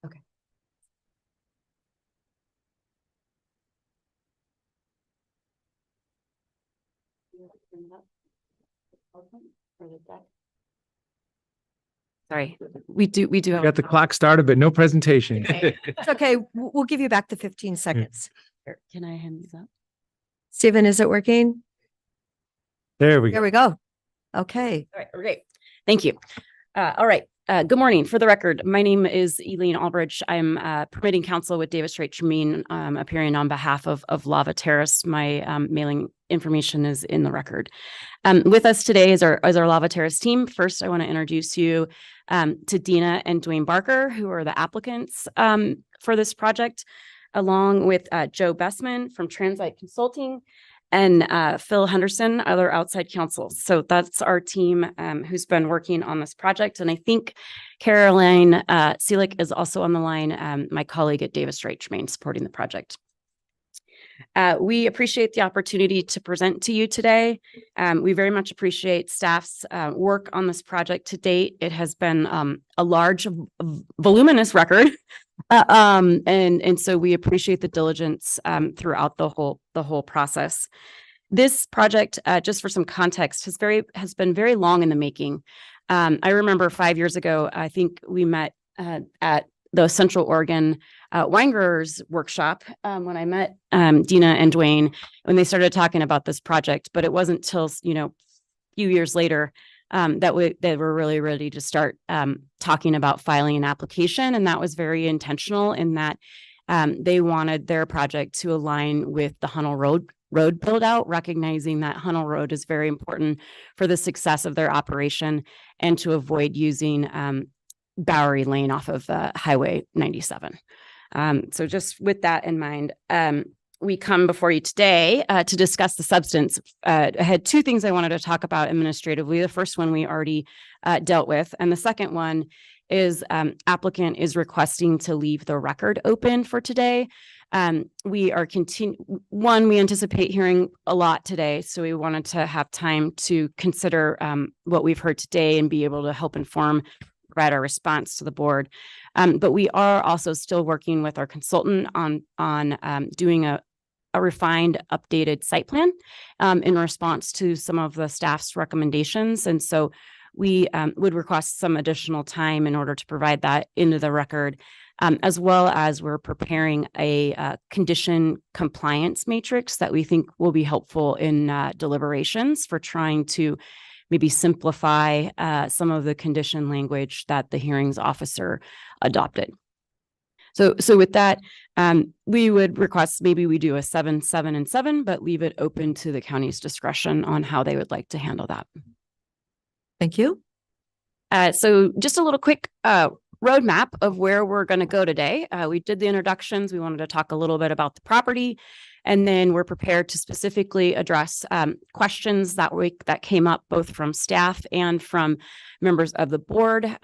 Okay. Sorry, we do. Got the clock started, but no presentation. It's okay. We'll give you back the 15 seconds. Can I hand these up? Stephen, is it working? There we There go. we go. Okay. All right, great. Thank you. All right. Good morning. For the record, my name is Elaine Albridge. I'm permitting counsel with Davis Strait Tremaine, appearing on behalf of Lava Terrace. My mailing information is in the record. With us today is our Lava Terrace team. First, I want to introduce you to Dina and Dwayne Barker, who are the applicants for this project, along with Joe Bessman from Transite Consulting and Phil Henderson, other outside counsel. So that's our team who's been working on this project. And I think Caroline Seelig is also on the line, my colleague at Davis Strait Tremaine, supporting the project. We appreciate the opportunity to present to you today. We very much appreciate staff's work on this project to date. It has been a large, voluminous record. And so we appreciate the diligence throughout the whole process. This project, just for some context, has been very long in the making. I remember 5 years ago, I think we met at the Central Oregon Wine Growers Workshop when I met Dina and Dwayne when they started talking about this project. But it wasn't till a few years later that they were really ready to start talking about filing an application, and that was very intentional in that they wanted their project to align with the Hunnell Road build out, recognizing that Hunnell Road is very important for the success of their operation and to avoid using Bowery Lane off of Highway 97. So just with that in mind, we come before you today to discuss the substance. I had two things I wanted to talk about administratively. The first one we already dealt with, and the second one is applicant is requesting to leave the record open for today. We anticipate hearing a lot today, so we wanted to have time to consider what we've heard today and be able to help provide our response to the board. But we are also still working with our consultant on doing a refined, updated site plan in response to some of the staff's recommendations. And so we would request some additional time in order to provide that into the record, as well as we're preparing a condition compliance matrix that we think will be helpful in deliberations for trying to maybe simplify some of the condition language that the hearings officer adopted. So with that, we would request maybe we do a 7, 7, and 7, but leave it open to the county's discretion on how they would like to handle that. Thank you. So just a little quick roadmap of where we're going to go today. We did the introductions. We wanted to talk a little bit about the property, and then we're prepared to specifically address questions that came up both from staff and from members of the board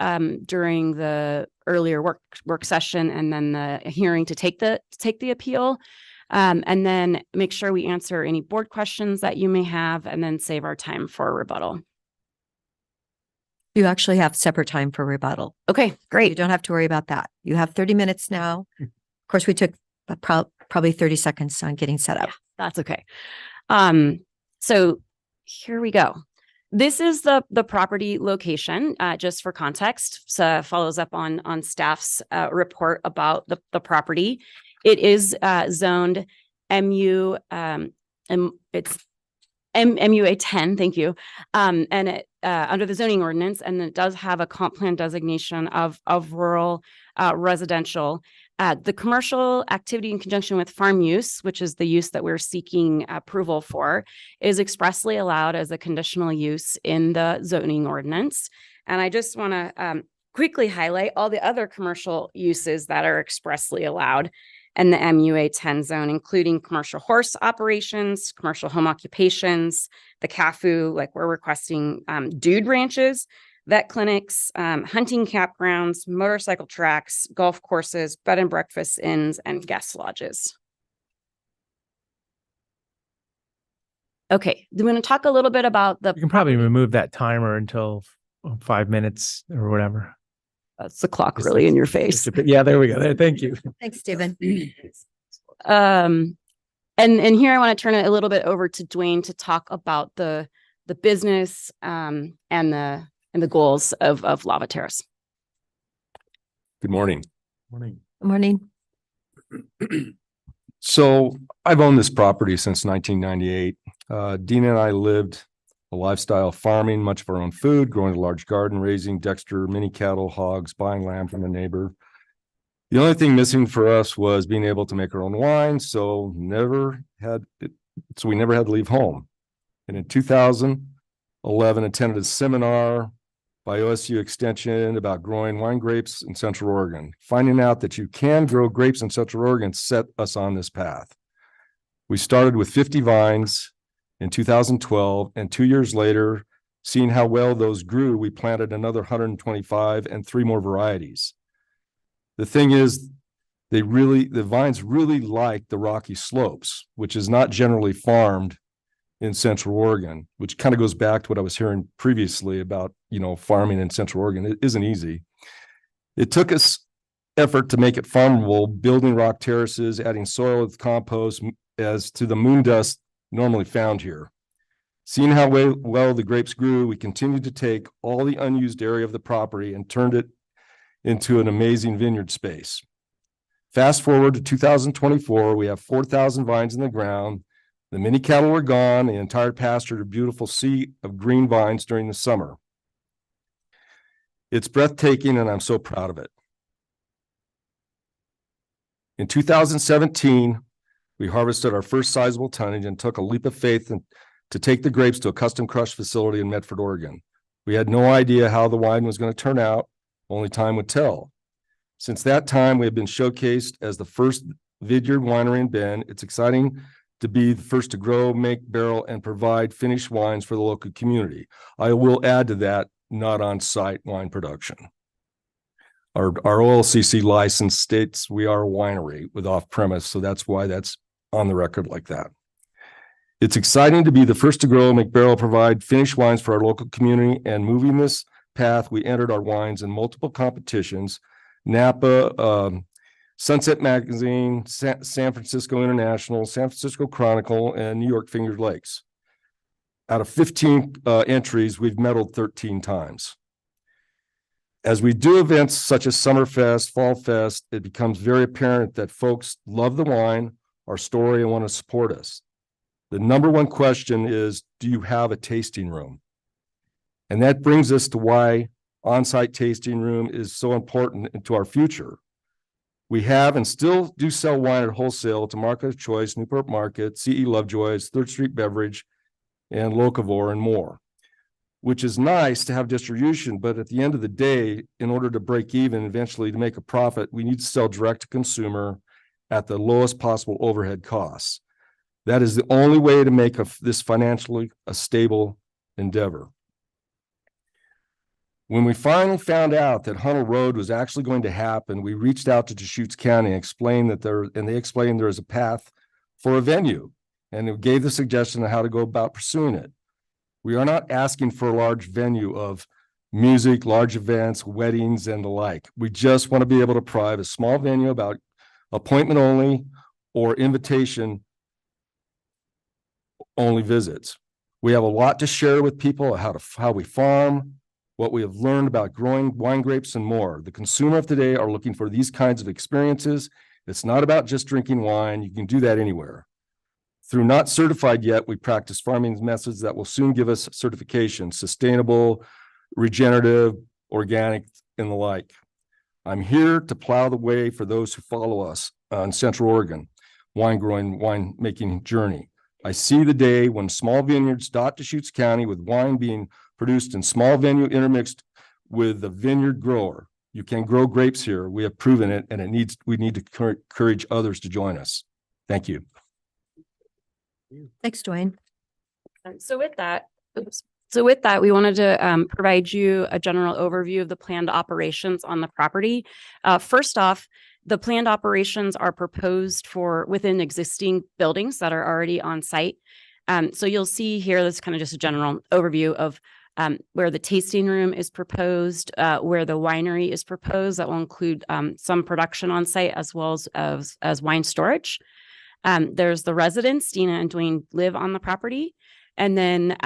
during the earlier work session, and then the hearing to take the appeal, and then make sure we answer any board questions that you may have, and then save our time for rebuttal. You actually have separate time for rebuttal. Okay, great. You don't have to worry about that. You have 30 minutes now. Of course, we took probably 30 seconds on getting set up. Yeah, that's okay. So here we go. This is the property location, just for context. So follows up on staff's report about the property. It is zoned MU, and it's MUA 10, thank you. And it under the zoning ordinance, and it does have a comp plan designation of rural residential. The commercial activity in conjunction with farm use, which is the use that we're seeking approval for, is expressly allowed as a conditional use in the zoning ordinance. And I just want to quickly highlight all the other commercial uses that are expressly allowed in the MUA 10 zone, including commercial horse operations, commercial home occupations, the CAFU, like we're requesting dude ranches, vet clinics, hunting campgrounds, motorcycle tracks, golf courses, bed and breakfast inns, and guest lodges. Okay, do we want to talk a little bit about the? You can probably remove that timer until 5 minutes or whatever. That's the clock really in your face. Yeah, there we go. There, thank you. Thanks, Stephen. And here I want to turn it a little bit over to Dwayne to talk about the business and the goals of Lava Terrace. Good morning. Morning. Good morning. So I've owned this property since 1998. Dina and I lived a lifestyle of farming, much of our own food, growing a large garden, raising Dexter mini cattle, hogs, buying lamb from a neighbor. The only thing missing for us was being able to make our own wine. So we never had to leave home. And in 2011, attended a seminar by OSU Extension about growing wine grapes in Central Oregon. Finding out that you can grow grapes in Central Oregon set us on this path. We started with 50 vines in 2012, and 2 years later, seeing how well those grew, we planted another 125 and 3 more varieties. The thing is, the vines really like the rocky slopes, which is not generally farmed in Central Oregon, which kind of goes back to what I was hearing previously about, farming in Central Oregon. It isn't easy. It took us effort to make it farmable, building rock terraces, adding soil with compost as to the moon dust normally found here. Seeing how well the grapes grew, we continued to take all the unused area of the property and turned it into an amazing vineyard space. Fast forward to 2024, we have 4,000 vines in the ground. The mini cattle are gone. The entire pasture, a beautiful sea of green vines during the summer. It's breathtaking, and I'm so proud of it. In 2017, we harvested our first sizable tonnage and took a leap of faith to take the grapes to a custom crush facility in Medford, Oregon. We had no idea how the wine was going to turn out. Only time would tell. Since that time, we have been showcased as the first vineyard winery in Bend. It's exciting to be the first to grow, make, barrel, and provide finished wines for the local community. I will add to that, not on-site wine production. Our OLCC license states we are a winery with off-premise, so that's why that's on the record like that. It's exciting to be the first to grow, make, barrel, provide finished wines for our local community, and moving this path, we entered our wines in multiple competitions, Napa, Sunset Magazine, San Francisco International, San Francisco Chronicle, and New York Finger Lakes. Out of 15 entries, we've medaled 13 times. As we do events such as Summerfest, Fall Fest, it becomes very apparent that folks love the wine, our story, and want to support us. The number one question is, do you have a tasting room? And that brings us to why on-site tasting room is so important to our future. We have and still do sell wine at wholesale to Market of Choice, Newport Market, CE Lovejoy's, Third Street Beverage, and Locavore, and more, which is nice to have distribution. But at the end of the day, in order to break even, eventually to make a profit, we need to sell direct to consumer at the lowest possible overhead costs. That is the only way to make this financially a stable endeavor. When we finally found out that Hunnell Road was actually going to happen, we reached out to Deschutes County and explained that they explained there is a path for a venue, and it gave the suggestion of how to go about pursuing it. We are not asking for a large venue of music, large events, weddings, and the like. We just want to be able to provide a small venue about appointment only or invitation only visits. We have a lot to share with people, how we farm, what we have learned about growing wine grapes, and more. The consumer of today are looking for these kinds of experiences. It's not about just drinking wine. You can do that anywhere. Through not certified yet, we practice farming methods that will soon give us certification: sustainable, regenerative, organic, and the like. I'm here to plow the way for those who follow us on Central Oregon wine making journey. I see the day when small vineyards dot Deschutes County with wine being produced in small venue intermixed with the vineyard grower. You can grow grapes here. We have proven it, and we need to encourage others to join us. Thank you. Thanks, Dwayne. So with that, we wanted to provide you a general overview of the planned operations on the property. First off, the planned operations are proposed for within existing buildings that are already on site. So you'll see here, this is kind of just a general overview of where the tasting room is proposed, where the winery is proposed. That will include some production on site as well as wine storage. There's the residence. Dina and Dwayne live on the property. And then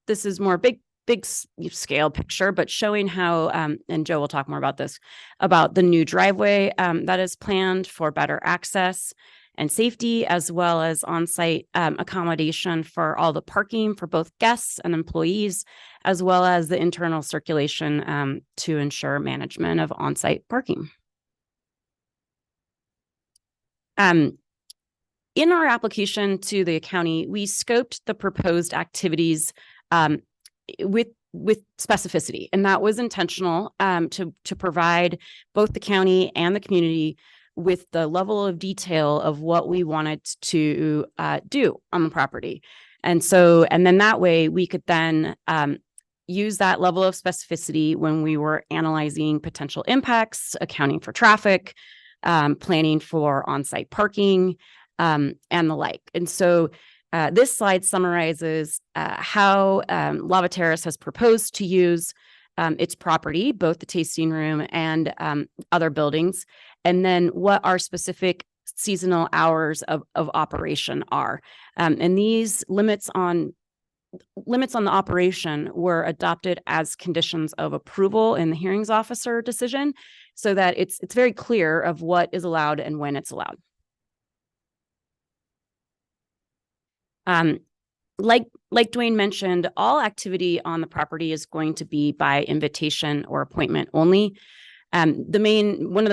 this is more big scale picture, but showing how, and Joe will talk more about this, about the new driveway that is planned for better access and safety, as well as on-site accommodation for all the parking for both guests and employees, as well as the internal circulation to ensure management of on-site parking. In our application to the county, we scoped the proposed activities with specificity, and that was intentional to provide both the county and the community with the level of detail of what we wanted to do on the property. And then that way we could then use that level of specificity when we were analyzing potential impacts, accounting for traffic, planning for on-site parking, and the like. And so this slide summarizes how Lava Terrace has proposed to use its property, both the tasting room and other buildings, and then what our specific seasonal hours of operation are. And these limits on the operation were adopted as conditions of approval in the hearings officer decision, so that it's very clear of what is allowed and when it's allowed. Like Dwayne mentioned, all activity on the property is going to be by invitation or appointment only. One of the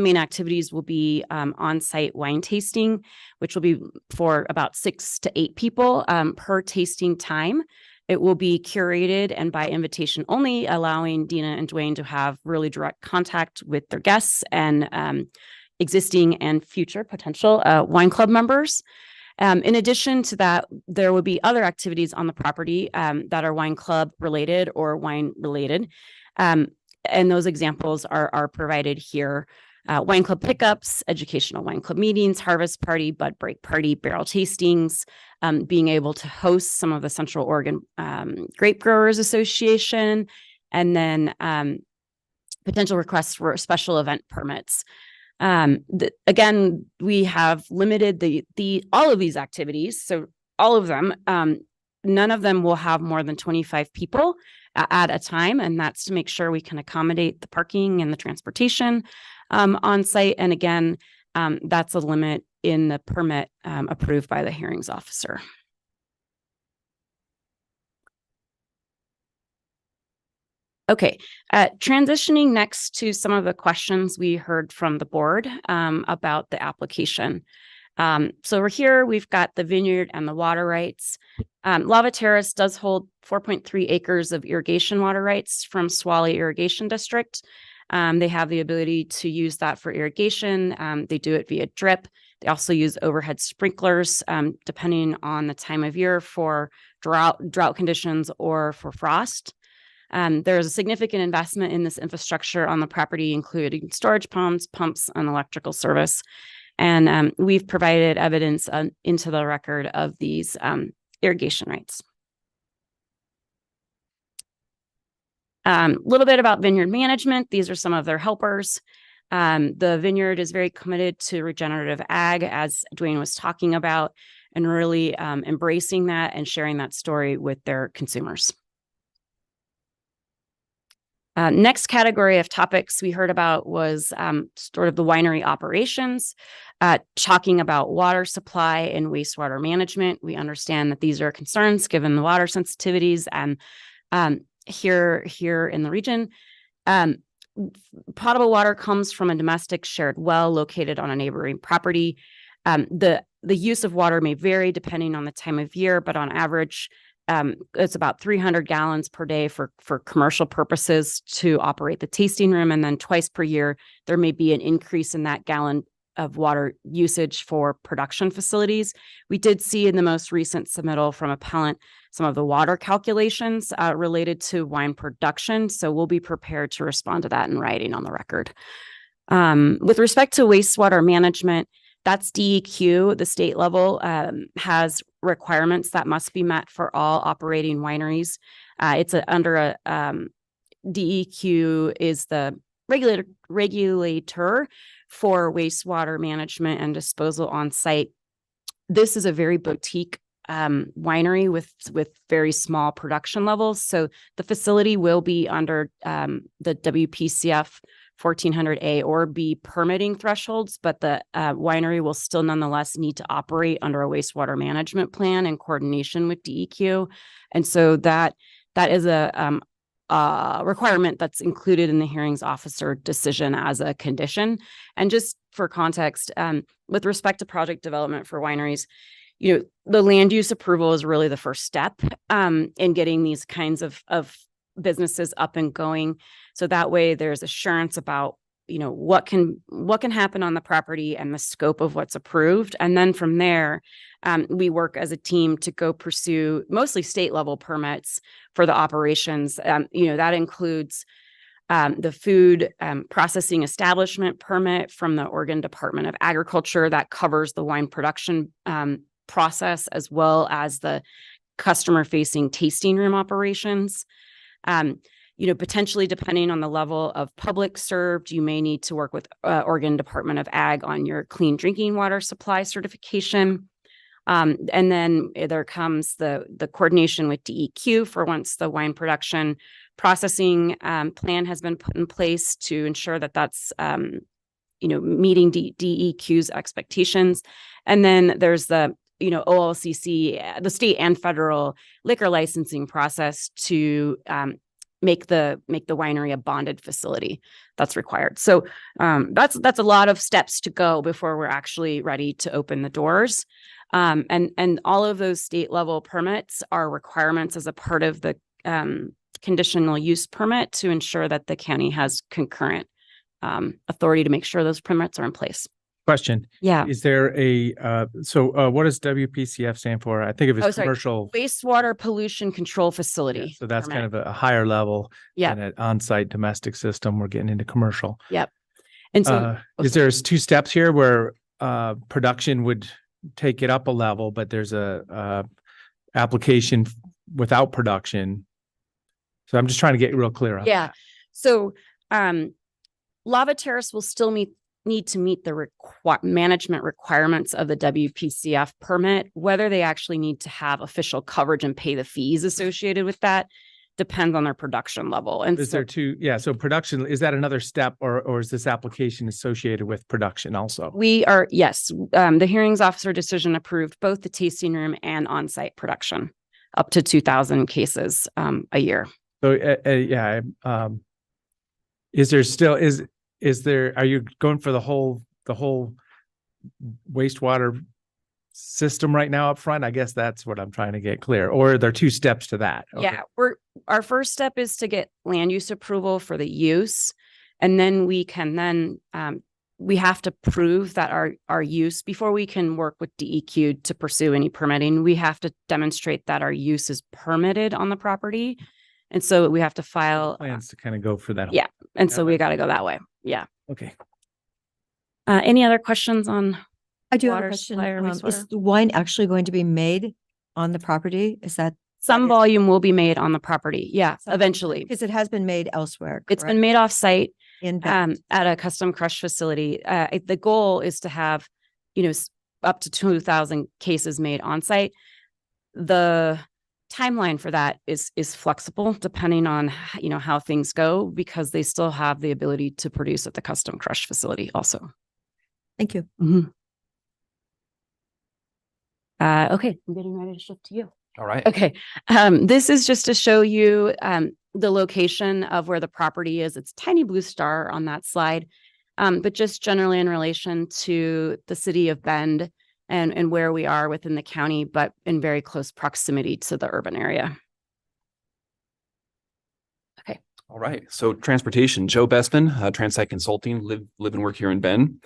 main activities will be on-site wine tasting, which will be for about 6 to 8 people per tasting time. It will be curated and by invitation only, allowing Dina and Dwayne to have really direct contact with their guests and existing and future potential wine club members. In addition to that, there will be other activities on the property that are wine club related or wine related. And those examples are provided here. Wine club pickups, educational wine club meetings, harvest party, bud break party, barrel tastings, being able to host some of the Central Oregon Grape Growers Association, and then potential requests for special event permits. Again, we have limited all of these activities, so all of them, none of them will have more than 25 people at a time, and that's to make sure we can accommodate the parking and the transportation on site. And again, that's a limit in the permit approved by the hearings officer. Okay, transitioning next to some of the questions we heard from the board about the application. So we're here, we've got the vineyard and the water rights. Lava Terrace does hold 4.3 acres of irrigation water rights from Swally Irrigation District. They have the ability to use that for irrigation. They do it via drip. They also use overhead sprinklers, depending on the time of year for drought conditions or for frost. There's a significant investment in this infrastructure on the property, including storage pumps, and electrical service. And we've provided evidence into the record of these irrigation rights. A little bit about vineyard management. These are some of their helpers. The vineyard is very committed to regenerative ag, as Dwayne was talking about, and really embracing that and sharing that story with their consumers. Next category of topics we heard about was sort of the winery operations, talking about water supply and wastewater management. We understand that these are concerns given the water sensitivities and here in the region. Potable water comes from a domestic shared well located on a neighboring property. The use of water may vary depending on the time of year, but on average, it's about 300 gallons per day for commercial purposes to operate the tasting room. And then twice per year, there may be an increase in that gallon of water usage for production facilities. We did see in the most recent submittal from appellant some of the water calculations related to wine production. So we'll be prepared to respond to that in writing on the record. With respect to wastewater management, That's DEQ. The state level has requirements that must be met for all operating wineries. It's under a DEQ is the regulator for wastewater management and disposal on site. This is a very boutique winery with very small production levels. So the facility will be under the WPCF 1400A or B permitting thresholds, but the winery will still nonetheless need to operate under a wastewater management plan in coordination with DEQ. And so that is a requirement that's included in the hearings officer decision as a condition. And just for context, with respect to project development for wineries, the land use approval is really the first step in getting these kinds of businesses up and going. So that way there's assurance about, what can happen on the property and the scope of what's approved. And then from there, we work as a team to go pursue mostly state level permits for the operations. That includes the food processing establishment permit from the Oregon Department of Agriculture that covers the wine production process, as well as the customer facing tasting room operations. Potentially depending on the level of public served, you may need to work with Oregon Department of Ag on your clean drinking water supply certification. And then there comes the coordination with DEQ for once the wine production processing plan has been put in place to ensure that that's meeting DEQ's expectations. And then there's the OLCC, the state and federal liquor licensing process to make the winery a bonded facility that's required. So that's a lot of steps to go before we're actually ready to open the doors. And all of those state level permits are requirements as a part of the conditional use permit to ensure that the county has concurrent authority to make sure those permits are in place. Question. Yeah. Is there what does WPCF stand for? I think of it as commercial. Wastewater pollution control facility. So that's kind of a higher level Yeah. than an on-site domestic system. We're getting into commercial. Yep. And so is there two steps here where production would take it up a level, but there's a application without production? So I'm just trying to get real clear on that. So Lava Terrace will still need to meet the management requirements of the WPCF permit. Whether they actually need to have official coverage and pay the fees associated with that depends on their production level. And so production, is that another step or is this application associated with production also? We are, yes. The hearings officer decision approved both the tasting room and on-site production up to 2,000 cases a year. So are you going for the whole wastewater system right now up front? I guess that's what I'm trying to get clear. Or are there two steps to that? Okay. Yeah, our first step is to get land use approval for the use. And then we have to prove that our use, before we can work with DEQ to pursue any permitting, we have to demonstrate that our use is permitted on the property. And so we have to file plans to kind of go for that. Yeah. And so we got to go that way. Yeah. Okay. Any other questions on? I do have a water question. supply or Is wastewater? the wine actually going to be made on the property? Is that Some volume will be made on the property. Yeah, eventually. because it has been made elsewhere? It's been made off site in at a custom crush facility. The goal is to have, up to 2,000 cases made on site. The timeline for that is flexible depending on, how things go, because they still have the ability to produce at the custom crush facility also. Thank you. Okay, I'm getting ready to shift to you. All right. Okay. This is just to show you the location of where the property is. It's tiny blue star on that slide, but just generally in relation to the city of Bend and where we are within the county, but in very close proximity to the urban area. Okay. All right. So transportation, Joe Bestman, Transite Consulting, live and work here in Bend.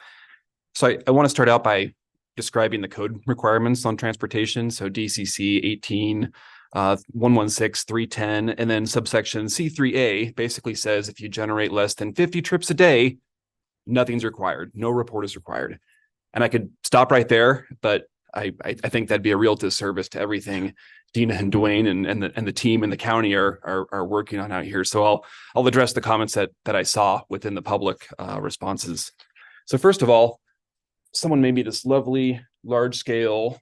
So I want to start out by describing the code requirements on transportation. So DCC 18, 116, 310, and then subsection C3A basically says if you generate less than 50 trips a day, nothing's required. No report is required. And I could stop right there, but I think that'd be a real disservice to everything Dina and Dwayne and the team in the county are working on out here. So I'll address the comments that I saw within the public responses. So first of all, someone made me this lovely large scale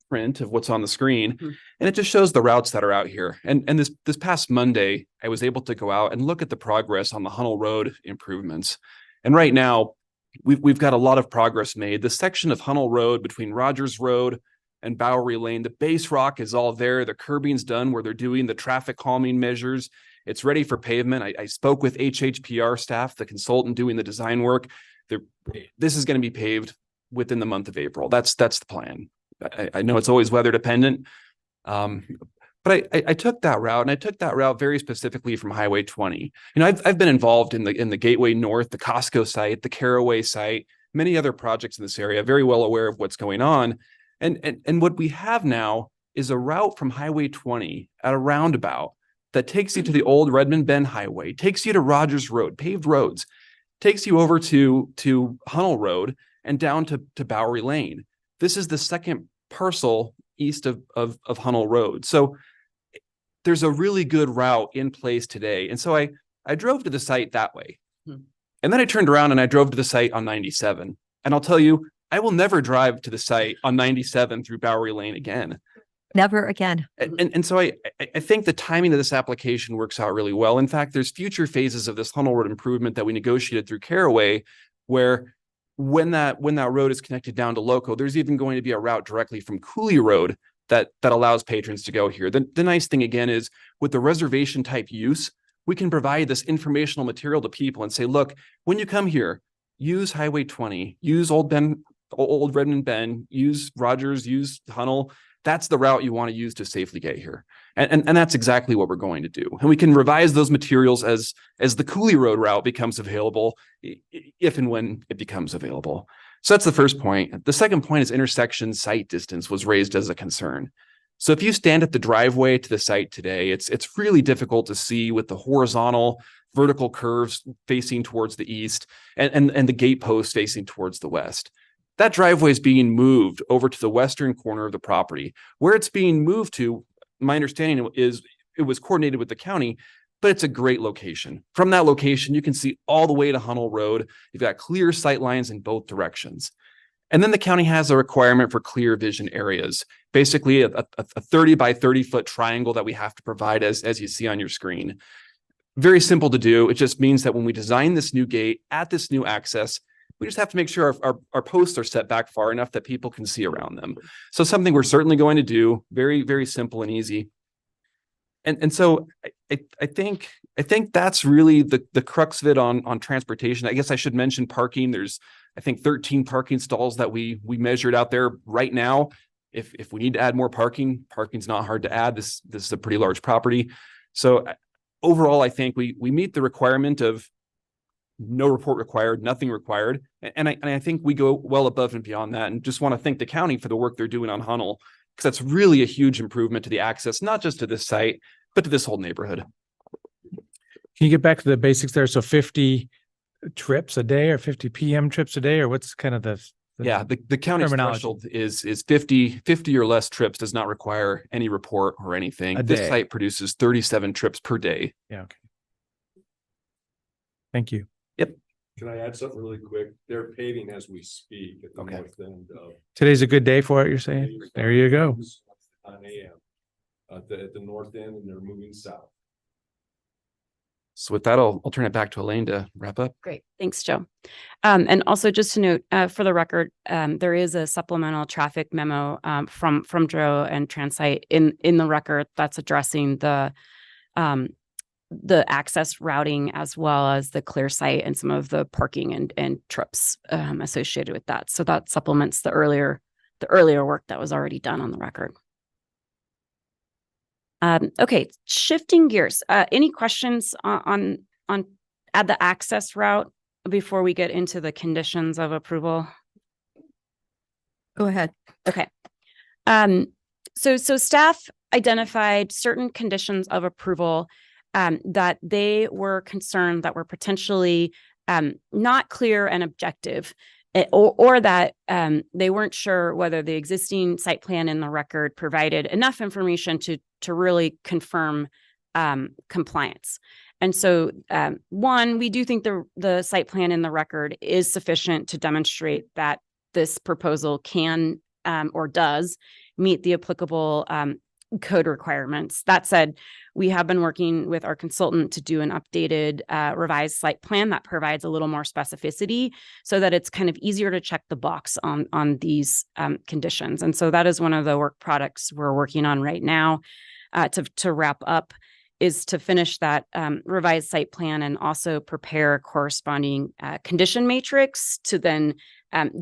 print of what's on the screen, and it just shows the routes that are out here. And this past Monday, I was able to go out and look at the progress on the Hunnell Road improvements. And right now, we've got a lot of progress made. The section of Hunnell Road between Rogers Road and Bowery Lane, the base rock is all there. The curbing's done where they're doing the traffic calming measures. It's ready for pavement. I spoke with HHPR staff, the consultant doing the design work. This is going to be paved within the month of April. That's the plan. I know it's always weather dependent. But I took that route, and I took that route very specifically from Highway 20. You know, I've been involved in the Gateway North, the Costco site, the Caraway site, many other projects in this area, very well aware of what's going on. And what we have now is a route from Highway 20 at a roundabout that takes you to the old Redmond Bend Highway, takes you to Rogers Road, paved roads, takes you over to Hunnell Road and down to Bowery Lane. This is the second parcel east of Hunnell Road. So there's a really good route in place today. And so I drove to the site that way. And then I turned around and I drove to the site on 97. And I'll tell you, I will never drive to the site on 97 through Bowery Lane again. Never again. And so I think the timing of this application works out really well. In fact, there's future phases of this Hunnell Road improvement that we negotiated through Caraway, where when that road is connected down to Loco, there's even going to be a route directly from Cooley Road that allows patrons to go here. The nice thing again is with the reservation type use, we can provide this informational material to people and say, look, when you come here, use Highway 20, use Old Redmond Bend, use Rogers, use Hunnell. That's the route you want to use to safely get here. And that's exactly what we're going to do. And we can revise those materials as the Cooley Road route becomes available, if and when it becomes available. So that's the first point. The second point is intersection site distance was raised as a concern. So if you stand at the driveway to the site today, it's really difficult to see with the horizontal vertical curves facing towards the east and the gate posts facing towards the west. That driveway is being moved over to the western corner of the property. Where it's being moved to, my understanding is it was coordinated with the county, but it's a great location. From that location, you can see all the way to Hunnell Road. You've got clear sight lines in both directions. And then the county has a requirement for clear vision areas, basically a 30 by 30 foot triangle that we have to provide as you see on your screen. Very simple to do. It just means that when we design this new gate at this new access, we just have to make sure our posts are set back far enough that people can see around them. So something we're certainly going to do, very, very simple and easy. And so I think that's really the crux of it on transportation. I guess I should mention parking. There's, I think, 13 parking stalls that we measured out there right now. If we need to add more parking, parking's not hard to add. This is a pretty large property. So overall, I think we meet the requirement of no report required, nothing required. And I think we go well above and beyond that, and just want to thank the county for the work they're doing on Hunnell, because that's really a huge improvement to the access, not just to this site, but to this whole neighborhood. Can you get back to the basics there? So 50 trips a day or 50 PM trips a day, or what's kind of the county's threshold is 50 or less trips, does not require any report or anything. A This day. site produces 37 trips per day. Yeah. Okay. Thank you. Yep. Can I add something really quick? They're paving as we speak at the north end of. Today's a good day for it, you're saying? There you go. 9 a.m. At the north end, and they're moving south. So with that, I'll turn it back to Elaine to wrap up. Great. Thanks, Joe. And also just to note, for the record, there is a supplemental traffic memo from Joe and Transite in the record that's addressing the access routing as well as the clear site and some of the parking and trips associated with that. So that supplements the earlier work that was already done on the record. Okay, shifting gears. Any questions on at the access route before we get into the conditions of approval? Go ahead. Okay. So staff identified certain conditions of approval that they were concerned that were potentially not clear and objective. or that they weren't sure whether the existing site plan in the record provided enough information to really confirm compliance. And so, one, we do think the site plan in the record is sufficient to demonstrate that this proposal can or does meet the applicable code requirements. That said, we have been working with our consultant to do an updated revised site plan that provides a little more specificity so that it's kind of easier to check the box on these conditions. And so that is one of the work products we're working on right now to wrap up, is to finish that revised site plan and also prepare a corresponding condition matrix to then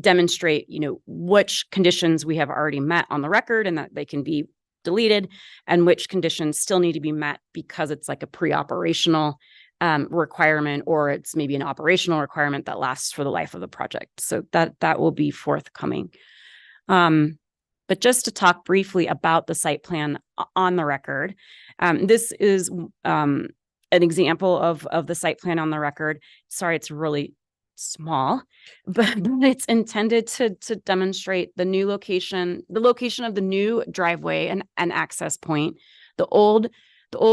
demonstrate, which conditions we have already met on the record and that they can be deleted, and which conditions still need to be met because it's like a pre-operational requirement, or it's maybe an operational requirement that lasts for the life of the project. So that will be forthcoming. But just to talk briefly about the site plan on the record, this is an example of the site plan on the record. Sorry, it's really small, but it's intended to demonstrate the location of the new driveway and access point. The old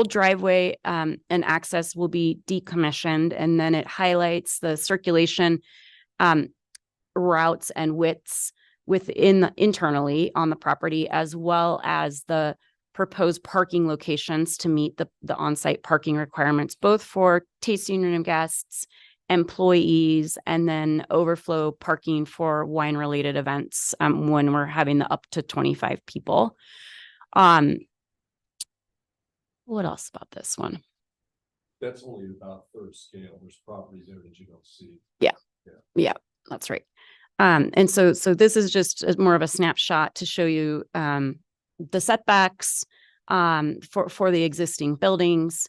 driveway and access will be decommissioned, and then it highlights the circulation routes and widths internally on the property, as well as the proposed parking locations to meet the on-site parking requirements, both for tasting room guests, employees, and then overflow parking for wine-related events when we're having the up to 25 people. What else about this one? That's only about third scale. There's properties there that you don't see. Yeah, that's right. And so this is just more of a snapshot to show you the setbacks for the existing buildings,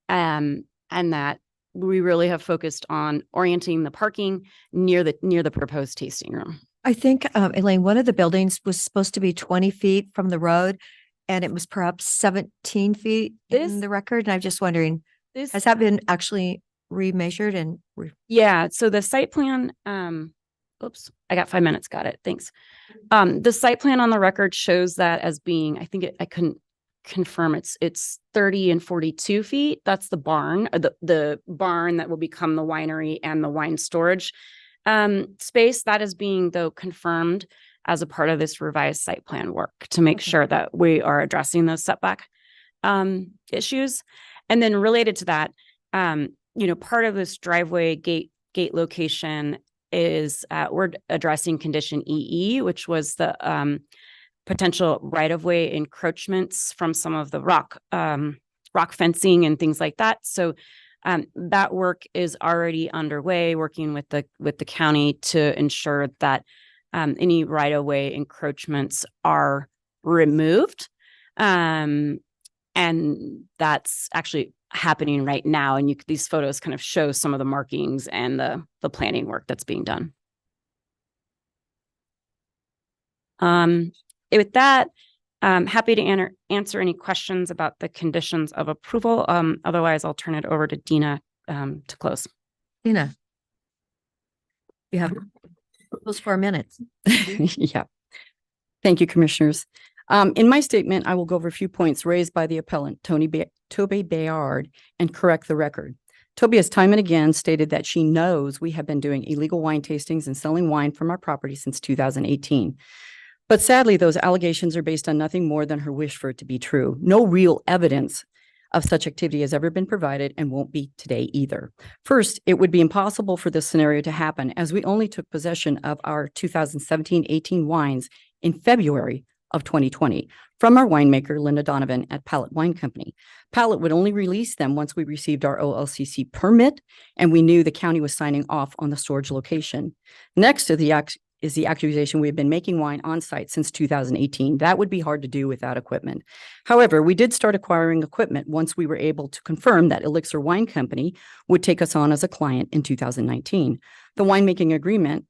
and that we really have focused on orienting the parking near the proposed tasting room. I think, Elaine, one of the buildings was supposed to be 20 feet from the road, and it was perhaps 17 feet in the record. And I'm just wondering, has that been actually remeasured and? Yeah, so the site plan, oops, I got 5 minutes. Got it. Thanks. The site plan on the record shows that as being, I couldn't confirm it's 30 and 42 feet. That's the barn, the barn that will become the winery and the wine storage space. That is being, though, confirmed as a part of this revised site plan work to make sure that we are addressing those setback issues. And then related to that, part of this driveway gate location is we're addressing condition EE, which was the potential right-of-way encroachments from some of the rock fencing and things like that. So that work is already underway, working with the county to ensure that any right-of-way encroachments are removed. And that's actually happening right now. And these photos kind of show some of the markings and the planning work that's being done. With that, I'm happy to answer any questions about the conditions of approval. Otherwise, I'll turn it over to Dina to close. Dina, you have those 4 minutes. Yeah. Thank you, Commissioners. In my statement, I will go over a few points raised by the appellant, Toby Bayard, and correct the record. Toby has time and again stated that she knows we have been doing illegal wine tastings and selling wine from our property since 2018. But sadly, those allegations are based on nothing more than her wish for it to be true. No real evidence of such activity has ever been provided and won't be today either. First, it would be impossible for this scenario to happen, as we only took possession of our 2017-18 wines in February of 2020 from our winemaker, Linda Donovan at Palette Wine Company. Palette would only release them once we received our OLCC permit and we knew the county was signing off on the storage location. Next to the is the accusation we have been making wine on site since 2018. That would be hard to do without equipment. However, we did start acquiring equipment once we were able to confirm that Elixir Wine Company would take us on as a client in 2019. The winemaking agreement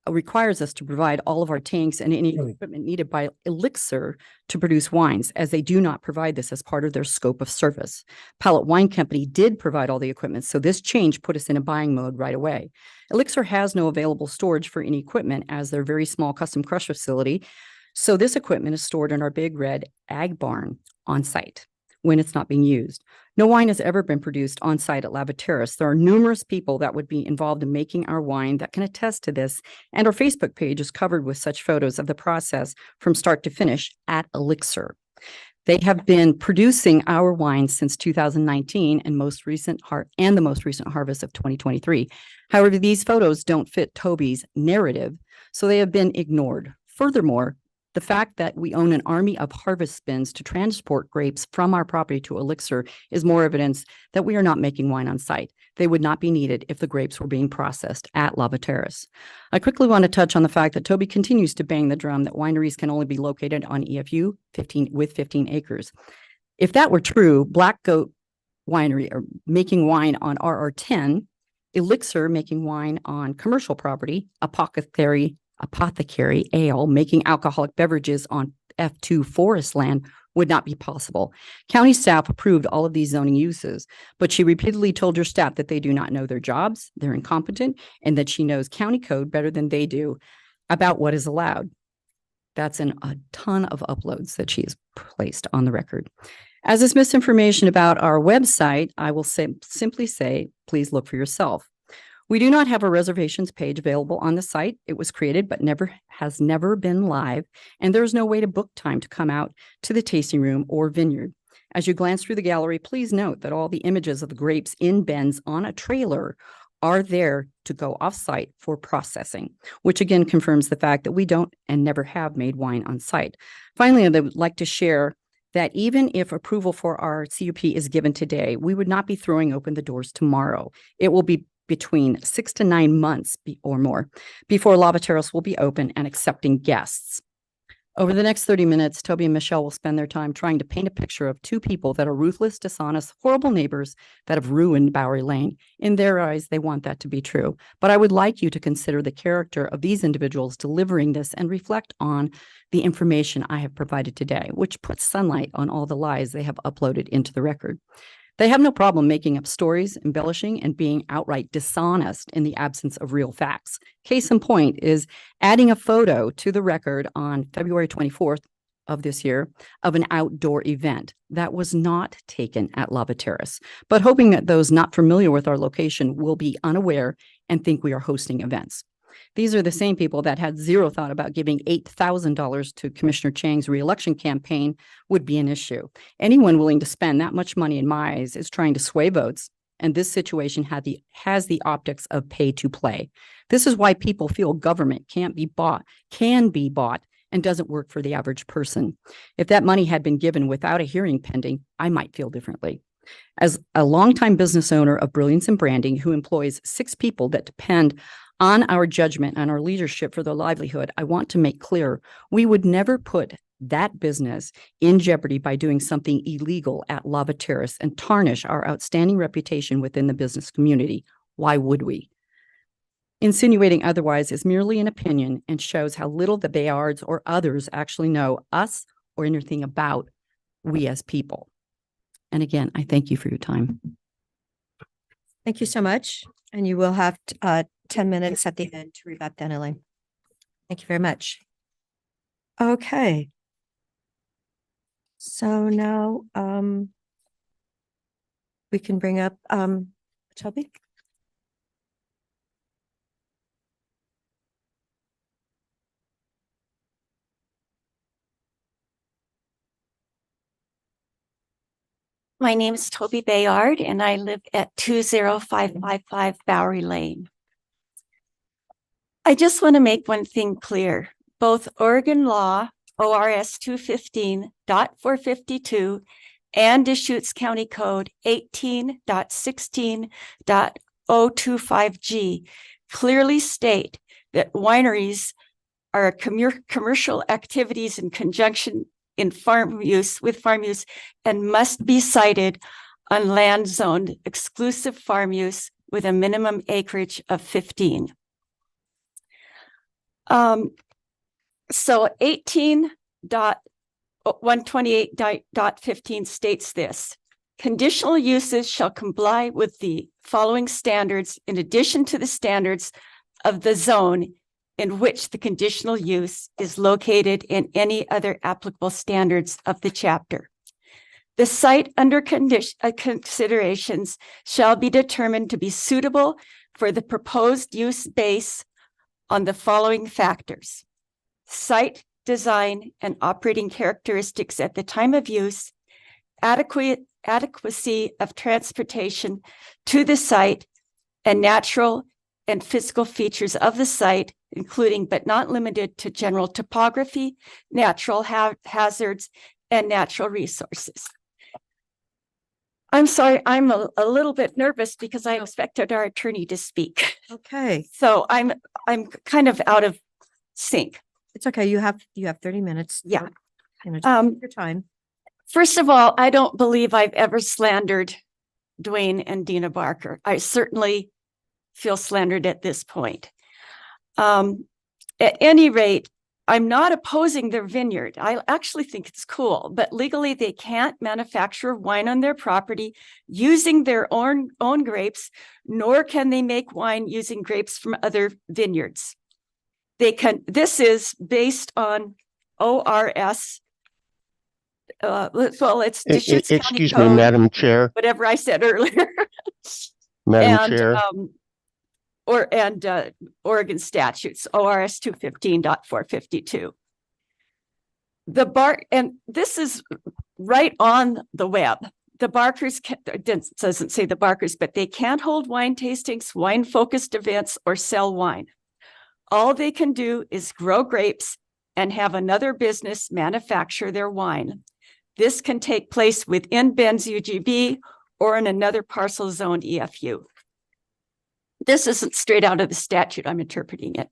requires us to provide all of our tanks and any equipment needed by Elixir to produce wines, as they do not provide this as part of their scope of service. Pallet Wine Company did provide all the equipment, so this change put us in a buying mode right away. Elixir has no available storage for any equipment, as their very small custom crush facility. So this equipment is stored in our big red ag barn on site when it's not being used. No wine has ever been produced on site at Lava Terrace. There are numerous people that would be involved in making our wine that can attest to this, and our Facebook page is covered with such photos of the process from start to finish at Elixir. They have been producing our wine since 2019 and the most recent harvest of 2023. However, these photos don't fit Toby's narrative, so they have been ignored. Furthermore, the fact that we own an army of harvest bins to transport grapes from our property to Elixir is more evidence that we are not making wine on site. They would not be needed if the grapes were being processed at Lava Terrace. I quickly want to touch on the fact that Toby continues to bang the drum that wineries can only be located on EFU 15 acres. If that were true, Black Goat Winery are making wine on RR10, Elixir making wine on commercial property, Apothecary Ale making alcoholic beverages on F2 forest land would not be possible. County staff approved all of these zoning uses, but she repeatedly told her staff that they do not know their jobs, they're incompetent, and that she knows county code better than they do about what is allowed. That's in a ton of uploads that she has placed on the record. As is misinformation about our website, I will simply say, please look for yourself. We do not have a reservations page available on the site. It was created, but has never been live, and there is no way to book time to come out to the tasting room or vineyard. As you glance through the gallery, please note that all the images of the grapes in bins on a trailer are there to go off-site for processing, which again confirms the fact that we don't and never have made wine on site. Finally, I would like to share that even if approval for our CUP is given today, we would not be throwing open the doors tomorrow. It will be between 6 to 9 months or more before Lava Terrace will be open and accepting guests. Over the next 30 minutes, Toby and Michelle will spend their time trying to paint a picture of two people that are ruthless, dishonest, horrible neighbors that have ruined Bowery Lane. In their eyes, they want that to be true. But I would like you to consider the character of these individuals delivering this and reflect on the information I have provided today, which puts sunlight on all the lies they have uploaded into the record. They have no problem making up stories, embellishing, and being outright dishonest in the absence of real facts. Case in point is adding a photo to the record on February 24th of this year of an outdoor event that was not taken at Lava Terrace, but hoping that those not familiar with our location will be unaware and think we are hosting events. These are the same people that had zero thought about giving $8,000 to Commissioner Chang's reelection campaign would be an issue. Anyone willing to spend that much money, in my eyes, is trying to sway votes, and this situation has the optics of pay to play. This is why people feel government can be bought, and doesn't work for the average person. If that money had been given without a hearing pending, I might feel differently. As a longtime business owner of Brilliance and Branding, who employs 6 people that depend on our judgment and our leadership for their livelihood, I want to make clear we would never put that business in jeopardy by doing something illegal at Lava Terrace and tarnish our outstanding reputation within the business community. Why would we? Insinuating otherwise is merely an opinion and shows how little the Bayards or others actually know us or anything about we as people. And again, I thank you for your time. Thank you so much. And you will have 10 minutes at the end to rebut then, Elaine. Thank you very much. Okay. So now we can bring up Toby. My name is Toby Bayard, and I live at 20555 Bowery Lane. I just want to make one thing clear. Both Oregon law, ORS 215.452, and Deschutes County Code 18.16.025G clearly state that wineries are commercial activities in conjunction with farm use and must be sited on land zoned exclusive farm use with a minimum acreage of 15. So 18.128.15 states this. Conditional uses shall comply with the following standards in addition to the standards of the zone in which the conditional use is located and any other applicable standards of the chapter. The site under considerations shall be determined to be suitable for the proposed use based on the following factors: site design and operating characteristics at the time of use, adequacy of transportation to the site, and natural and physical features of the site, including but not limited to general topography, natural hazards, and natural resources. I'm sorry, I'm a little bit nervous because I expected our attorney to speak. Okay. So I'm kind of out of sync. It's okay. You have 30 minutes. Yeah. Just take your time. First of all, I don't believe I've ever slandered Dwayne and Dina Barker. I certainly feel slandered at this point. At any rate, I'm not opposing their vineyard. I actually think it's cool, but legally they can't manufacture wine on their property using their own grapes, nor can they make wine using grapes from other vineyards. This is based on ORS. Well, it's Deschutes County Excuse me, Code, Madam Chair. whatever I said earlier. Madam Chair. Oregon statutes, ORS 215.452. And this is right on the web. The Barkers, it doesn't say the Barkers, but they can't hold wine tastings, wine-focused events, or sell wine. All they can do is grow grapes and have another business manufacture their wine. This can take place within Ben's UGB or in another parcel zoned EFU. This isn't straight out of the statute, I'm interpreting it.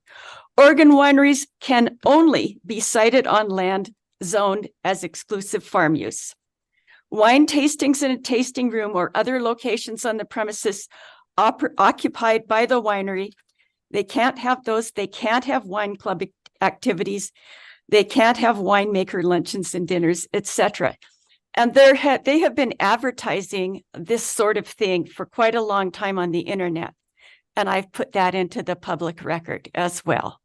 Oregon wineries can only be sited on land zoned as exclusive farm use. Wine tastings in a tasting room or other locations on the premises occupied by the winery, they can't have those. They can't have wine club activities. They can't have winemaker luncheons and dinners, etc. And they have been advertising this sort of thing for quite a long time on the internet. And I've put that into the public record as well.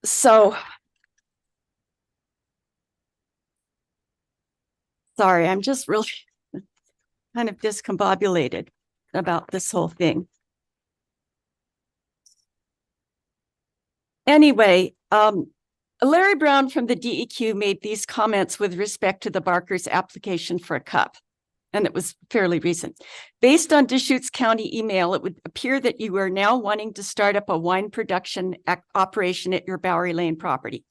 So, sorry, I'm just really kind of discombobulated about this whole thing. Anyway, Larry Brown from the DEQ made these comments with respect to the Barker's application for a cup, and it was fairly recent. Based on Deschutes County email, it would appear that you are now wanting to start up a wine production operation at your Bowery Lane property.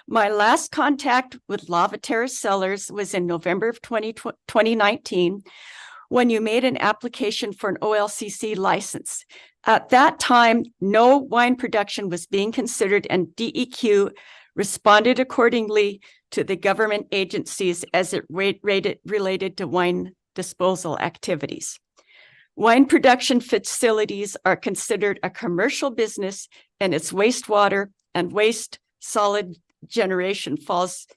My last contact with Lava Terrace Cellars was in November of 2019, when you made an application for an OLCC license. At that time, no wine production was being considered, and DEQ responded accordingly to the government agencies as it related to wine disposal activities. Wine production facilities are considered a commercial business, and its wastewater and waste solid generation falls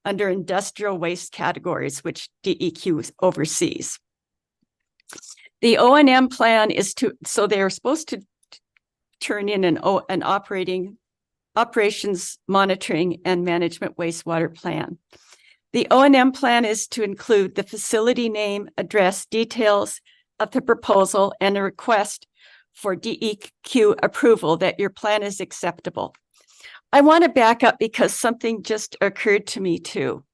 under industrial waste categories, which DEQ oversees. The O&M plan is so they are supposed to turn in an operations monitoring and management wastewater plan. The O&M plan is to include the facility name, address, details of the proposal, and a request for DEQ approval that your plan is acceptable. I want to back up because something just occurred to me too.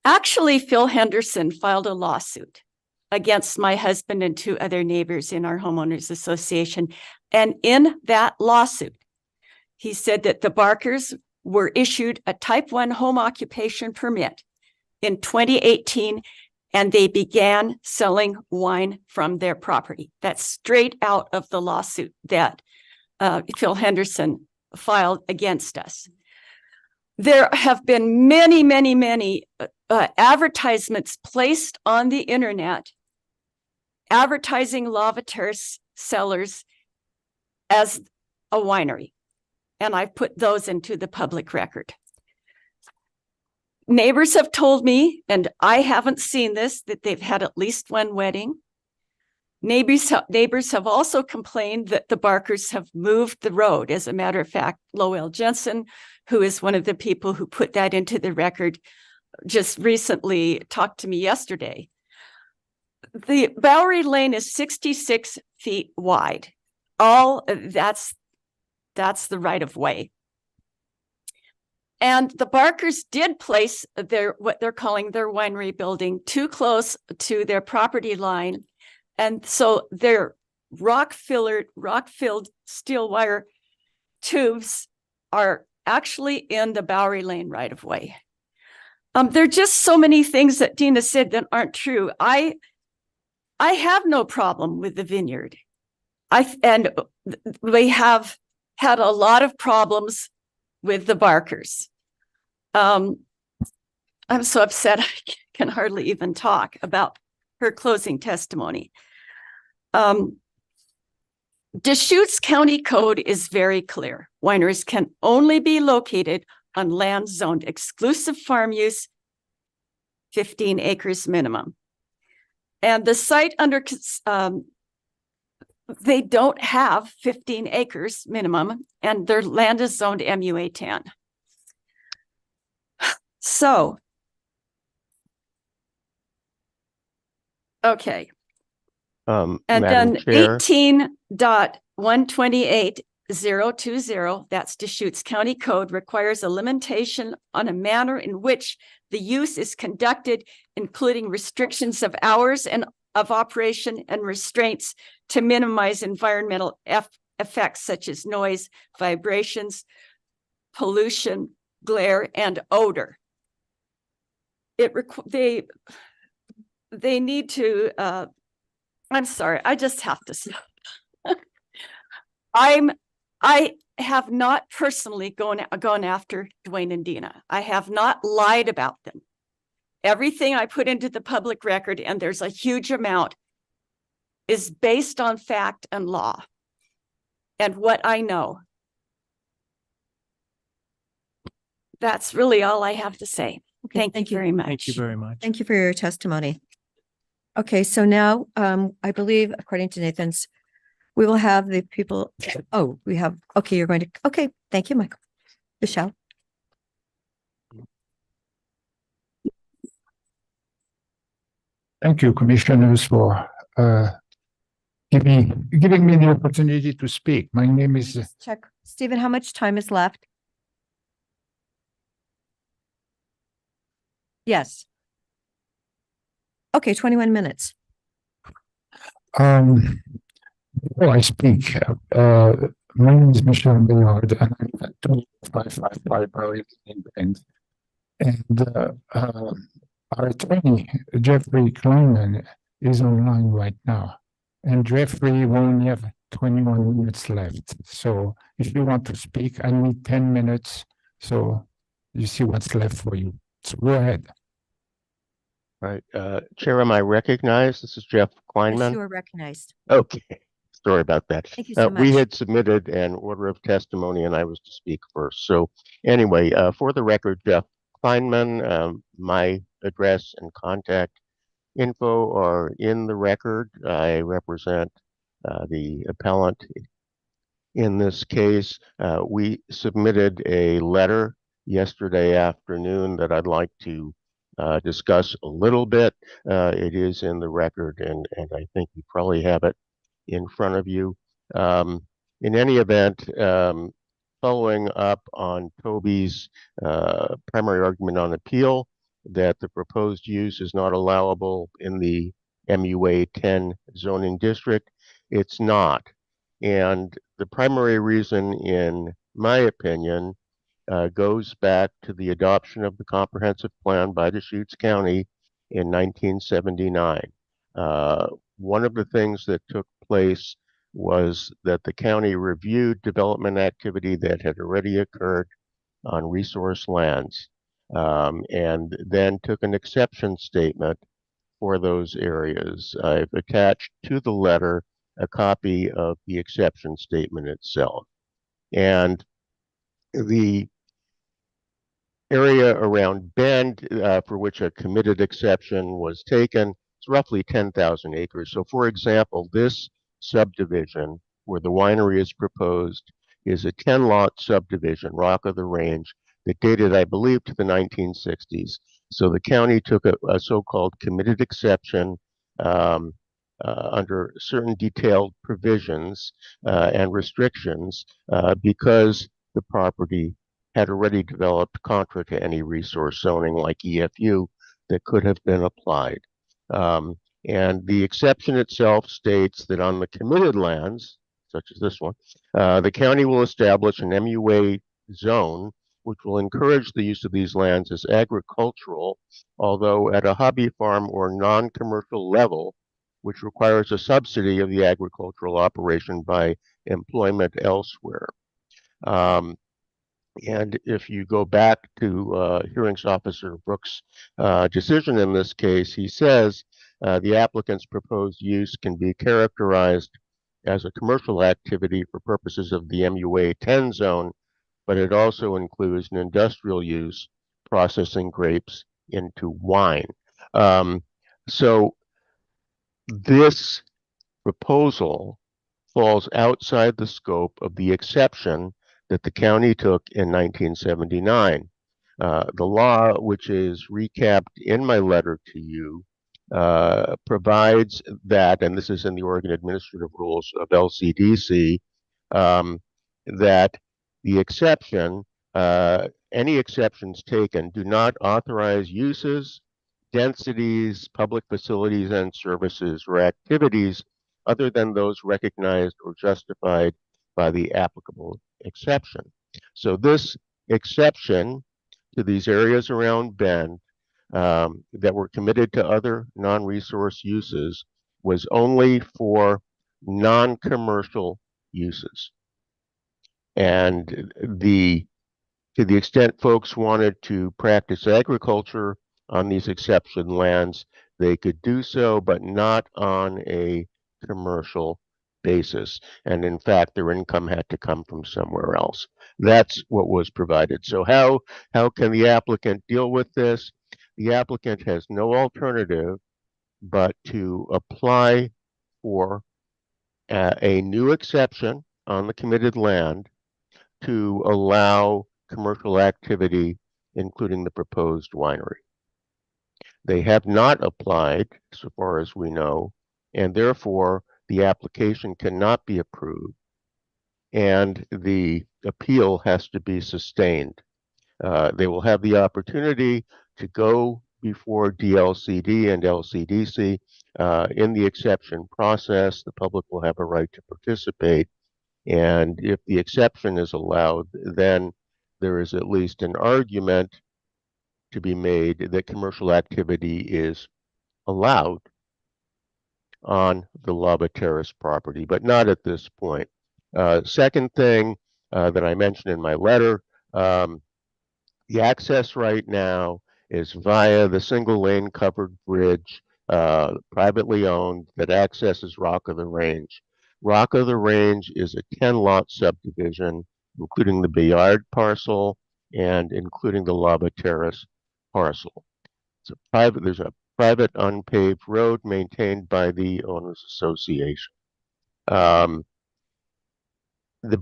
Actually, Phil Henderson filed a lawsuit against my husband and two other neighbors in our homeowners association. And in that lawsuit, he said that the Barkers were issued a type 1 home occupation permit in 2018, and they began selling wine from their property. That's straight out of the lawsuit that Phil Henderson filed against us. There have been many, many, many advertisements placed on the internet advertising Lava Terrace cellars as a winery. And I've put those into the public record. Neighbors have told me, and I haven't seen this, that they've had at least one wedding. Neighbors have also complained that the Barkers have moved the road. As a matter of fact, Lowell Jensen, who is one of the people who put that into the record, just recently talked to me yesterday. The Bowery Lane is 66 feet wide. That's the right of way. And the Barkers did place what they're calling their winery building too close to their property line. And so their rock-filled steel wire tubes are actually in the Bowery Lane right of way. There are just so many things that Dina said that aren't true. I have no problem with the vineyard. And we have had a lot of problems with the Barkers. I'm so upset I can hardly even talk about her closing testimony. Deschutes County Code is very clear. Wineries can only be located on land zoned exclusive farm use, 15 acres minimum. And the site under, they don't have 15 acres minimum, and their land is zoned MUA 10. So, okay. And Madam then Chair. 18.128020, that's Deschutes County Code, requires a limitation on a manner in which the use is conducted, including restrictions of hours and of operation and restraints to minimize environmental effects such as noise, vibrations, pollution, glare, and odor. They need to, I'm sorry, I just have to stop. I have not personally gone after Dwayne and Dina. I have not lied about them. Everything I put into the public record, and there's a huge amount, is based on fact and law and what I know. That's really all I have to say. Okay, Thank you very much. Thank you very much. Thank you for your testimony. Okay, so now, I believe, according to Nathan's, we will have the people, okay, you're going to, okay, thank you, Michael. Michelle. Thank you, commissioners, for giving me the opportunity to speak. My name is Check. Stephen, how much time is left? Yes. Okay, 21 minutes. Before I speak, my name is Michel Billard, and I'm at 2555 Bowery Lane. And our attorney, Jeffrey Kleinman, is online right now. And Jeffrey, we only have 21 minutes left. So if you want to speak, I need 10 minutes. So you see what's left for you. So go ahead. All right, Chair, am I recognized? This is Jeff Kleinman. Yes, you are recognized. Okay, sorry about that. Thank you so We much. had submitted an order of testimony and I was to speak first. So anyway, for the record, Jeff Kleinman, my address and contact info are in the record. I represent the appellant in this case. We submitted a letter yesterday afternoon that I'd like to discuss a little bit. It is in the record, and I think you probably have it in front of you. In any event, following up on Toby's primary argument on appeal, that the proposed use is not allowable in the MUA 10 zoning district, it's not. And the primary reason, in my opinion, goes back to the adoption of the comprehensive plan by Deschutes County in 1979. One of the things that took place was that the county reviewed development activity that had already occurred on resource lands, and then took an exception statement for those areas. I've attached to the letter a copy of the exception statement itself. And the area around Bend, for which a committed exception was taken, is roughly 10,000 acres. So for example, this subdivision where the winery is proposed is a 10-lot subdivision, Rock of the Range, that dated, I believe, to the 1960s. So the county took a so-called committed exception under certain detailed provisions and restrictions because the property had already developed contra to any resource zoning like EFU that could have been applied. And the exception itself states that on the committed lands, such as this one, the county will establish an MUA zone which will encourage the use of these lands as agricultural, although at a hobby farm or non-commercial level, which requires a subsidy of the agricultural operation by employment elsewhere. And if you go back to Hearings Officer Brooks' decision in this case, he says the applicant's proposed use can be characterized as a commercial activity for purposes of the MUA 10 zone, but it also includes an industrial use, processing grapes into wine. So this proposal falls outside the scope of the exception that the county took in 1979. The law, which is recapped in my letter to you, provides that, and this is in the Oregon Administrative Rules of LCDC, that the exception, any exceptions taken, do not authorize uses, densities, public facilities and services, or activities other than those recognized or justified by the applicable exception. So this exception to these areas around Bend that were committed to other non-resource uses was only for non-commercial uses. And to the extent folks wanted to practice agriculture on these exception lands, they could do so, but not on a commercial basis. And in fact, their income had to come from somewhere else. That's what was provided. So how can the applicant deal with this? The applicant has no alternative but to apply for a new exception on the committed land to allow commercial activity, including the proposed winery. They have not applied, so far as we know, and therefore the application cannot be approved, and the appeal has to be sustained. They will have the opportunity to go before DLCD and LCDC in the exception process. The public will have a right to participate, and if the exception is allowed, then there is at least an argument to be made that commercial activity is allowed on the Lava Terrace property, but not at this point. Second thing that I mentioned in my letter, the access right now is via the single lane covered bridge, privately owned, that accesses Rock of the Range. Rock of the Range is a 10-lot subdivision, including the Bayard parcel and including the Lava Terrace parcel. There's a private unpaved road maintained by the Owners Association. The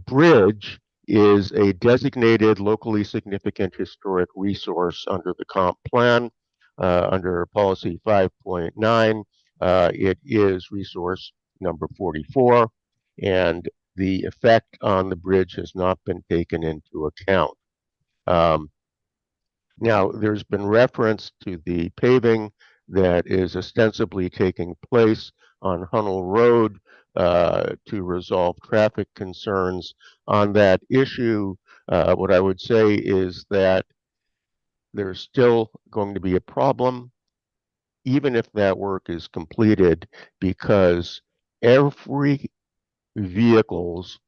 bridge is a designated locally significant historic resource under the comp plan, under policy 5.9. It is resource number 44, and the effect on the bridge has not been taken into account. Now, there's been reference to the paving that is ostensibly taking place on Hunnell Road to resolve traffic concerns on that issue. What I would say is that there's still going to be a problem, even if that work is completed, because every vehicle's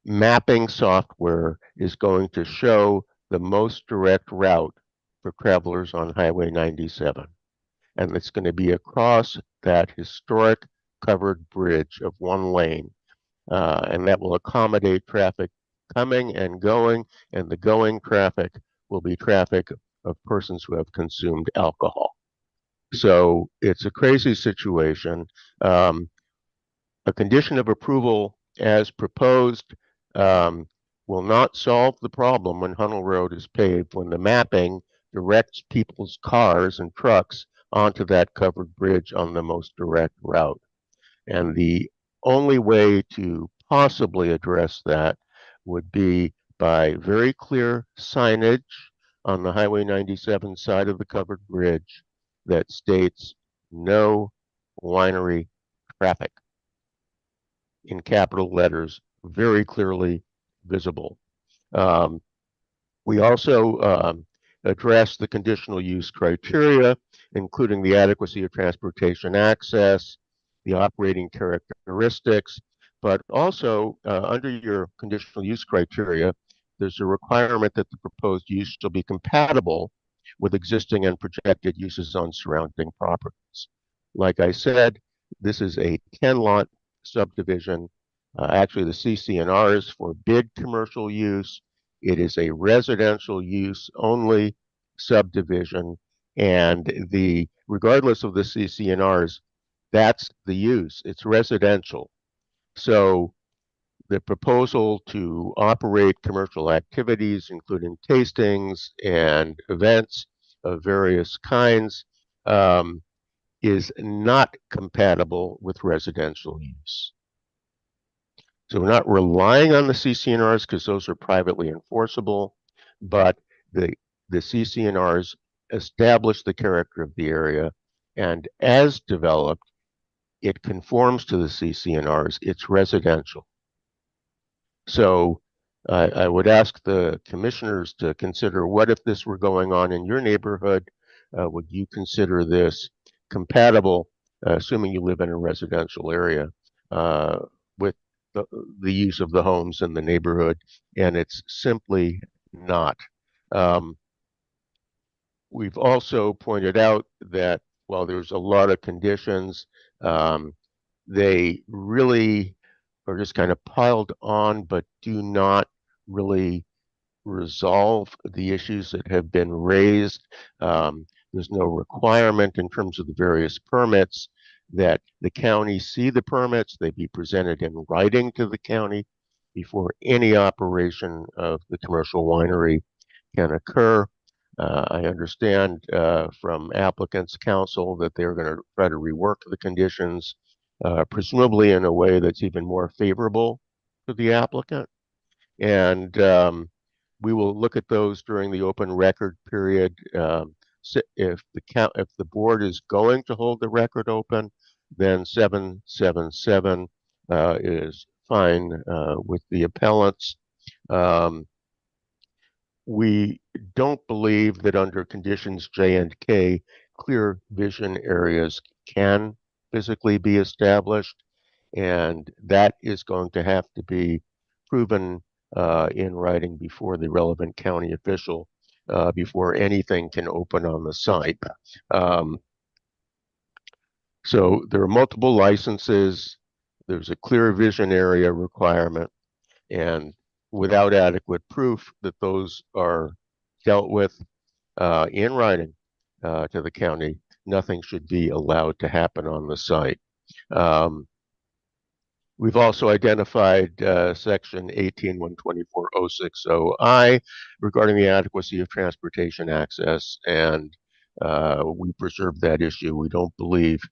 mapping software is going to show the most direct route for travelers on Highway 97. And it's going to be across that historic covered bridge of one lane. And that will accommodate traffic coming and going, and the going traffic will be traffic of persons who have consumed alcohol. So it's a crazy situation. A condition of approval as proposed will not solve the problem when Hunnell Road is paved, when the mapping directs people's cars and trucks onto that covered bridge on the most direct route. And the only way to possibly address that would be by very clear signage on the Highway 97 side of the covered bridge that states no winery traffic in capital letters, very clearly visible. We also address the conditional use criteria, including the adequacy of transportation access, the operating characteristics, but also under your conditional use criteria, there's a requirement that the proposed use shall be compatible with existing and projected uses on surrounding properties. Like I said, this is a 10-lot subdivision. Actually, the CC&R is for big commercial use. It is a residential use only subdivision, and regardless of the CC&Rs, that's the use. It's residential. So the proposal to operate commercial activities, including tastings and events of various kinds, is not compatible with residential use. So we're not relying on the CC&Rs because those are privately enforceable, but the CC&Rs establish the character of the area, and as developed, it conforms to the CC&Rs. It's residential. So I would ask the commissioners to consider, what if this were going on in your neighborhood? Would you consider this compatible, assuming you live in a residential area, with the use of the homes in the neighborhood? And it's simply not. We've also pointed out that while there's a lot of conditions, they really are just kind of piled on, but do not really resolve the issues that have been raised. There's no requirement in terms of the various permits that the county see the permits, they be presented in writing to the county before any operation of the commercial winery can occur. I understand from applicants' counsel that they're going to try to rework the conditions, presumably in a way that's even more favorable to the applicant. And we will look at those during the open record period. If the board is going to hold the record open, then 777 is fine with the appellants. We don't believe that under conditions J and K, clear vision areas can physically be established, and that is going to have to be proven in writing before the relevant county official before anything can open on the site. So there are multiple licenses. There's a clear vision area requirement, and without adequate proof that those are dealt with in writing to the county, nothing should be allowed to happen on the site. We've also identified section 18-124-060I regarding the adequacy of transportation access, and we preserve that issue. We don't believe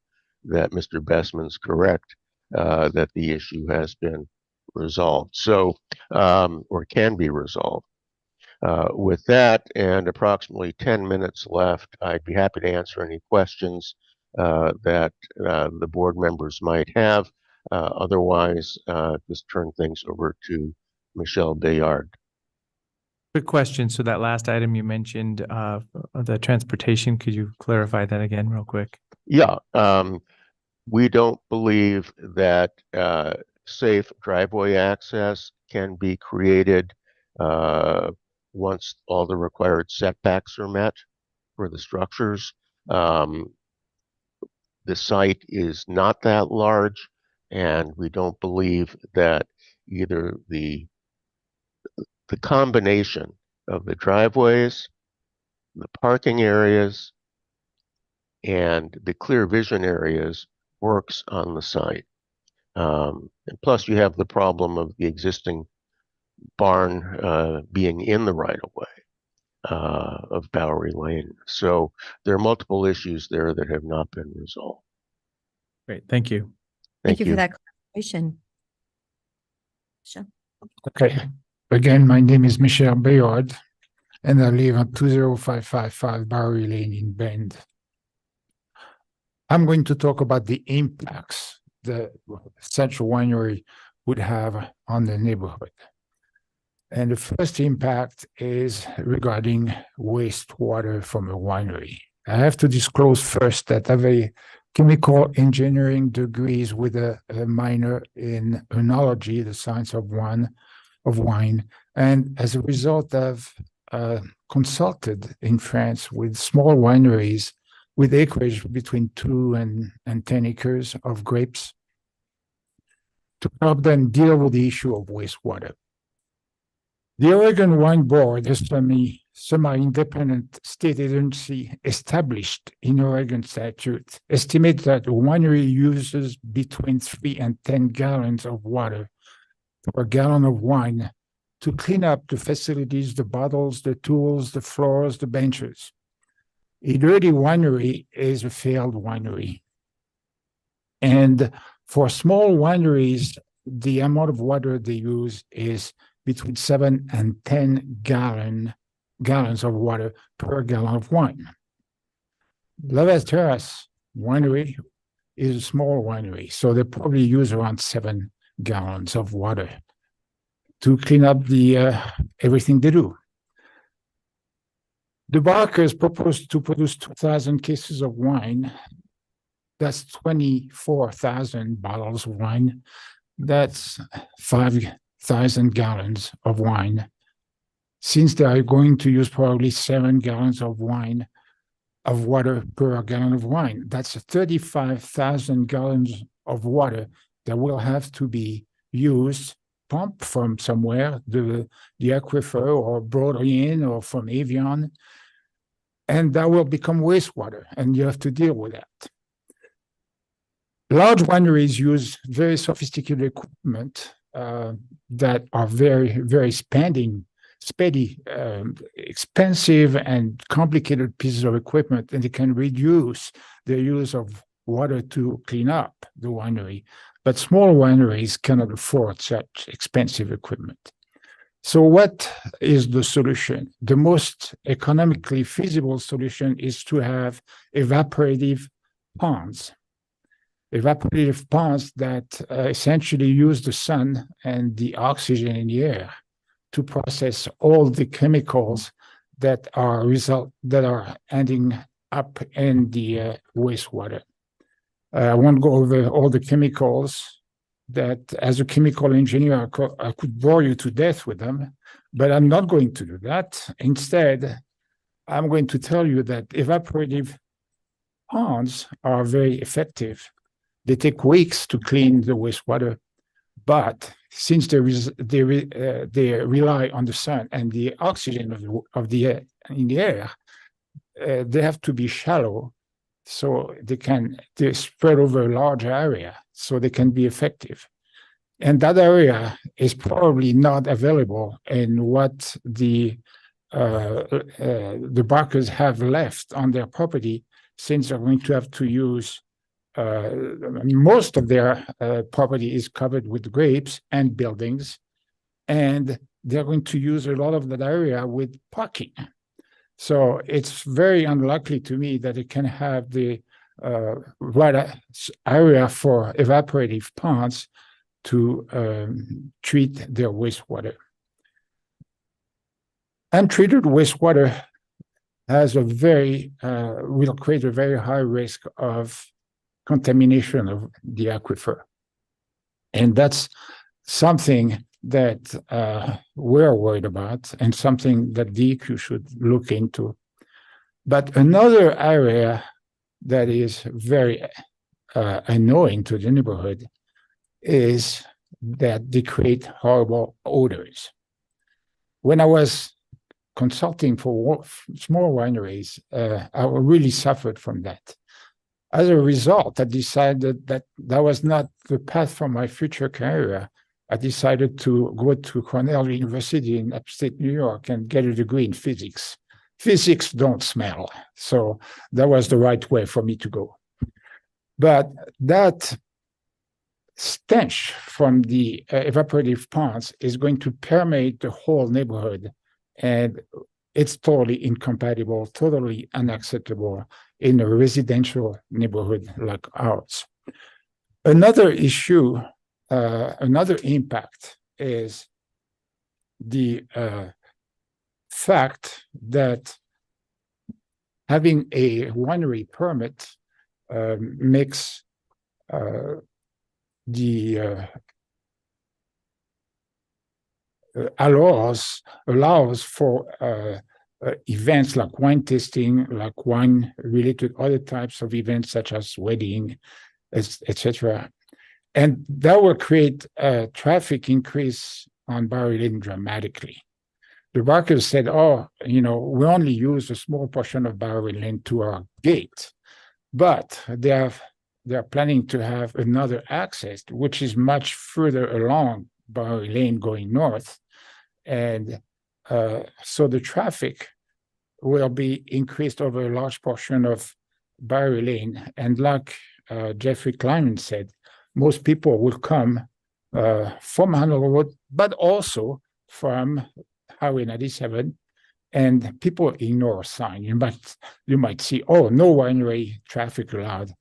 that Mr. Bestman's correct, that the issue has been resolved, so or can be resolved. With that and approximately 10 minutes left, I'd be happy to answer any questions that the board members might have. Otherwise, just turn things over to Michelle Bayard. Quick question. So that last item you mentioned, the transportation, could you clarify that again real quick? Yeah, we don't believe that safe driveway access can be created once all the required setbacks are met for the structures. The site is not that large, and we don't believe that either the combination of the driveways, the parking areas, and the clear vision areas works on the site. And plus, you have the problem of the existing barn being in the right of way of Bowery Lane. So there are multiple issues there that have not been resolved. Great, thank you. Thank you for that clarification. Sure. Okay. Again, my name is Michel Bayard, and I live on 20555 Bowery Lane in Bend. I'm going to talk about the impacts the Central Winery would have on the neighborhood. And the first impact is regarding wastewater from a winery. I have to disclose first that I have a chemical engineering degrees with a minor in enology, the science of wine. And as a result, I've consulted in France with small wineries with acreage between 2 and 10 acres of grapes to help them deal with the issue of wastewater. The Oregon Wine Board, a semi-independent state agency established in Oregon statute, estimates that a winery uses between 3 and 10 gallons of water per gallon of wine to clean up the facilities, the bottles, the tools, the floors, the benches. A dirty winery is a failed winery. And for small wineries, the amount of water they use is between 7 and 10 gallons of water per gallon of wine. Lavateras Winery is a small winery, so they probably use around 7 gallons of water to clean up the everything they do. The Barkers proposed to produce 2,000 cases of wine. That's 24,000 bottles of wine. That's 5,000 gallons of wine. Since they are going to use probably 7 gallons of water per gallon of wine, that's 35,000 gallons of water that will have to be used, pumped from somewhere, the aquifer or brought in or from Evian, and that will become wastewater, and you have to deal with that. Large wineries use very sophisticated equipment that are very, very expensive and complicated pieces of equipment, and they can reduce the use of water to clean up the winery. But small wineries cannot afford such expensive equipment. So what is the solution? The most economically feasible solution is to have evaporative ponds. Evaporative ponds that essentially use the sun and the oxygen in the air to process all the chemicals that are ending up in the wastewater. I won't go over all the chemicals that, as a chemical engineer, I could bore you to death with them, but I'm not going to do that. Instead, I'm going to tell you that evaporative ponds are very effective. They take weeks to clean the wastewater, but since they rely on the sun and the oxygen of the air in the air, they have to be shallow, so they spread over a large area, so they can be effective. And that area is probably not available in what the Barkers have left on their property, since they're going to have to use most of their property is covered with grapes and buildings, and they're going to use a lot of that area with parking. So it's very unlikely to me that it can have the right area for evaporative ponds to treat their wastewater. Untreated wastewater has will create a very high risk of contamination of the aquifer. And that's something that we're worried about and something that DEQ should look into. But another area that is very annoying to the neighborhood is that they create horrible odors. When I was consulting for small wineries, I really suffered from that. As a result, I decided that that was not the path for my future career. I decided to go to Cornell University in upstate New York and get a degree in physics. Physics don't smell, so that was the right way for me to go. But that stench from the evaporative ponds is going to permeate the whole neighborhood, and it's totally incompatible, totally unacceptable in a residential neighborhood like ours. Another issue, another impact is the fact that having a winery permit makes allows for events like wine tasting, like wine related other types of events such as wedding, etc. And that will create a traffic increase on Bowery Lane dramatically. The Barkers said, oh, we only use a small portion of Bowery Lane to our gate, but they are planning to have another access, which is much further along Bowery Lane going north. And so the traffic will be increased over a large portion of Bowery Lane. And like Jeffrey Kleinman said, most people will come from Hanover Road, but also from Highway 97, and people ignore sign. You might see, oh, no winery traffic allowed.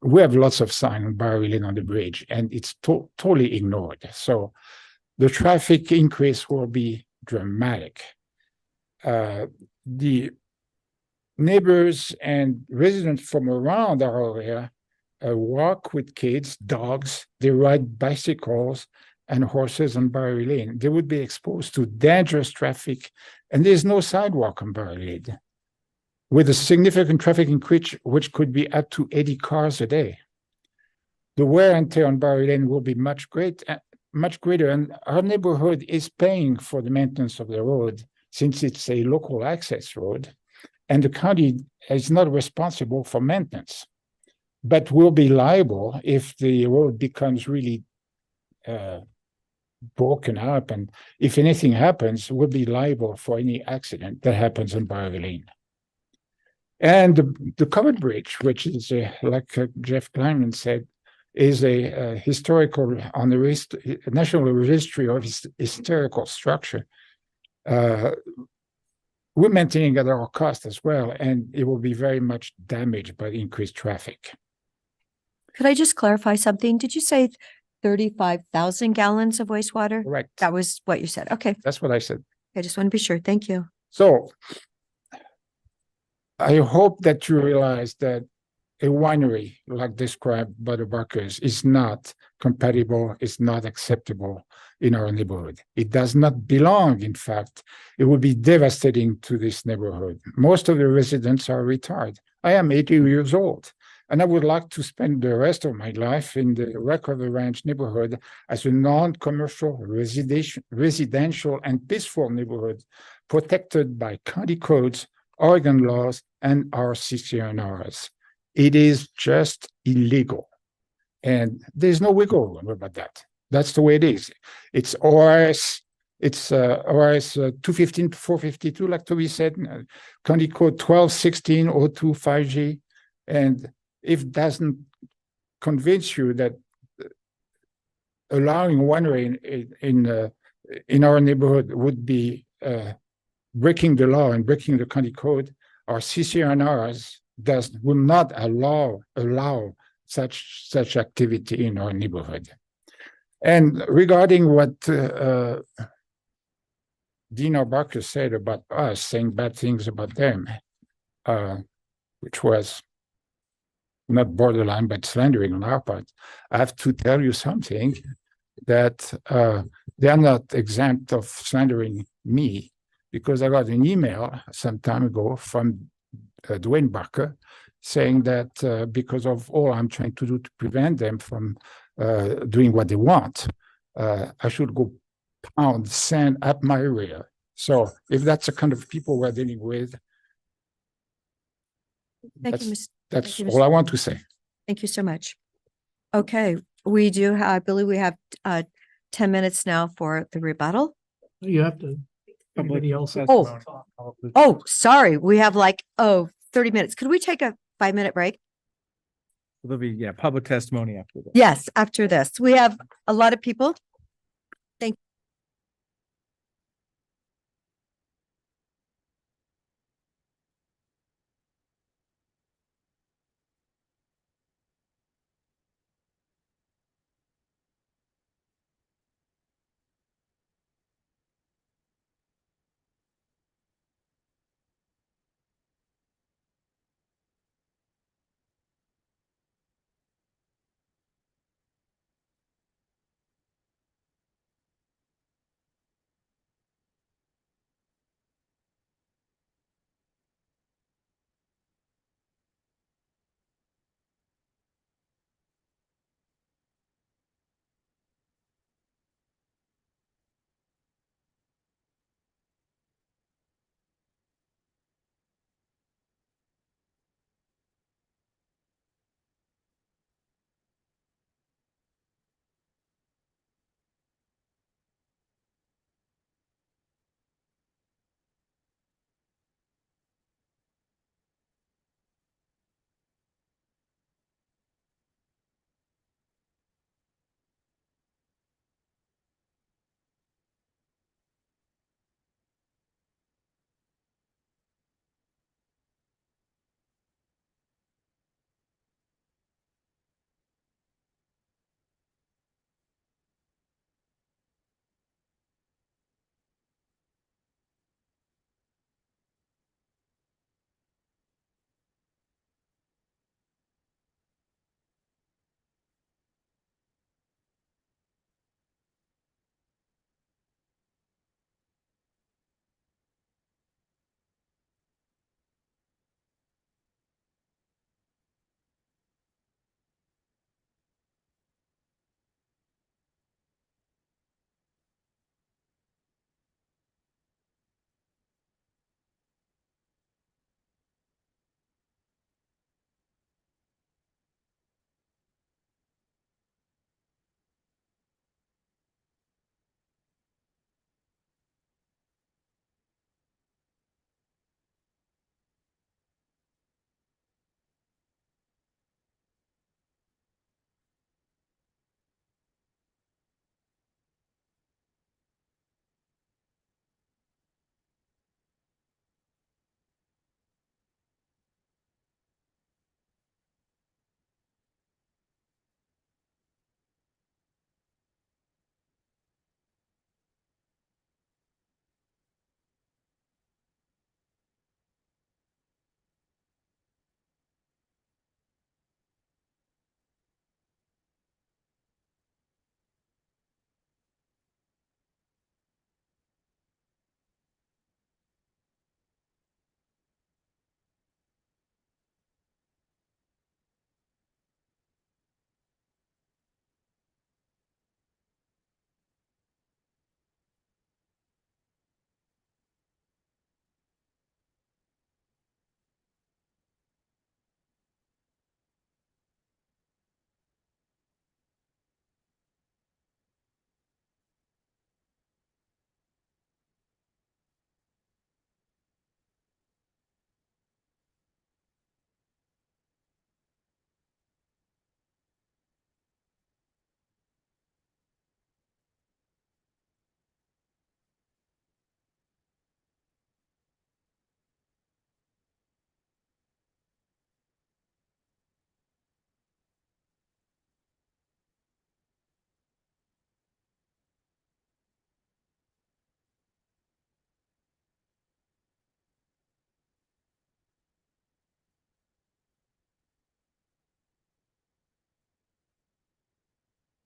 We have lots of sign on Bowery Lane on the bridge, and it's totally ignored. So the traffic increase will be dramatic. The neighbors and residents from around our area walk with kids, dogs, they ride bicycles and horses on Bowery Lane. They would be exposed to dangerous traffic, and there's no sidewalk on Bowery Lane, with a significant traffic increase, which could be up to 80 cars a day. The wear and tear on Bowery Lane will be much greater, and our neighborhood is paying for the maintenance of the road since it's a local access road, and the county is not responsible for maintenance, but will be liable if the road becomes really broken up, and if anything happens, will be liable for any accident that happens on Bowery Lane. And the covered bridge, which is like Jeff Kleinman said, is a historical on the National Registry of Historical Structure. We're maintaining at our cost as well, and it will be very much damaged by the increased traffic. Could I just clarify something? Did you say 35,000 gallons of wastewater? Correct. That was what you said. Okay. That's what I said. I just want to be sure. Thank you. So I hope that you realize that a winery like described by the Barkers is not compatible, is not acceptable in our neighborhood. It does not belong. In fact, it would be devastating to this neighborhood. Most of the residents are retired. I am 80 years old, and I would like to spend the rest of my life in the Wreck of the Ranch neighborhood as a non-commercial, residential, and peaceful neighborhood protected by county codes, Oregon laws, and our CCNRs. It is just illegal, and there's no wiggle room about that. That's the way it is. It's ORS, it's ORS 215 to 452, like Toby said, county code 1216-025G, and if it doesn't convince you that allowing winery in our neighborhood would be breaking the law and breaking the county code, our CCNRs will not allow such activity in our neighborhood. And regarding what Dina Barker said about us saying bad things about them, which was not borderline, but slandering on our part, I have to tell you something, that they are not exempt of slandering me, because I got an email some time ago from Dwayne Barker saying that because of all I'm trying to do to prevent them from doing what they want, I should go pound sand up my rear. So if that's the kind of people we're dealing with, Thank you, Ms. that's thank you, all Mr. I want to say. Thank you so much. Okay, we do, I believe we have 10 minutes now for the rebuttal. You have to, anybody else? Oh, sorry, we have like, 30 minutes. Could we take a 5-minute break? There'll be, yeah, public testimony after that. Yes, after this. We have a lot of people. Thank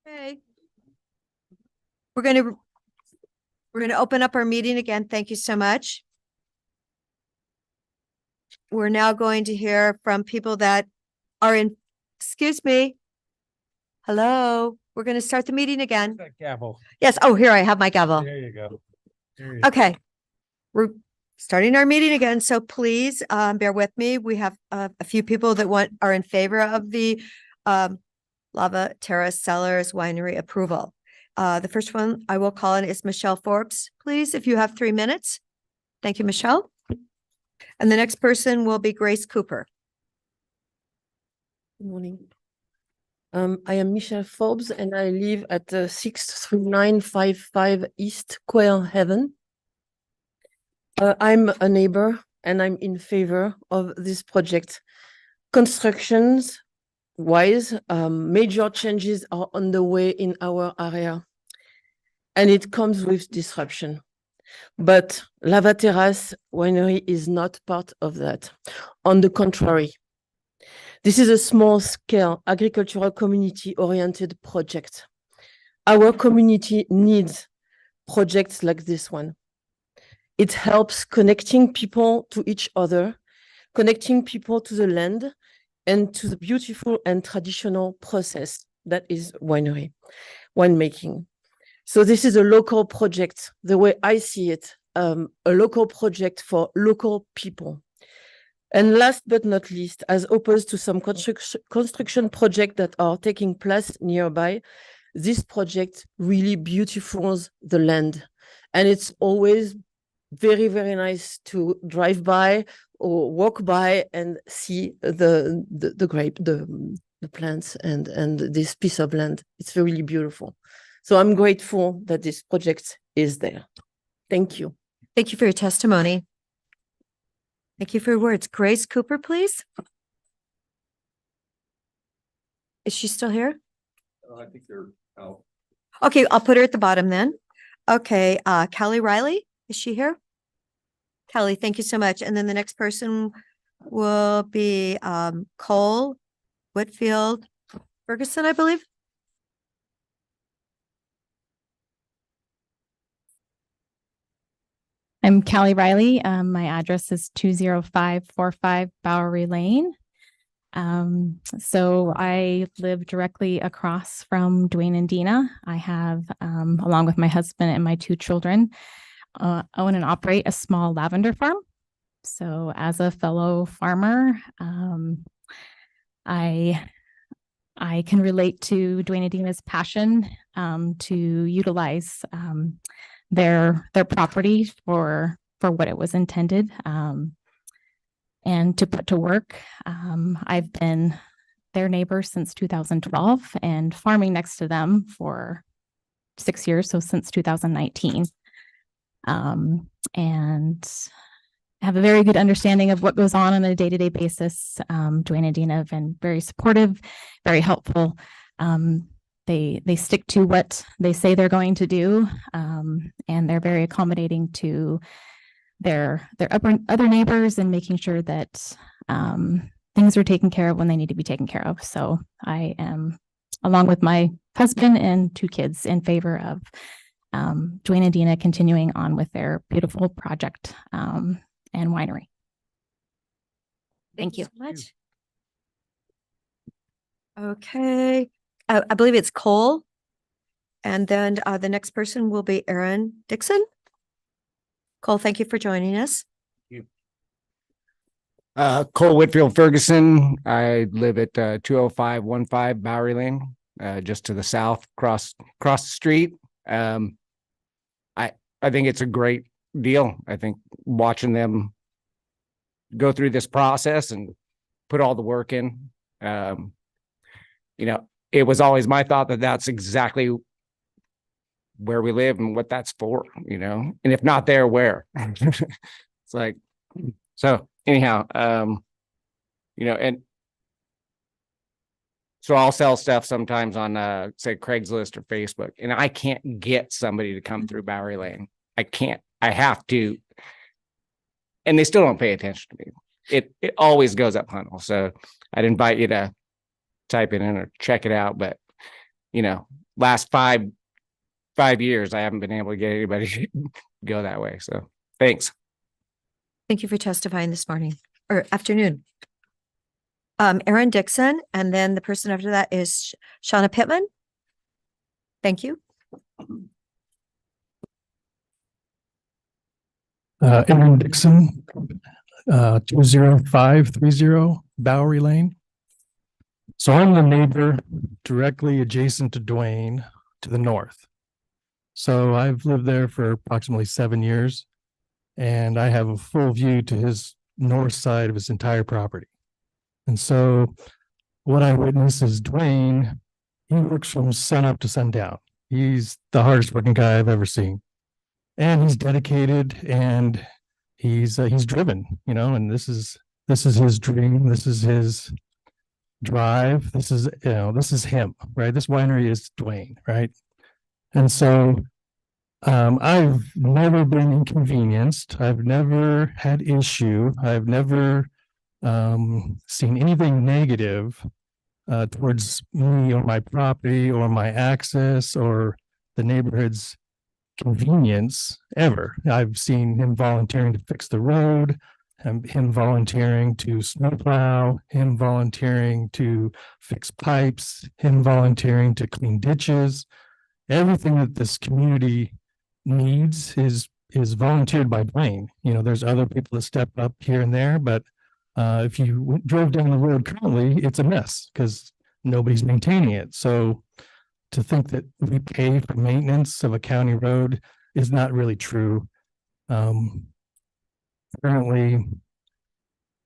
Okay. We're going to open up our meeting again. Thank you so much. we're now going to hear from people that are in, excuse me. Hello, we're going to start the meeting again. Gavel. Yes. Oh, here I have my gavel. There you go. Okay. We're starting our meeting again. So please bear with me. We have a few people that are in favor of the Lava Terrace Cellars Winery approval. The first one I will call in is Michelle Forbes, please, if you have 3 minutes. Thank you, Michelle. And the next person will be Grace Cooper. Good morning. I am Michelle Forbes and I live at 63955 East Quail Haven. I'm a neighbor and I'm in favor of this project. Constructions wise, major changes are on the way in our area and it comes with disruption. But Lava Terrace Winery is not part of that. On the contrary, this is a small-scale agricultural community-oriented project. Our community needs projects like this one. It helps connecting people to each other, connecting people to the land, and to the beautiful and traditional process that is winemaking. So this is a local project, the way I see it, a local project for local people. And last but not least, as opposed to some construction projects that are taking place nearby, this project really beautifies the land. And it's always very, very nice to drive by or walk by and see the plants and this piece of land. It's really beautiful. So I'm grateful that this project is there. Thank you. Thank you for your testimony. Thank you for your words. Grace Cooper, please. Is she still here? I think they're out. Okay, I'll put her at the bottom then. Okay, Kelly Riley, is she here? Kelly, thank you so much. And then the next person will be Cole Whitfield Ferguson, I believe. I'm Callie Riley. My address is 20545 Bowery Lane. So I live directly across from Dwayne and Dina. I have, along with my husband and my 2 children, own and operate a small lavender farm. So as a fellow farmer, I can relate to Dwayne and Dina's passion to utilize their property for what it was intended and to put to work. I've been their neighbor since 2012 and farming next to them for 6 years, so since 2019. And have a very good understanding of what goes on a day-to-day basis. Dwayne and Dina have been very supportive, very helpful. They stick to what they say they're going to do, and they're very accommodating to their other neighbors and making sure that things are taken care of when they need to be taken care of. So I am, along with my husband and 2 kids, in favor of Dwayne and Dina continuing on with their beautiful project and winery. Thank you so much. Okay. I believe it's Cole. And then the next person will be Aaron Dixon. Cole, thank you for joining us. Cole Whitfield Ferguson. I live at 20515 Bowery Lane, just to the south, across the street. I think it's a great deal. I think watching them go through this process and put all the work in, it was always my thought that that's exactly where we live and what that's for, and if not there, where? It's like, so anyhow, and so I'll sell stuff sometimes on, say, Craigslist or Facebook, and I can't get somebody to come through Bowery Lane. I can't, I have to, and they still don't pay attention to me. It always goes up Hunnell. So I'd invite you to type it in or check it out. But, last five years, I haven't been able to get anybody to go that way. So thanks. Thank you for testifying this morning or afternoon. Aaron Dixon, and then the person after that is Shauna Pittman. Thank you. Aaron Dixon, 20530 Bowery Lane. So I'm the neighbor directly adjacent to Dwayne to the north. So I've lived there for approximately 7 years, and I have a full view to his north side of his entire property. And so what I witness is Dwayne, he works from sun up to sundown. He's the hardest working guy I've ever seen. And he's dedicated, and he's driven, you know, and this is his dream. This is his drive. This is him, right? This winery is Dwayne, right? And so I've never been inconvenienced. I've never had issue. I've never seen anything negative towards me or my property or my access or the neighborhood's convenience ever. I've seen him volunteering to fix the road, him volunteering to snowplow, him volunteering to fix pipes, him volunteering to clean ditches. Everything that this community needs is volunteered by Dwayne. You know, there's other people that step up here and there, but if you drove down the road currently, it's a mess because nobody's maintaining it. So to think that we pay for maintenance of a county road is not really true. Currently,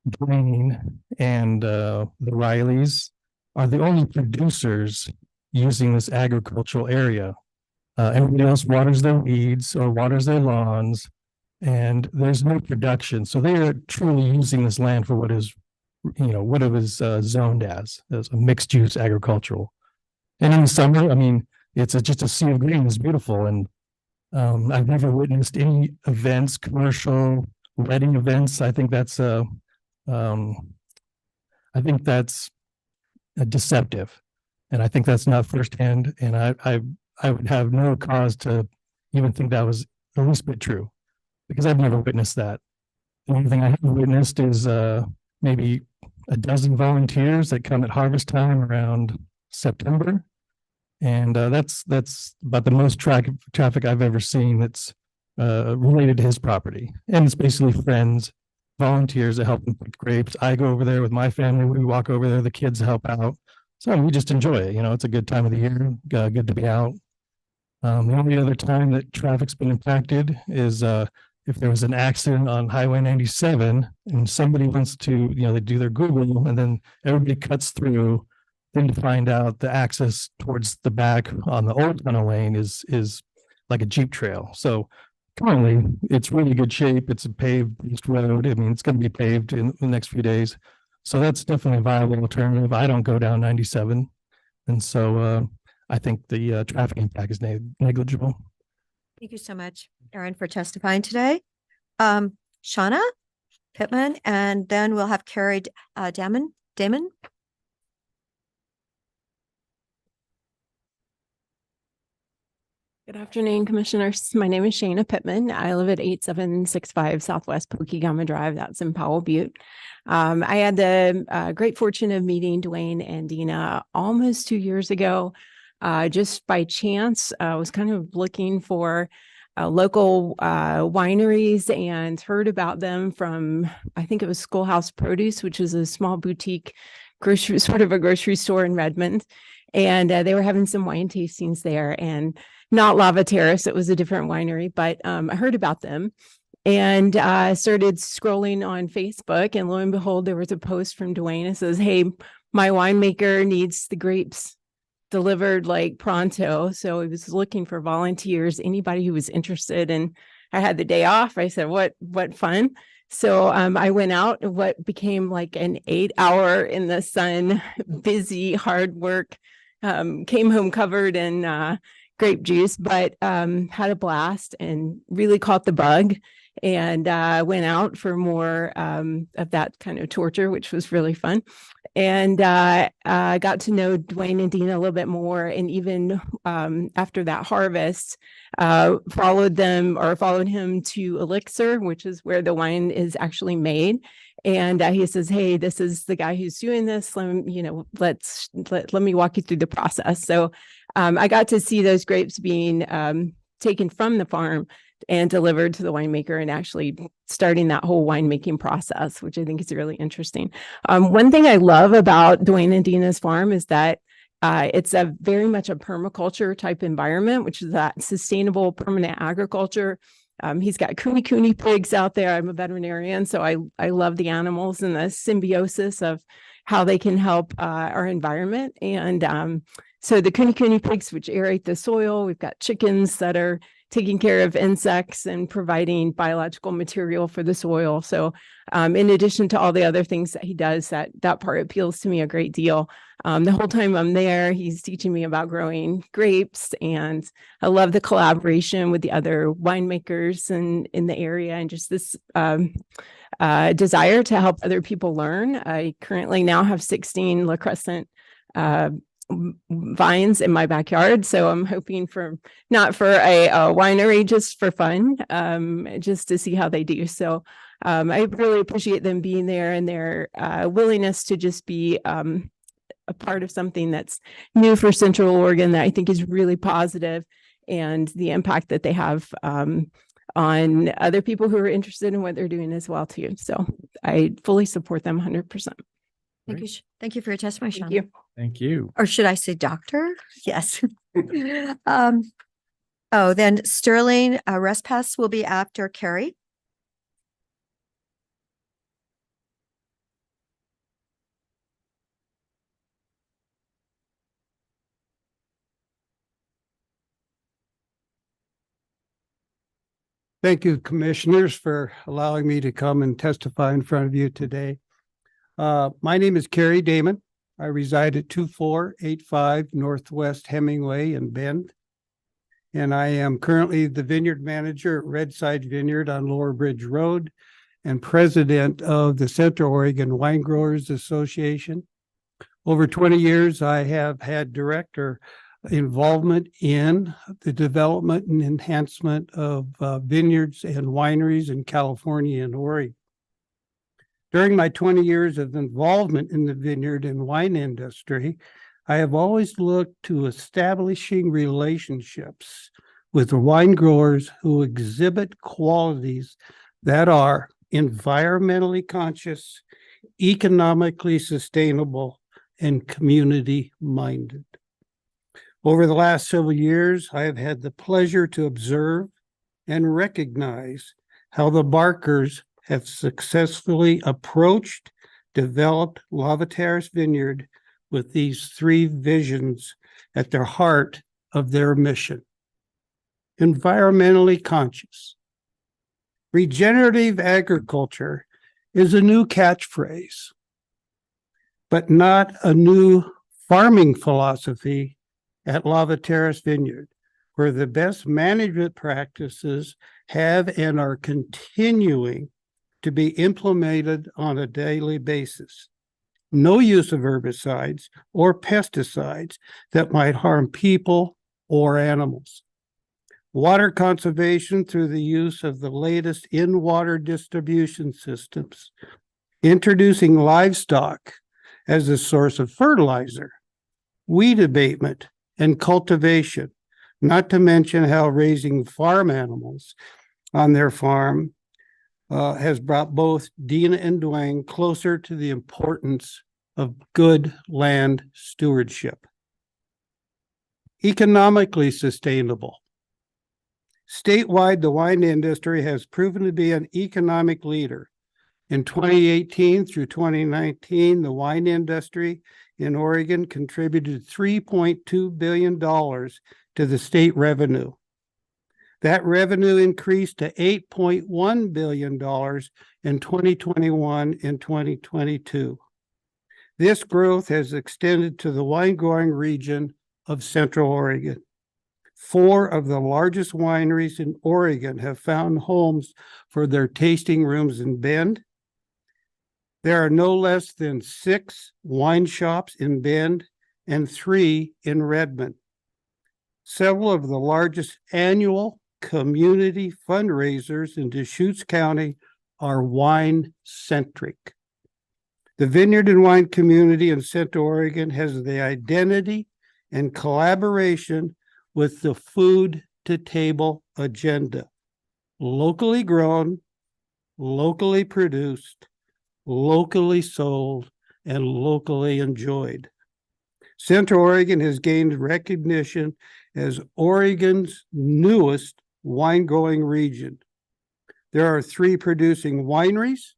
Dwayne and the Rileys are the only producers using this agricultural area. Everybody else waters their weeds or waters their lawns, and there's no production. So they are truly using this land for what is, you know, what it was zoned as a mixed use agricultural. And in the summer, I mean, it's just a sea of green. It's beautiful. And I've never witnessed any events, commercial wedding events. I think that's deceptive. And I think that's not firsthand. And I would have no cause to even think that was the least bit true, because I've never witnessed that. The only thing I have witnessed is maybe a dozen volunteers that come at harvest time around September. And that's about the most traffic I've ever seen that's related to his property. And it's basically friends, volunteers that help him pick grapes. I go over there with my family. We walk over there. The kids help out. So we just enjoy it. You know, it's a good time of the year. Good to be out. The only other time that traffic's been impacted is if there was an accident on Highway 97 and somebody wants to, you know, they do their Google and then everybody cuts through, then to find out the access towards the back on the old tunnel lane is like a Jeep trail. So currently it's really good shape. It's a paved road. I mean, it's going to be paved in the next few days. So that's definitely a viable alternative. I don't go down 97. And so I think the traffic impact is negligible. Thank you so much, Aaron, for testifying today. Shauna Pittman, and then we'll have Carrie Damon. Good afternoon, Commissioners. My name is Shana Pittman. I live at 8765 Southwest Pokegama Drive. That's in Powell Butte. I had the great fortune of meeting Dwayne and Dina almost 2 years ago. Just by chance, I was kind of looking for local wineries and heard about them from, I think it was Schoolhouse Produce, which is a small boutique grocery, sort of a grocery store in Redmond. And they were having some wine tastings there, and not Lava Terrace. It was a different winery, but I heard about them and started scrolling on Facebook, and lo and behold, there was a post from Dwayne. It says, "Hey, my winemaker needs the grapes delivered like pronto." So I was looking for volunteers, anybody who was interested. And I had the day off. I said, what fun. So I went out, what became like an 8-hour in the sun, busy, hard work, came home covered in grape juice, but had a blast and really caught the bug, and went out for more of that kind of torture, which was really fun. And got to know Dwayne and Dina a little bit more. And even after that harvest, followed him to Elixir, which is where the wine is actually made. And he says, "Hey, this is the guy who's doing this. Let me walk you through the process." So I got to see those grapes being taken from the farm and delivered to the winemaker, and actually starting that whole winemaking process, which I think is really interesting. One thing I love about Dwayne and Dina's farm is that it's a very much a permaculture type environment, which is that sustainable permanent agriculture. He's got kuni pigs out there. I'm a veterinarian, so I love the animals and the symbiosis of how they can help our environment. And so the kuni pigs, which aerate the soil, we've got chickens that are taking care of insects and providing biological material for the soil. So in addition to all the other things that he does, that part appeals to me a great deal. The whole time I'm there, he's teaching me about growing grapes, and I love the collaboration with the other winemakers in the area, and just this desire to help other people learn. I currently now have 16 La Crescent vines in my backyard, so I'm hoping for not for a winery, just for fun, just to see how they do. So I really appreciate them being there, and their willingness to just be a part of something that's new for Central Oregon that I think is really positive, and the impact that they have on other people who are interested in what they're doing as well too. So I fully support them 100%. Thank you. Thank you for your testimony, Sean. Thank you. Thank you. Or should I say doctor? Yes. Then Sterling Respass will be after Carrie. Thank you, commissioners, for allowing me to come and testify in front of you today. My name is Kerry Damon. I reside at 2485 Northwest Hemingway in Bend. And I am currently the vineyard manager at Redside Vineyard on Lower Bridge Road and president of the Central Oregon Wine Growers Association. Over 20 years, I have had director involvement in the development and enhancement of vineyards and wineries in California and Oregon. During my 20 years of involvement in the vineyard and wine industry, I have always looked to establishing relationships with wine growers who exhibit qualities that are environmentally conscious, economically sustainable, and community-minded. Over the last several years, I have had the pleasure to observe and recognize how the Barkers have successfully approached, developed Lava Terrace Vineyard with these three visions at their heart of their mission. Environmentally conscious. Regenerative agriculture is a new catchphrase, but not a new farming philosophy at Lava Terrace Vineyard, where the best management practices have and are continuing to be implemented on a daily basis. No use of herbicides or pesticides that might harm people or animals. Water conservation through the use of the latest in-water distribution systems. Introducing livestock as a source of fertilizer. Weed abatement and cultivation, not to mention how raising farm animals on their farm has brought both Dina and Dwayne closer to the importance of good land stewardship. Economically sustainable. Statewide, the wine industry has proven to be an economic leader. In 2018 through 2019, the wine industry in Oregon contributed $3.2 billion to the state revenue. That revenue increased to $8.1 billion in 2021 and 2022. This growth has extended to the wine growing region of Central Oregon. 4 of the largest wineries in Oregon have found homes for their tasting rooms in Bend. There are no less than 6 wine shops in Bend and 3 in Redmond. Several of the largest annual community fundraisers in Deschutes County are wine-centric. The vineyard and wine community in Central Oregon has the identity and collaboration with the food to table agenda. Locally grown, locally produced, locally sold, and locally enjoyed. Central Oregon has gained recognition as Oregon's newest wine growing region. There are 3 producing wineries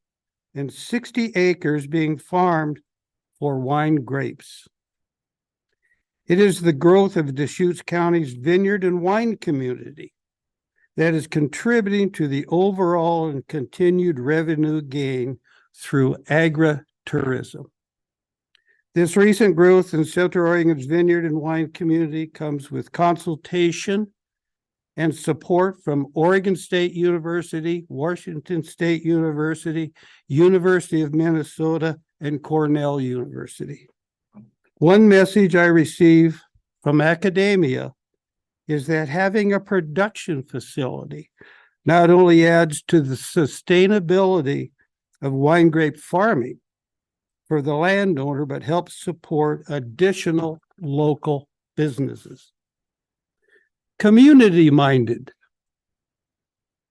and 60 acres being farmed for wine grapes. It is the growth of Deschutes County's vineyard and wine community that is contributing to the overall and continued revenue gain through agritourism. This recent growth in Central Oregon's vineyard and wine community comes with consultation and support from Oregon State University, Washington State University, University of Minnesota, and Cornell University. One message I receive from academia is that having a production facility not only adds to the sustainability of wine grape farming for the landowner, but helps support additional local businesses. Community-minded.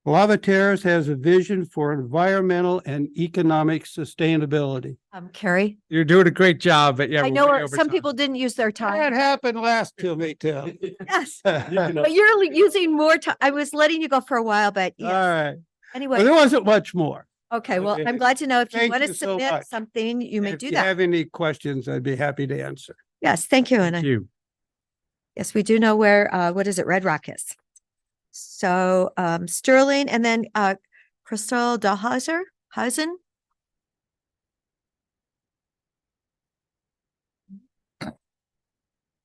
Lava Terrace has a vision for environmental and economic sustainability. Carrie, You're doing a great job, but yeah. I we're know way over some time. people didn't use their time. That happened last to me, Tim. Yes, but you're using more time. I was letting you go for a while, but All yes. right. Anyway. Well, there wasn't much more. Okay, well, Okay. I'm glad to know if you Thank want to you so submit much. something, you may If do you that. have any questions, I'd be happy to answer. Yes, thank you. And Thank you. yes, we do know where, what is it, Red Rock is. So Sterling and then Crystal Hausen.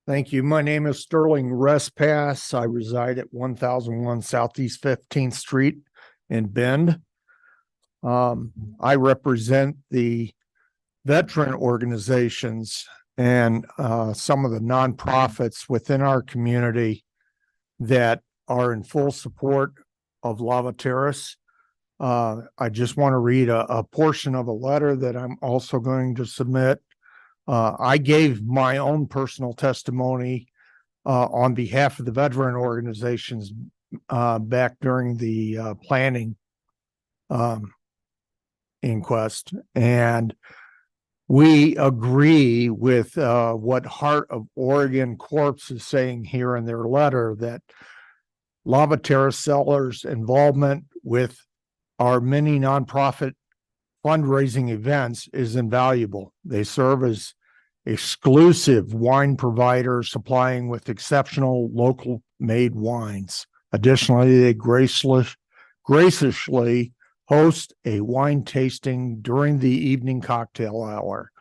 Thank you. My name is Sterling Respass. I reside at 1001 Southeast 15th Street in Bend. I represent the veteran organizations and some of the nonprofits within our community that are in full support of Lava Terrace. I just want to read a portion of a letter that I'm also going to submit. I gave my own personal testimony on behalf of the veteran organizations back during the planning inquest. And we agree with what Heart of Oregon Corps is saying here in their letter, that Lava Terrace Cellars' involvement with our many nonprofit fundraising events is invaluable. They serve as exclusive wine providers supplying with exceptional local made wines. Additionally, they graciously host a wine tasting during the evening cocktail hour.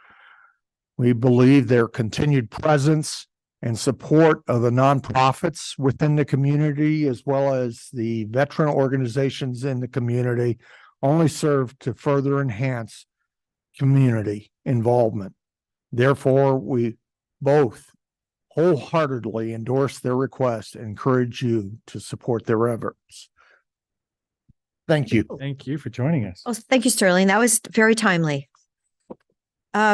We believe their continued presence and support of the nonprofits within the community, as well as the veteran organizations in the community, only serve to further enhance community involvement. Therefore, we both wholeheartedly endorse their request and encourage you to support their efforts. Thank you. Thank you for joining us. Oh, thank you, Sterling. That was very timely.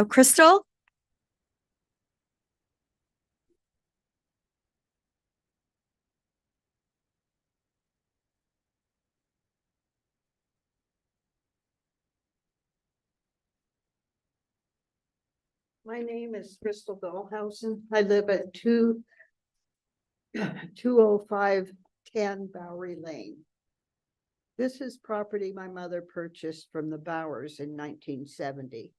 Crystal? My name is Crystal Dahlhausen. I live at 20510 Bowery Lane. This is property my mother purchased from the Bowers in 1970,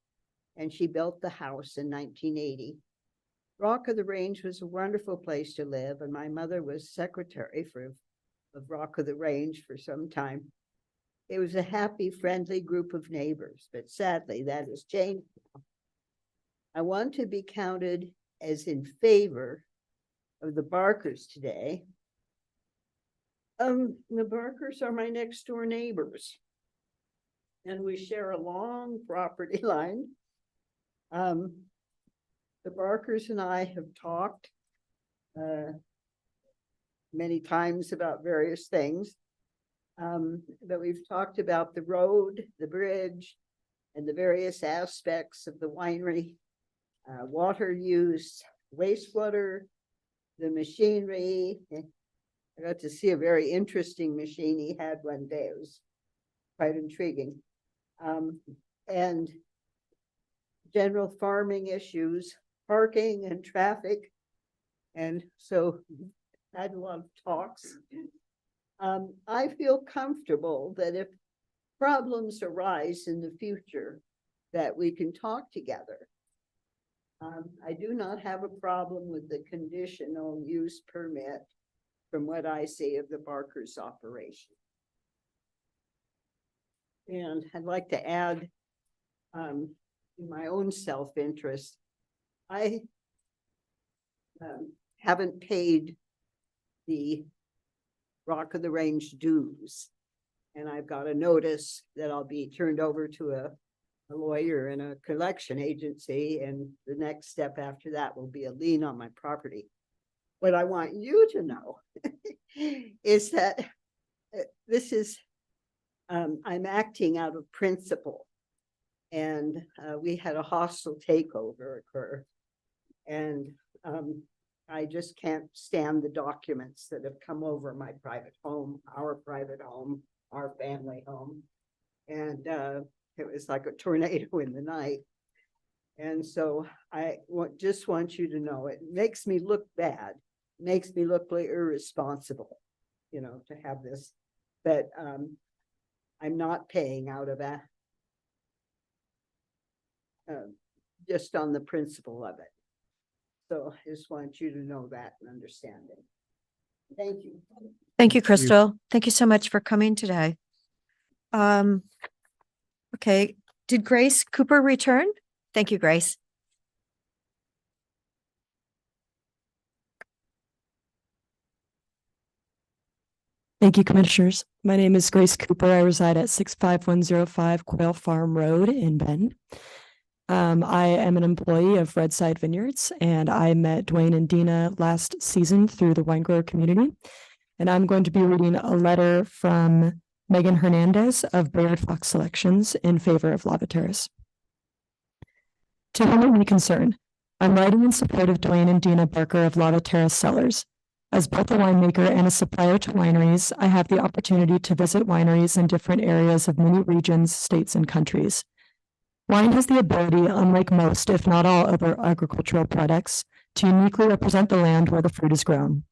and she built the house in 1980. Rock of the Range was a wonderful place to live, and my mother was secretary of Rock of the Range for some time. It was a happy, friendly group of neighbors, but sadly that has changed. I want to be counted as in favor of the Barkers today. The Barkers are my next door neighbors, and we share a long property line. The Barkers and I have talked many times about various things, but we've talked about the road, the bridge, and the various aspects of the winery, water use, wastewater, the machinery. I got to see a very interesting machine he had one day. It was quite intriguing. And general farming issues, parking and traffic. And so had a lot of talks. I feel comfortable that if problems arise in the future, that we can talk together. I do not have a problem with the conditional use permit from what I see of the Barker's operation. And I'd like to add, in my own self-interest, I haven't paid the Rock of the Range dues. And I've got a notice that I'll be turned over to a lawyer and a collection agency. And the next step after that will be a lien on my property. What I want you to know is that this is, I'm acting out of principle. And we had a hostile takeover occur. And I just can't stand the documents that have come over my private home, our family home. And it was like a tornado in the night. And so I just want you to know, it makes me look bad, makes me look like irresponsible, you know, to have this, but I'm not paying out of that. Just on the principle of it. So I just want you to know that and understand it. Thank you. Thank you, Crystal. Thank you so much for coming today. Okay, did Grace Cooper return? Thank you, Grace. Thank you, Commissioners. My name is Grace Cooper. I reside at 65105 Quail Farm Road in Bend. I am an employee of Redside Vineyards, and I met Dwayne and Dina last season through the wine grower community. And I'm going to be reading a letter from Megan Hernandez of Bayard Fox Selections in favor of Lava Terrace. To whom it may concern, I'm writing in support of Dwayne and Dina Barker of Lava Terrace Cellars. As both a winemaker and a supplier to wineries, I have the opportunity to visit wineries in different areas of many regions, states, and countries. Wine has the ability, unlike most, if not all other agricultural products, to uniquely represent the land where the fruit is grown.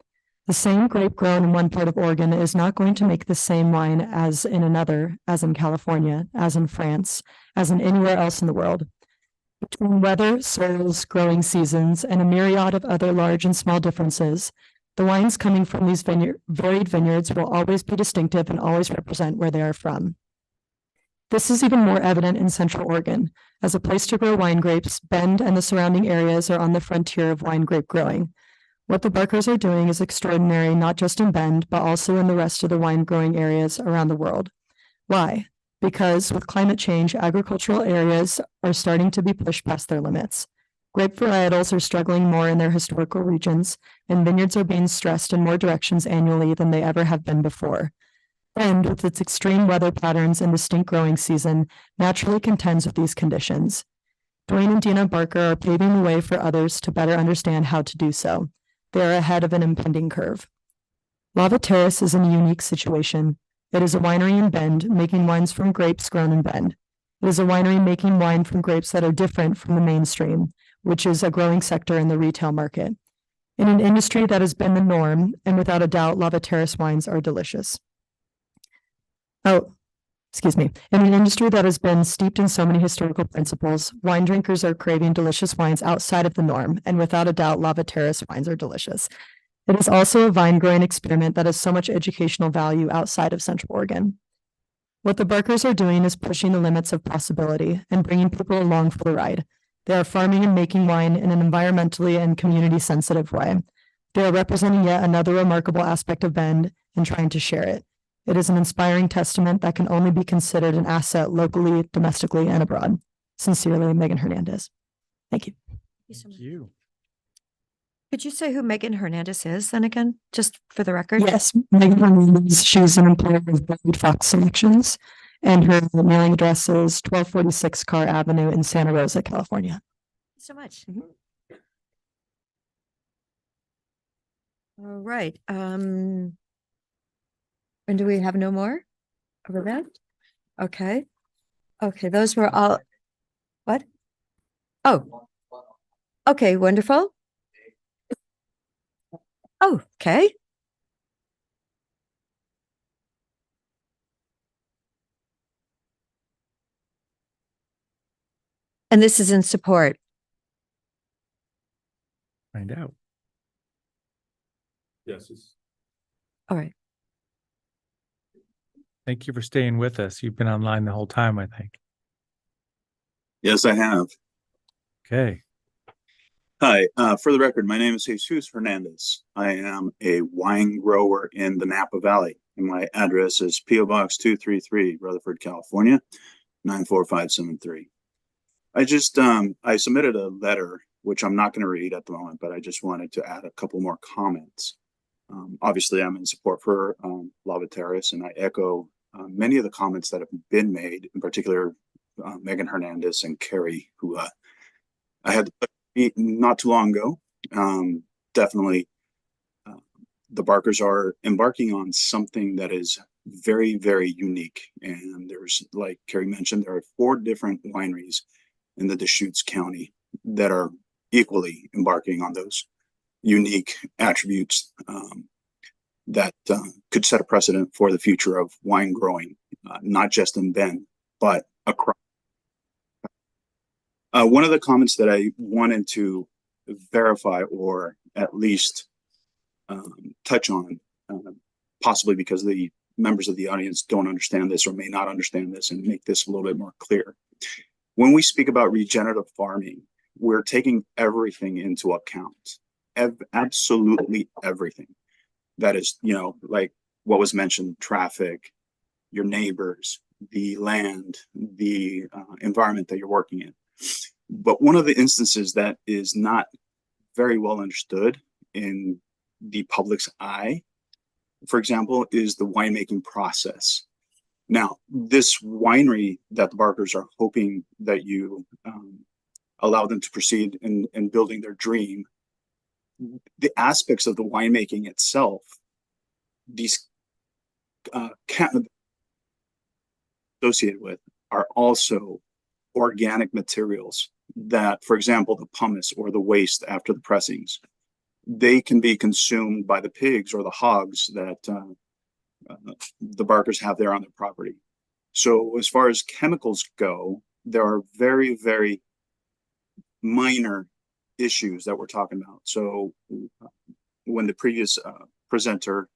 The same grape grown in one part of Oregon is not going to make the same wine as in another, as in California, as in France, as in anywhere else in the world. Between weather, soils, growing seasons, and a myriad of other large and small differences, the wines coming from these varied vineyards will always be distinctive and always represent where they are from. This is even more evident in Central Oregon. As a place to grow wine grapes, Bend and the surrounding areas are on the frontier of wine grape growing. What the Barkers are doing is extraordinary, not just in Bend, but also in the rest of the wine growing areas around the world. Why? Because with climate change, agricultural areas are starting to be pushed past their limits. Grape varietals are struggling more in their historical regions, and vineyards are being stressed in more directions annually than they ever have been before. Bend, with its extreme weather patterns and distinct growing season, naturally contends with these conditions. Dwayne and Dina Barker are paving the way for others to better understand how to do so. They are ahead of an impending curve. Lava Terrace is in a unique situation. It is a winery in Bend, making wines from grapes grown in Bend. It is a winery making wine from grapes that are different from the mainstream, which is a growing sector in the retail market. In an industry that has been the norm, and without a doubt, Lava Terrace wines are delicious. In an industry that has been steeped in so many historical principles, wine drinkers are craving delicious wines outside of the norm, and without a doubt, Lava Terrace wines are delicious. It is also a vine growing experiment that has so much educational value outside of Central Oregon. What the Barkers are doing is pushing the limits of possibility and bringing people along for the ride. They are farming and making wine in an environmentally and community sensitive way. They are representing yet another remarkable aspect of Bend and trying to share it. It is an inspiring testament that can only be considered an asset locally, domestically, and abroad. Sincerely, Megan Hernandez. Thank you. Thank you. Could you say who Megan Hernandez is then again, just for the record? Yes, Megan Hernandez. She's an employee of Bayard Fox Selections, And her mailing address is 1246 Carr Avenue in Santa Rosa, California. So much. All right, and do we have no more over that? Okay. Okay, those were all, what? Oh. Okay, wonderful. Oh, okay. And this is in support. Find out. Yes. All right. Thank you for staying with us. You've been online the whole time, I think. Yes, I have. Okay. Hi, for the record, my name is Jesus Hernandez. I am a wine grower in the Napa Valley, and my address is P.O. Box 233, Rutherford, California, 94573. I submitted a letter, which I'm not going to read at the moment, but I just wanted to add a couple more comments. Obviously, I'm in support for Lava Terrace, and I echo many of the comments that have been made, in particular, Megan Hernandez and Carrie, who I had the pleasure to meet not too long ago. Definitely, the Barkers are embarking on something that is very, very unique. And there's, like Carrie mentioned, there are 4 different wineries in the Deschutes County that are equally embarking on those unique attributes that could set a precedent for the future of wine growing, not just in Bend, but across. One of the comments that I wanted to verify or at least touch on, possibly because the members of the audience don't understand this or may not understand this, and make this a little bit more clear. When we speak about regenerative farming, we're taking everything into account, absolutely everything. That is, like what was mentioned, traffic, your neighbors, the land, the environment that you're working in. But one of the instances that is not very well understood in the public's eye, for example, is the winemaking process. Now, this winery that the Barkers are hoping that you allow them to proceed in building their dream, the aspects of the winemaking itself, these associated with are also organic materials that, for example, the pumice or the waste after the pressings, they can be consumed by the pigs or the hogs that the Barkers have there on their property. So as far as chemicals go, there are very, very minor issues that we're talking about. So when the previous presenter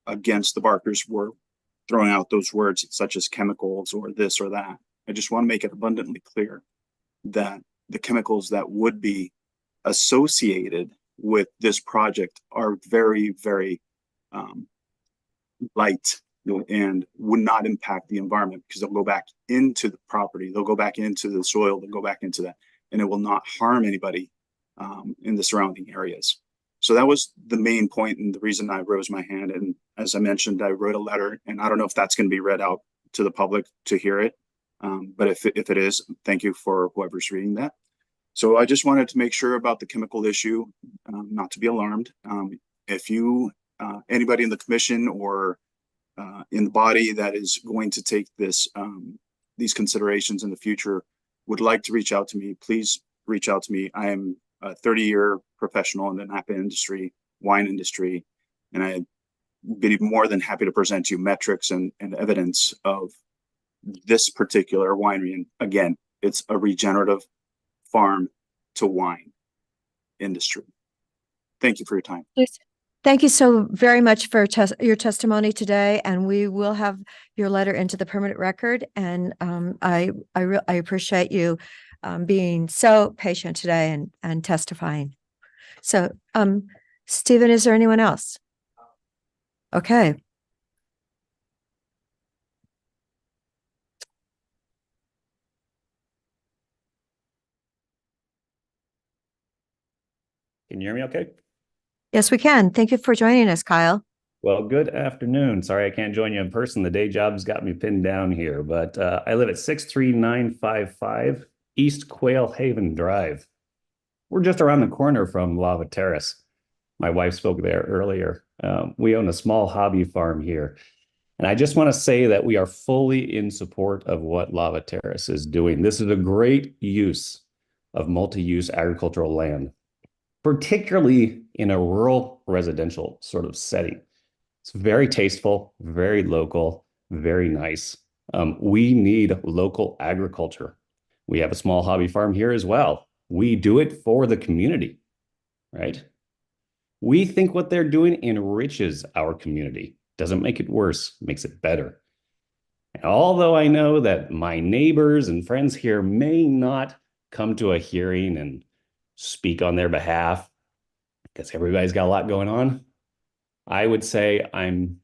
against the Barkers were throwing out those words such as chemicals or this or that, I just want to make it abundantly clear that the chemicals that would be associated with this project are very, very light and would not impact the environment, because they'll go back into the property, they'll go back into the soil, they'll go back into that, and it will not harm anybody in the surrounding areas. So that was the main point and the reason I rose my hand. And as I mentioned, I wrote a letter, and I don't know if that's going to be read out to the public to hear it. But if it is, thank you for whoever's reading that. So I just wanted to make sure about the chemical issue, not to be alarmed. If you, anybody in the commission or in the body that is going to take this, these considerations in the future would like to reach out to me, please reach out to me. I am a 30-year professional in the Napa industry, wine industry, and I'd be more than happy to present you metrics and evidence of this particular winery. And again, it's a regenerative farm to wine industry. Thank you for your time. Thank you so very much for your testimony today, and we will have your letter into the permanent record. And I appreciate you being so patient today and testifying. So, Stephen, is there anyone else? Okay. Can you hear me okay? Yes, we can. Thank you for joining us, Kyle. Well, good afternoon. Sorry I can't join you in person. The day job's got me pinned down here, but I live at 63955 East Quail Haven Drive. We're just around the corner from Lava Terrace. My wife spoke there earlier. We own a small hobby farm here. And I just want to say that we are fully in support of what Lava Terrace is doing. This is a great use of multi-use agricultural land, particularly in a rural residential sort of setting. It's very tasteful, very local, very nice. We need local agriculture. We have a small hobby farm here as well. We do it for the community, right? We think what they're doing enriches our community. Doesn't make it worse, makes it better. And although I know that my neighbors and friends here may not come to a hearing and speak on their behalf, because everybody's got a lot going on, I would say I'm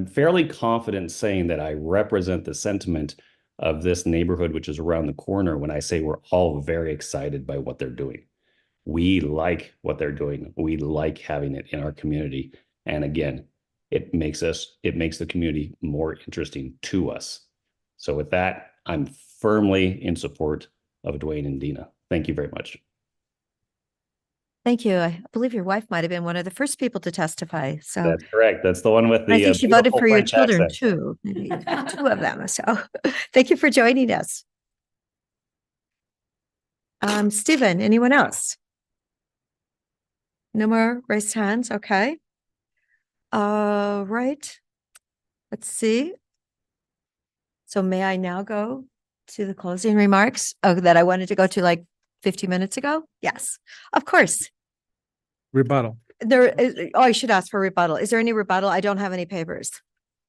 fairly confident saying that I represent the sentiment of this neighborhood, which is around the corner, when I say we're all very excited by what they're doing. We like what they're doing. We like having it in our community. And again, it makes the community more interesting to us. So with that, I'm firmly in support of Dwayne and Dina. Thank you very much. Thank you. I believe your wife might have been one of the first people to testify. So That's correct. That's the one with the I think she voted beautiful for your French children accent. too, maybe 2 of them. So thank you for joining us. Stephen, anyone else? No more raised hands. Okay. Right. Let's see. So may I now go to the closing remarks that I wanted to go to like 50 minutes ago? Yes, of course. Rebuttal. There is, I should ask for rebuttal. Is there any rebuttal? I don't have any papers.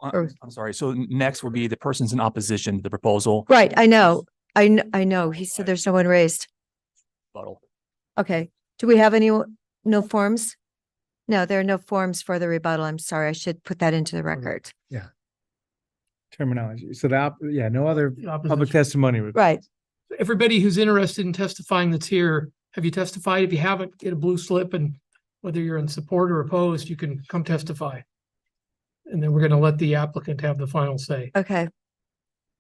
I'm sorry. So next will be the persons in opposition to the proposal. Right, I know. I know. He said there's no one raised. Rebuttal. Okay. Do we have no forms? No, there are no forms for the rebuttal. I'm sorry. I should put that into the record. Yeah. Terminology. So no other public opposition. testimony. Right. Everybody who's interested in testifying that's here, have you testified? If you haven't, get a blue slip, and whether you're in support or opposed, you can come testify. And then we're going to let the applicant have the final say. Okay.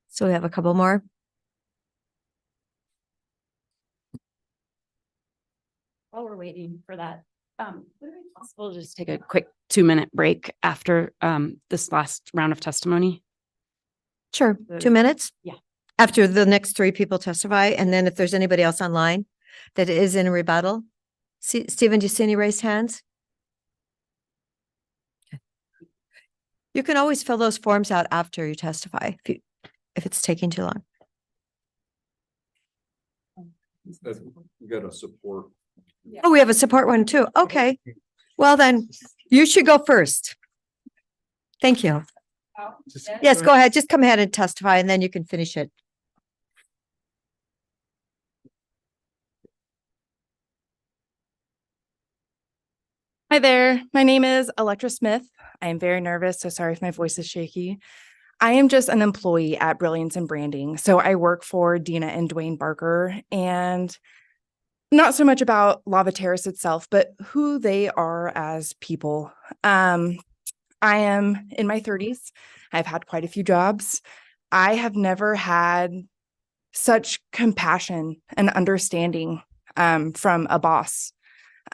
So we have a couple more. While we're waiting for that, would it be possible to just take a quick 2-minute break after this last round of testimony? Sure. 2 minutes? Yeah. After the next 3 people testify, and then if there's anybody else online that is in a rebuttal. Stephen, do you see any raised hands? Okay. You can always fill those forms out after you testify if it's taking too long. We got a support. Oh, we have a support one too. Okay. Well, then you should go first. Thank you. Yes, go ahead. Just come ahead and testify, and then you can finish it. Hi there. My name is Electra Smith. I am very nervous, so sorry if my voice is shaky. I am just an employee at Brilliance and Branding. So I work for Dina and Dwayne Barker, and not so much about Lava Terrace itself, but who they are as people. I am in my 30s. I've had quite a few jobs. I have never had such compassion and understanding from a boss.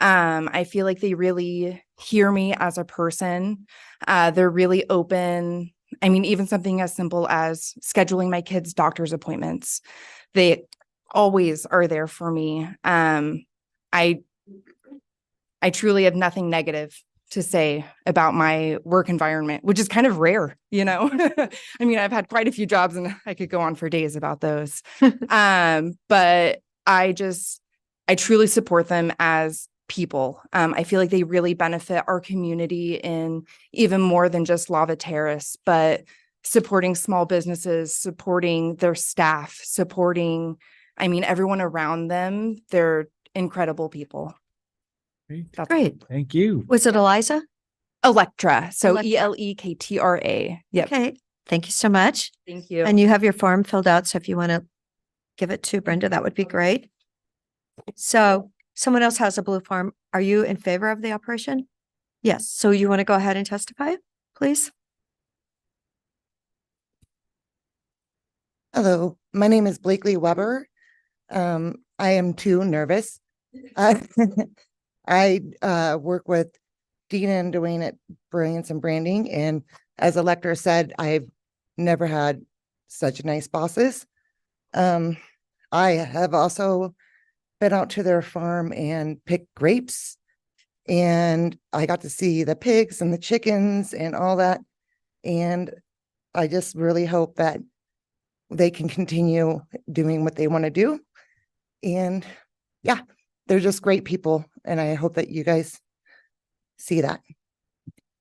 I feel like they really hear me as a person. They're really open. I mean, even something as simple as scheduling my kids' doctor's appointments. They always are there for me. I truly have nothing negative to say about my work environment, which is kind of rare, you know. I mean, I've had quite a few jobs and I could go on for days about those. But I truly support them as people. I feel like they really benefit our community in even more than just Lava Terrace, but supporting small businesses, supporting their staff, supporting, I mean, everyone around them. They're incredible people. Great. Thank you. Was it Eliza? Electra. So Electra. Elektra. Yep. Okay. Thank you so much. Thank you. And you have your form filled out. So if you want to give it to Brenda, that would be great. So someone else has a blue form. Are you in favor of the operation? Yes, so you want to go ahead and testify, please? Hello, my name is Blakely Weber. I am too nervous. I work with Dina and Dwayne at Brilliance and Branding, and as Electra said, I've never had such nice bosses. I have also been out to their farm and picked grapes, and I got to see the pigs and the chickens and all that. And I just really hope that they can continue doing what they want to do. And yeah, they're just great people. And I hope that you guys see that.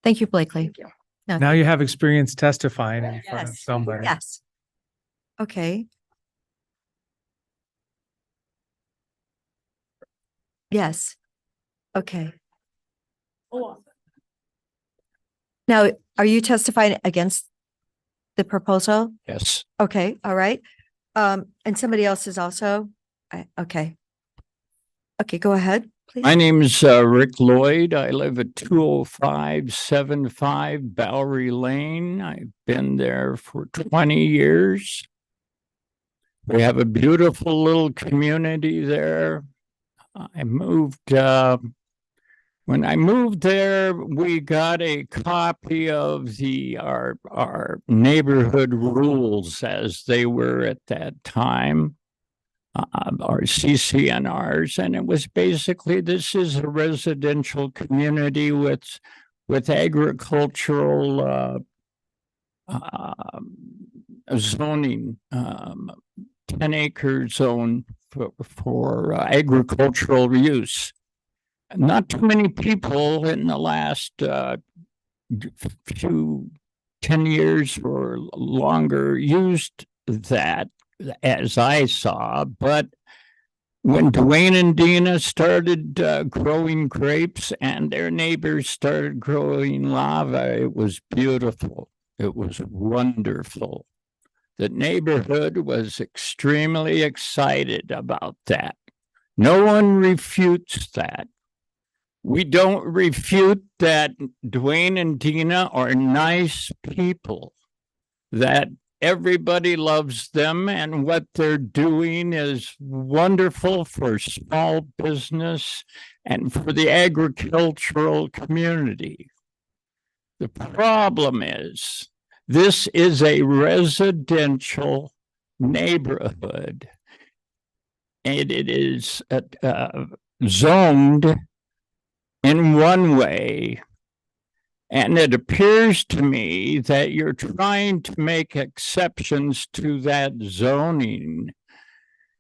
Thank you, Blakely. Thank you. No, Now you have experience testifying in front of Yes. somebody. Yes. Okay. Yes. Okay. Now, are you testifying against the proposal? Yes. Okay, all right. And somebody else is also, okay. Okay, go ahead, please. My name is Rick Lloyd. I live at 20575 Bowery Lane. I've been there for 20 years. We have a beautiful little community there. I moved, when I moved there, we got a copy of our neighborhood rules as they were at that time. Our CCNRs, and it was basically, this is a residential community with agricultural zoning, 10-acre zone for agricultural use. Not too many people in the last few 10 years or longer used that, as I saw, but when Dwayne and Dina started growing grapes and their neighbors started growing lava, it was beautiful. It was wonderful. The neighborhood was extremely excited about that. No one refutes that. We don't refute that Dwayne and Dina are nice people, that everybody loves them, and what they're doing is wonderful for small business and for the agricultural community. The problem is, this is a residential neighborhood, and it is zoned in one way. And it appears to me that you're trying to make exceptions to that zoning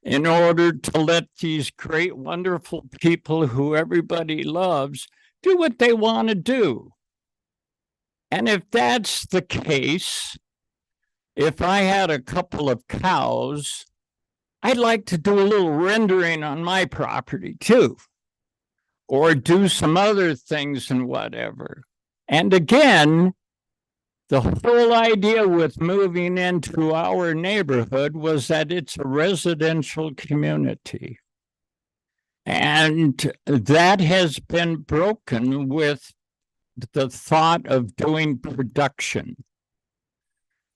in order to let these great, wonderful people who everybody loves do what they want to do. And if that's the case, if I had a couple of cows, I'd like to do a little rendering on my property too, or do some other things and whatever. And again, the whole idea with moving into our neighborhood was that it's a residential community. And that has been broken with the thought of doing production.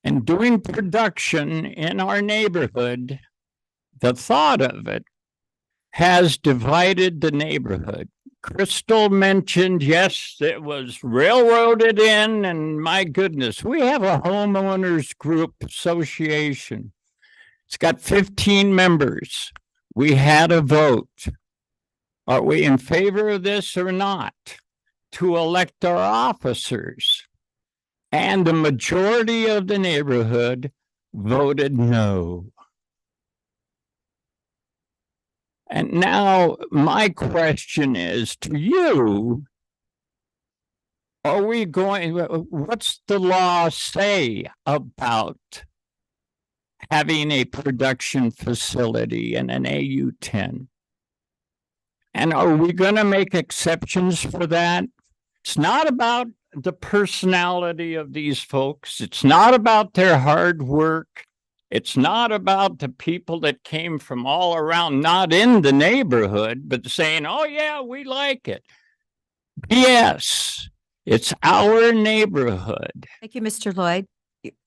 And doing production in our neighborhood, the thought of it has divided the neighborhood. Crystal mentioned, yes, it was railroaded in, and my goodness, we have a homeowners group association. It's got 15 members. We had a vote. Are we in favor of this or not? To elect our officers. And the majority of the neighborhood voted no. And now my question is to you, are we going, what's the law say about having a production facility in an AU-10? And are we going to make exceptions for that? It's not about the personality of these folks. It's not about their hard work. It's not about the people that came from all around, not in the neighborhood, but saying, oh yeah, we like it. BS. It's our neighborhood. Thank you, Mr. Lloyd.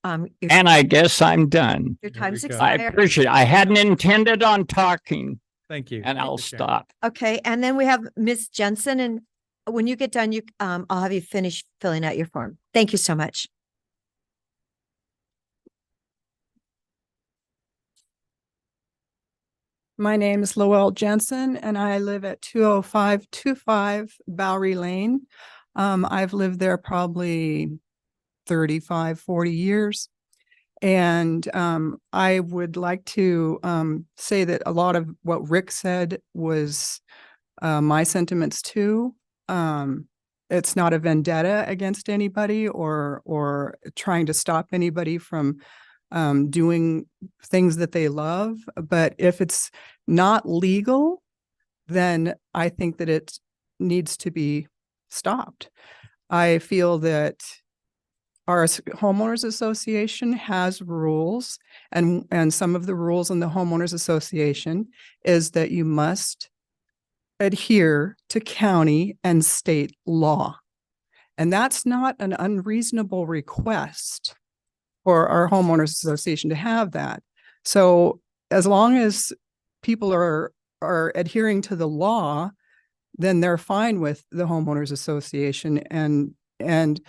And I guess I'm done. Your time's I expired. appreciate it. I hadn't intended on talking. Thank you. And I'll stop. Okay, and then we have Miss Jensen, and when you get done, I'll have you finish filling out your form. Thank you so much. My name is Lowell Jensen and I live at 20525 Bowery Lane. I've lived there probably 35, 40 years. And I would like to say that a lot of what Rick said was my sentiments too. It's not a vendetta against anybody or trying to stop anybody from doing things that they love. But if it's not legal, then I think that it needs to be stopped. I feel that our homeowners association has rules, and some of the rules in the homeowners association is that you must adhere to county and state law. And that's not an unreasonable request for our homeowners association to have that. So as long as people are adhering to the law, then they're fine with the homeowners association. And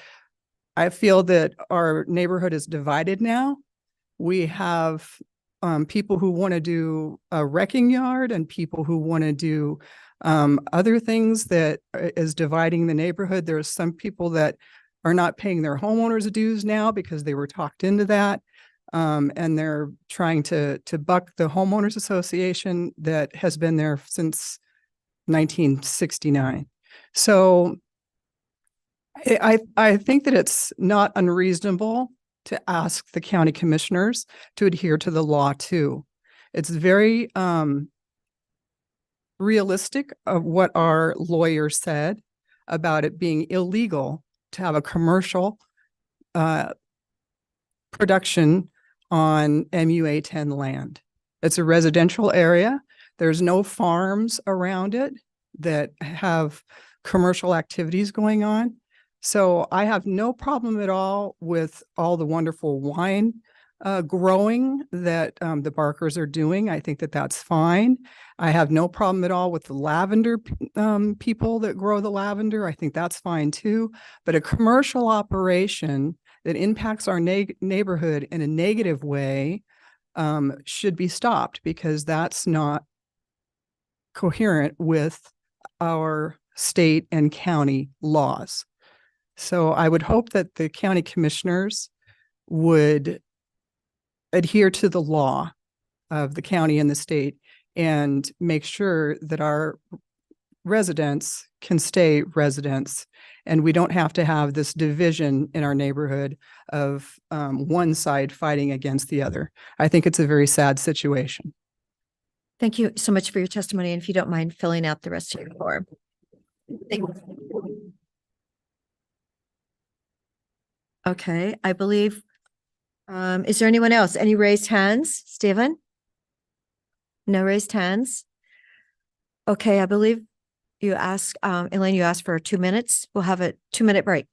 I feel that our neighborhood is divided now. We have people who want to do a wrecking yard and people who want to do other things that is dividing the neighborhood. There's some people that are not paying their homeowners dues now because they were talked into that. And they're trying to buck the homeowners association that has been there since 1969. So I think that it's not unreasonable to ask the county commissioners to adhere to the law too. It's very realistic of what our lawyer said about it being illegal to have a commercial production on MUA 10 land. It's a residential area. There's no farms around it that have commercial activities going on. So I have no problem at all with all the wonderful wine growing that the Barkers are doing. I think that that's fine. I have no problem at all with the lavender people that grow the lavender. I think that's fine too. But a commercial operation that impacts our neighborhood in a negative way should be stopped, because that's not coherent with our state and county laws. So I would hope that the county commissioners would adhere to the law of the county and the state and make sure that our residents can stay residents, and we don't have to have this division in our neighborhood of one side fighting against the other. I think it's a very sad situation. Thank you so much for your testimony. And if you don't mind filling out the rest of your form. Thank you. Okay, I believe, is there anyone else? Any raised hands? Stephen? No raised hands? Okay, I believe you asked, Elaine, you asked for 2 minutes. We'll have a 2-minute break.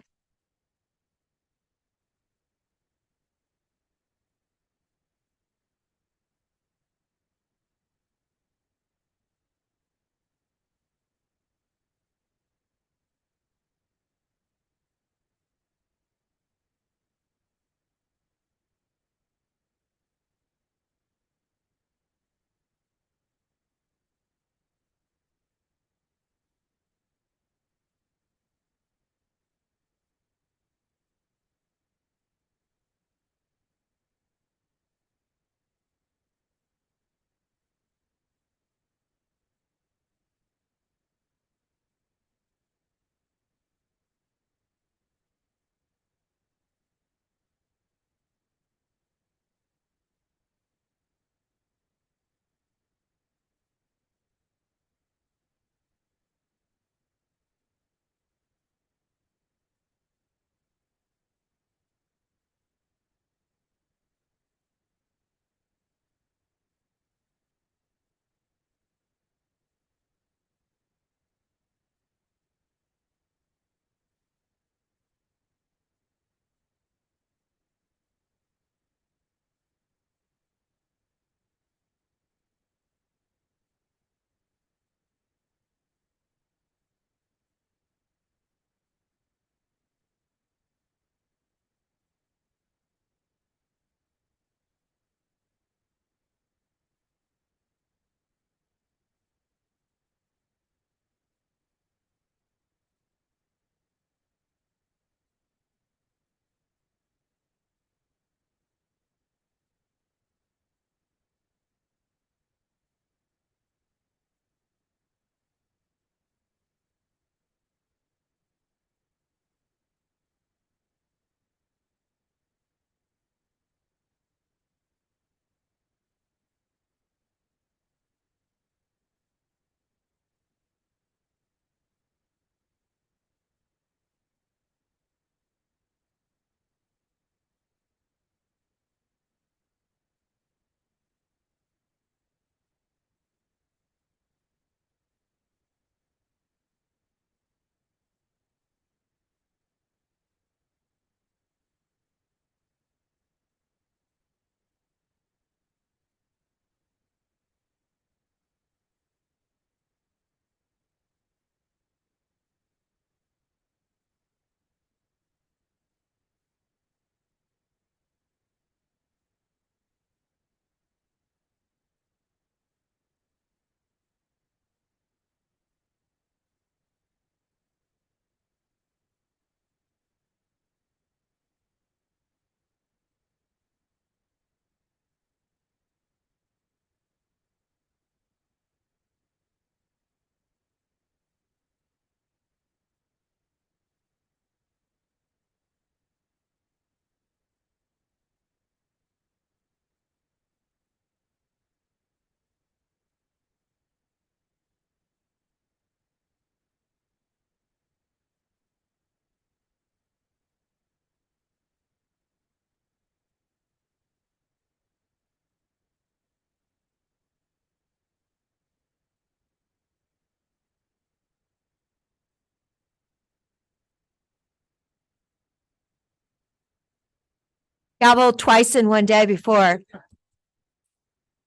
gavel twice in one day before.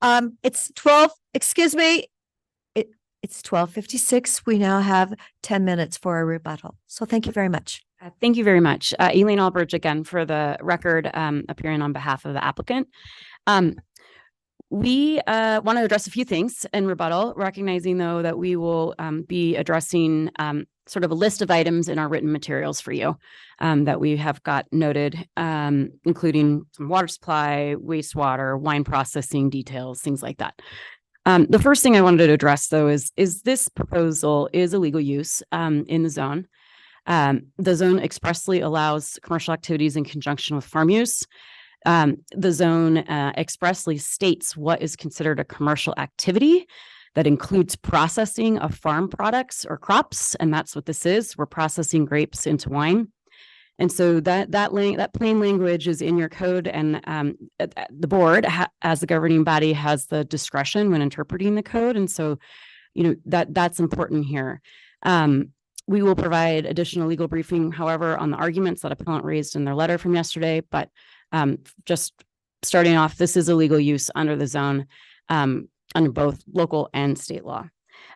It's 12, excuse me. It's 12:56. We now have 10 minutes for a rebuttal. So thank you very much. Thank you very much. Elaine Albridge again for the record, appearing on behalf of the applicant. We want to address a few things in rebuttal, recognizing though that we will be addressing sort of a list of items in our written materials for you that we have got noted, including some water supply, wastewater, wine processing details, things like that. The first thing I wanted to address though is this proposal is a legal use in the zone. The zone expressly allows commercial activities in conjunction with farm use. The zone expressly states what is considered a commercial activity that includes processing of farm products or crops, and that's what this is. We're processing grapes into wine. And so that plain language is in your code, and the board, as the governing body, has the discretion when interpreting the code. And so, that's important here. We will provide additional legal briefing, however, on the arguments that appellant raised in their letter from yesterday. But just starting off, this is a legal use under the zone, under both local and state law.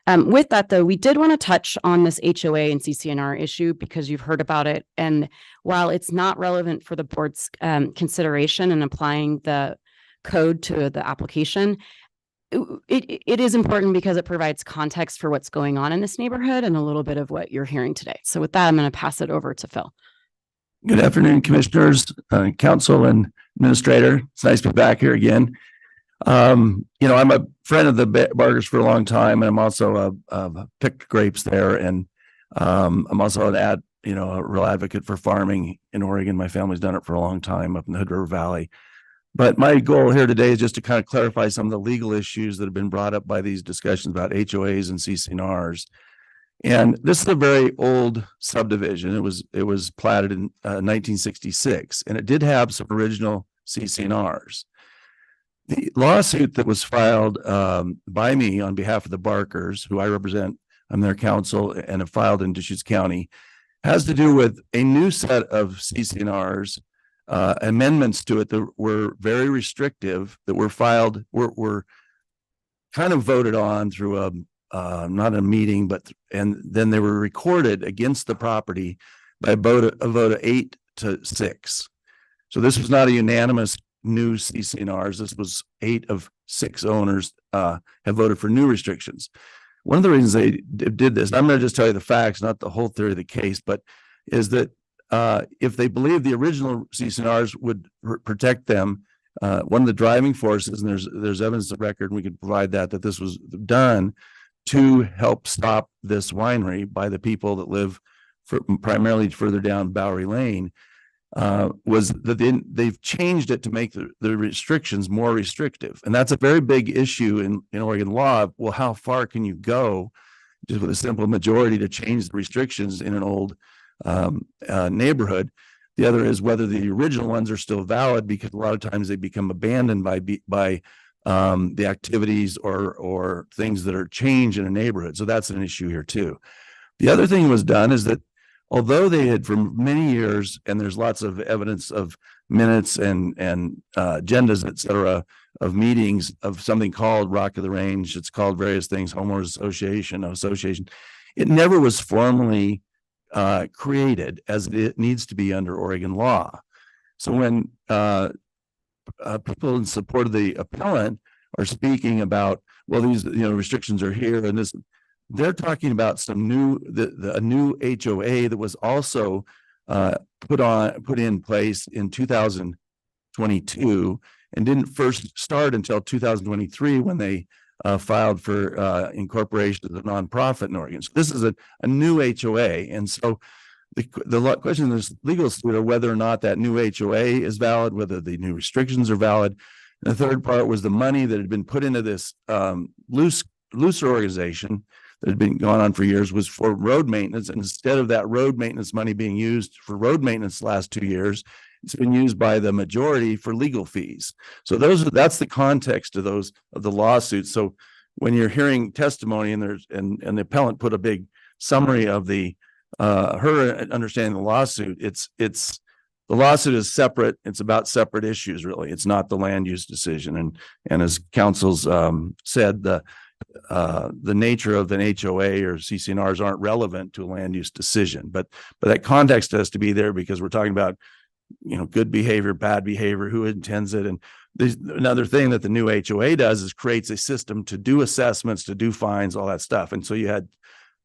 With that, though, we did want to touch on this HOA and CCNR issue because you've heard about it. And while it's not relevant for the board's consideration in applying the code to the application, it is important because it provides context for what's going on in this neighborhood and a little bit of what you're hearing today. So with that, I'm going to pass it over to Phil. Good afternoon, commissioners, council, and administrator. It's nice to be back here again. I'm a friend of the Bargers for a long time, and I'm also picked grapes there, and I'm also a real advocate for farming in Oregon. My family's done it for a long time up in the Hood River Valley. But my goal here today is just to kind of clarify some of the legal issues that have been brought up by these discussions about HOAs and CCNRs. And this is a very old subdivision. It was platted in 1966, and it did have some original CCNRs. The lawsuit that was filed by me on behalf of the Barkers, who I represent, I'm their counsel and have filed in Deschutes County, has to do with a new set of CCNRs, amendments to it that were very restrictive, that were filed, were kind of voted on through not a meeting, and then they were recorded against the property by a vote of 8-6. So this was not a unanimous new CCNRs. This was 8 of 6 owners have voted for new restrictions. One of the reasons they did this, I'm going to just tell you the facts, not the whole theory of the case, but is that if they believe the original CCNRs would protect them, one of the driving forces, and there's evidence of record, and we can provide that this was done to help stop this winery by the people that live primarily further down Bowery Lane, was that they've changed it to make the restrictions more restrictive. And that's a very big issue in Oregon law. Well, how far can you go just with a simple majority to change the restrictions in an old neighborhood? The other is whether the original ones are still valid, because a lot of times they become abandoned by the activities or things that are changed in a neighborhood. So that's an issue here too. The other thing that was done is that although they had for many years, and there's lots of evidence of minutes and agendas, et cetera, of meetings of something called Rock of the Range, it's called various things, homeowners association, it never was formally created as it needs to be under Oregon law. So when people in support of the appellant are speaking about, well, these restrictions are here, and this, they're talking about some new a new HOA that was also put in place in 2022 and didn't first start until 2023 when they filed for incorporation as a nonprofit in Oregon. So this is a new HOA, and so the question in this legal suit are whether or not that new HOA is valid, whether the new restrictions are valid. And the third part was the money that had been put into this looser organization that had been going on for years was for road maintenance. And instead of that road maintenance money being used for road maintenance the last 2 years, it's been used by the majority for legal fees. So that's the context of the lawsuits. So when you're hearing testimony and the appellant put a big summary of her understanding the lawsuit, it's the lawsuit is separate. It's about separate issues, really. It's not the land use decision. And as council's said, the nature of an HOA or CCNRs aren't relevant to a land use decision. But that context has to be there because we're talking about, good behavior, bad behavior, who intends it. And there's another thing that the new HOA does is creates a system to do assessments, to do fines, all that stuff. And so you had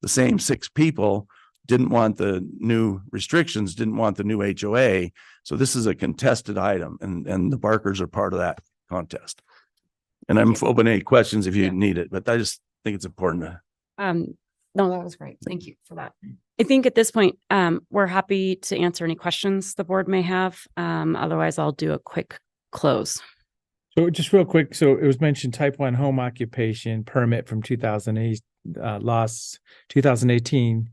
the same 6 people didn't want the new restrictions, didn't want the new HOA. So this is a contested item, and the Barkers are part of that contest. And I'm open to any questions if you need it, but I just think it's important to. No, that was great. Thank you for that. I think at this point, we're happy to answer any questions the board may have. Otherwise, I'll do a quick close. So just real quick, so it was mentioned type 1 home occupation permit from 2008, 2018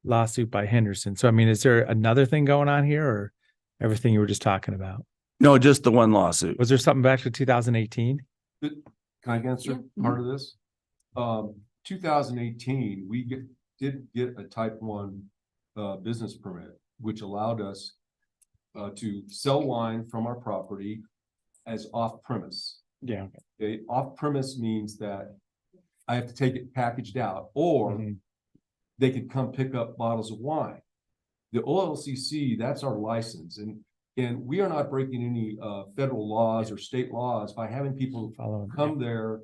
lawsuit by Henderson. So, I mean, is there another thing going on here or everything you were just talking about? No, just the one lawsuit. Was there something back to 2018? Can I answer part of this? 2018, we did get a type 1 business permit, which allowed us to sell wine from our property as off premise. Yeah. Okay. Off premise means that I have to take it packaged out, or they could come pick up bottles of wine. The OLCC, that's our license. And we are not breaking any federal laws or state laws by having people come there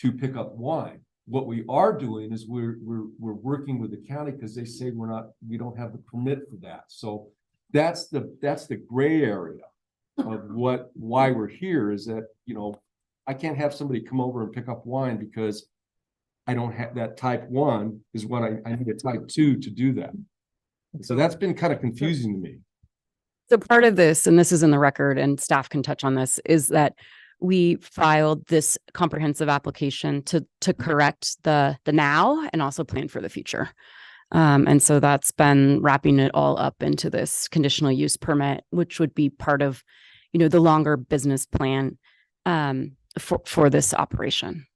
to pick up wine. What we are doing is we're working with the county because they say we don't have the permit for that. So that's the gray area of why we're here is that, I can't have somebody come over and pick up wine because I don't have that type 1 is what I need a type 2 to do that. So that's been kind of confusing to me. So part of this, and this is in the record and staff can touch on this, is that we filed this comprehensive application to correct the now and also plan for the future. And so that's been wrapping it all up into this conditional use permit, which would be part of, the longer business plan for this operation.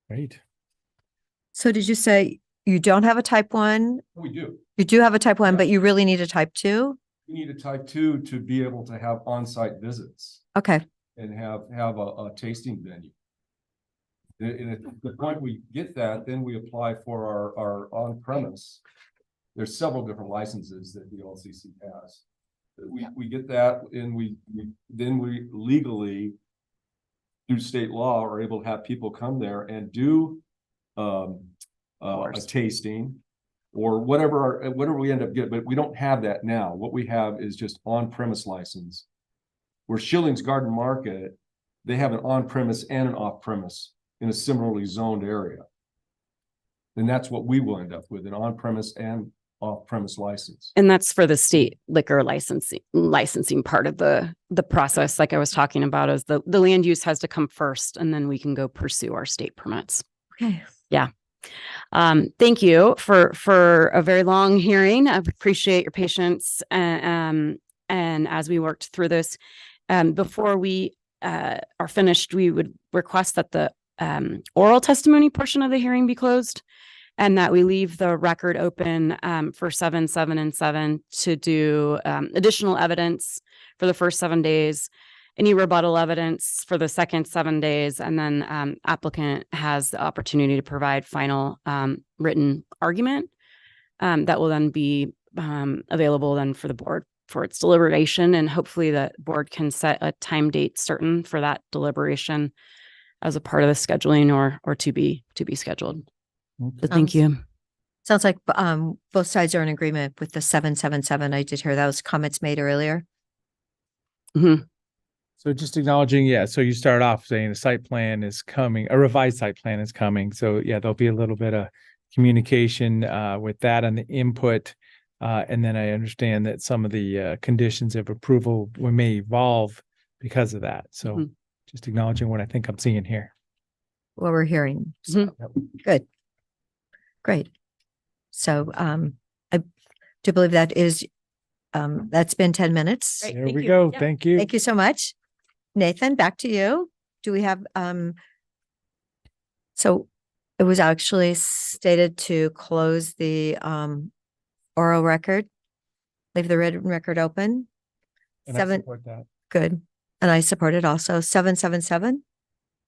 Great. So did you say you don't have a type 1? We do. You do have a type 1, but you really need a type 2? We need a type 2 to be able to have on-site visits. Okay. And have a tasting venue. And at the point we get that, then we apply for our on-premise. There's several different licenses that the LCC has. We get that, and we legally, through state law, are able to have people come there and do a tasting or whatever we end up getting, but we don't have that now. What we have is just on-premise license. Where Schilling's Garden Market, they have an on-premise and an off-premise in a similarly zoned area. And that's what we will end up with, an on-premise and off-premise license. And that's for the state liquor licensing part of the process. Like I was talking about, is the land use has to come first, and then we can go pursue our state permits. Okay. Yeah. Thank you for a very long hearing. I appreciate your patience. And as we worked through this, before we are finished, we would request that the oral testimony portion of the hearing be closed, and that we leave the record open for 7, 7, and 7 to do additional evidence for the first 7 days, any rebuttal evidence for the second 7 days, and then applicant has the opportunity to provide final written argument that will then be available then for the board for its deliberation, and hopefully the board can set a time date certain for that deliberation as a part of the scheduling or to be scheduled. So thank you. Sounds like both sides are in agreement with the 777. I did hear those comments made earlier. So just acknowledging, so you start off saying a site plan is coming, a revised site plan is coming. So there'll be a little bit of communication with that and the input. And then I understand that some of the conditions of approval may evolve because of that. So just acknowledging what I think I'm seeing here. What we're hearing. So, good. Great. So I do believe that is that's been 10 minutes. Great, there we go. Thank you. Thank you so much. Nathan, back to you. Do we have so it was actually stated to close the oral record. Leave the written record open. And I Seven, support that. good. And I support it also. 777.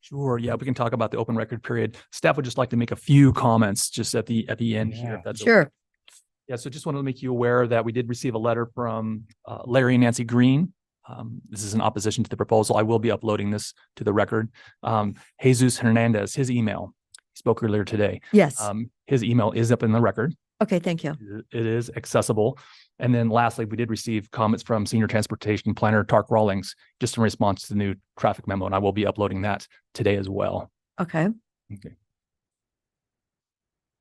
Sure. Yeah, we can talk about the open record period. Staff would just like to make a few comments just at the end here. If that's okay. Sure. Yeah, so just wanted to make you aware that we did receive a letter from Larry and Nancy Green. This is in opposition to the proposal. I will be uploading this to the record. Jesus Hernandez, his email, he spoke earlier today. Yes. His email is up in the record. Okay, thank you. It is accessible. And then lastly, we did receive comments from Senior Transportation Planner Tark Rawlings, just in response to the new traffic memo, and I will be uploading that today as well. Okay. Okay.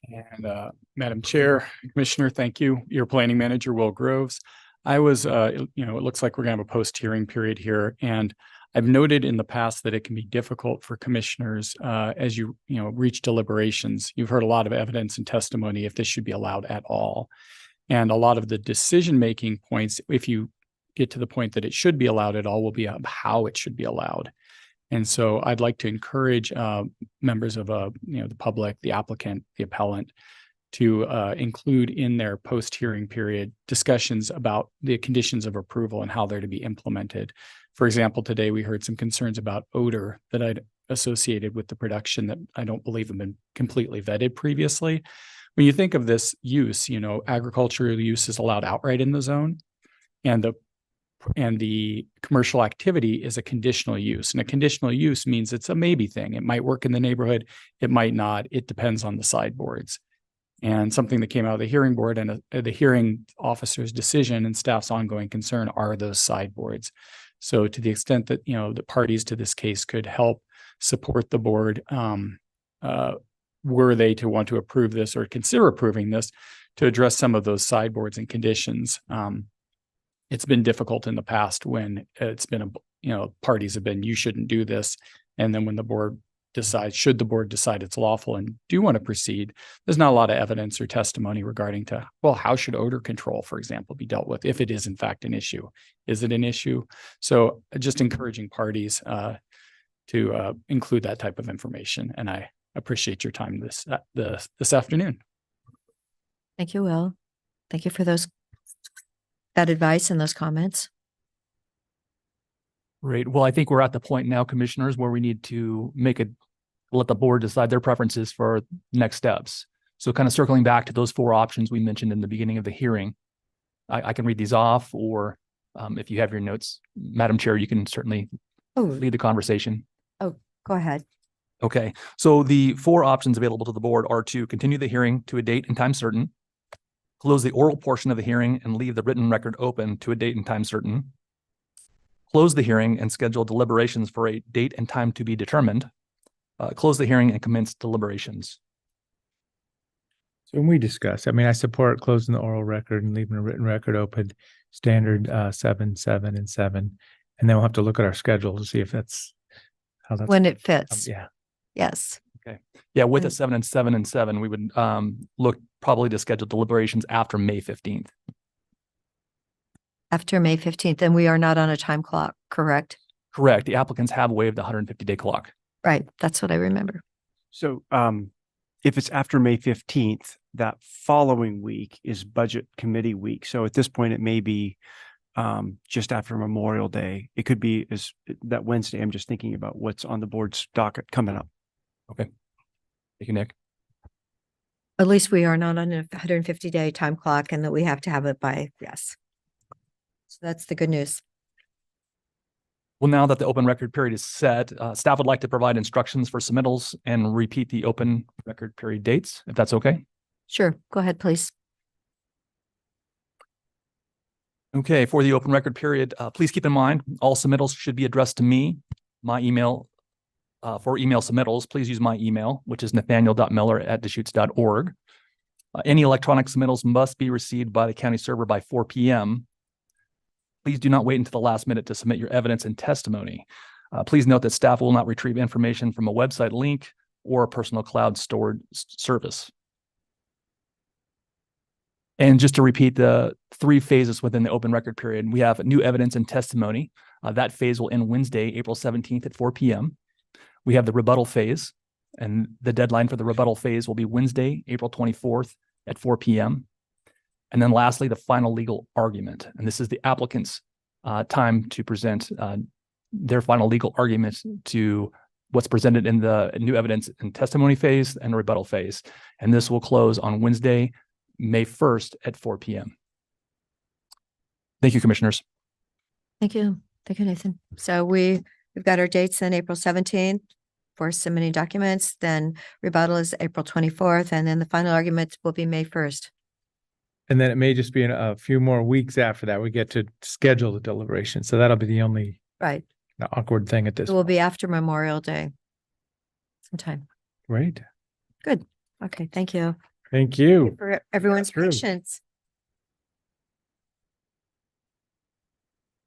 And Madam Chair, Commissioner, thank you. Your planning manager, Will Groves. I was, it looks like we're gonna have a post-hearing period here, and I've noted in the past that it can be difficult for commissioners as you reach deliberations. You've heard a lot of evidence and testimony if this should be allowed at all. And a lot of the decision-making points, if you get to the point that it should be allowed at all, will be how it should be allowed. And so I'd like to encourage members of the public, the applicant, the appellant, to include in their post-hearing period discussions about the conditions of approval and how they're to be implemented. For example, today we heard some concerns about odor that I'd associated with the production that I don't believe have been completely vetted previously. When you think of this use, agricultural use is allowed outright in the zone, and the commercial activity is a conditional use. And a conditional use means it's a maybe thing. It might work in the neighborhood, it might not. It depends on the sideboards. And something that came out of the hearing board and the hearing officer's decision and staff's ongoing concern are those sideboards. So to the extent that, the parties to this case could help support the board, were they to want to approve this or consider approving this, to address some of those sideboards and conditions. It's been difficult in the past when it's been, parties have been, you shouldn't do this. And then when the board decides, should the board decide it's lawful and do want to proceed, there's not a lot of evidence or testimony regarding to, well, how should odor control, for example, be dealt with if it is in fact an issue? Is it an issue? So just encouraging parties to include that type of information. And I appreciate your time this afternoon. Thank you, Will. Thank you for that advice and those comments. Great. Well, I think we're at the point now, commissioners, where we need to let the board decide their preferences for next steps. So kind of circling back to those four options we mentioned in the beginning of the hearing, I can read these off, or if you have your notes, Madam Chair, you can certainly lead the conversation. Oh, go ahead. Okay. So the four options available to the board are to continue the hearing to a date and time certain, close the oral portion of the hearing and leave the written record open to a date and time certain, close the hearing and schedule deliberations for a date and time to be determined, close the hearing and commence deliberations. So when we discuss, I support closing the oral record and leaving a written record open, standard 7, 7, and 7. And then we'll have to look at our schedule to see if that's how that's when it fits. Yeah. Yes. Okay. Yeah, with a 7 and 7 and 7, we would look probably to schedule deliberations after May 15th. After May 15th, and we are not on a time clock, correct? Correct. The applicants have waived the 150-day clock. Right. That's what I remember. So if it's after May 15th, that following week is budget committee week. So at this point, it may be just after Memorial Day. It could be that Wednesday. I'm just thinking about what's on the board's docket coming up. Okay. Thank you, Nick. At least we are not on a 150-day time clock and that we have to have it by, yes. So that's the good news. Well, now that the open record period is set, staff would like to provide instructions for submittals and repeat the open record period dates, if that's okay. Sure. Go ahead, please. Okay, for the open record period, please keep in mind, all submittals should be addressed to me. My email, for email submittals, please use my email, which is nathaniel.miller@deschutes.org. Any electronic submittals must be received by the county server by 4 p.m. Please do not wait until the last minute to submit your evidence and testimony. Please note that staff will not retrieve information from a website link or a personal cloud stored service. And just to repeat the 3 phases within the open record period, we have new evidence and testimony. That phase will end Wednesday, April 17th at 4 p.m. We have the rebuttal phase, and the deadline for the rebuttal phase will be Wednesday, April 24th at 4 p.m. And then lastly, the final legal argument. And this is the applicant's time to present their final legal argument to what's presented in the new evidence and testimony phase and rebuttal phase. And this will close on Wednesday, May 1st at 4 p.m. Thank you, commissioners. Thank you. Thank you, Nathan. So we've got our dates on April 17th for submitting documents, then rebuttal is April 24th, and then the final arguments will be May 1st. And then it may just be in a few more weeks after that, we get to schedule the deliberation. So that'll be the only Right. awkward thing at It this. will be after Memorial Day sometime. Great. Good. Okay, thank you. Thank you. For everyone's True. patience.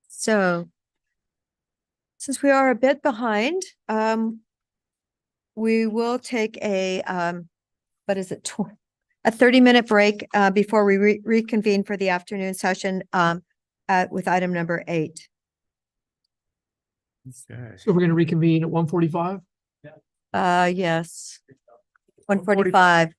So since we are a bit behind, we will take a, what is it? A 30-minute break, before we reconvene for the afternoon session, with item number 8. Okay. So we're going to reconvene at 1:45? Yes. 1:45.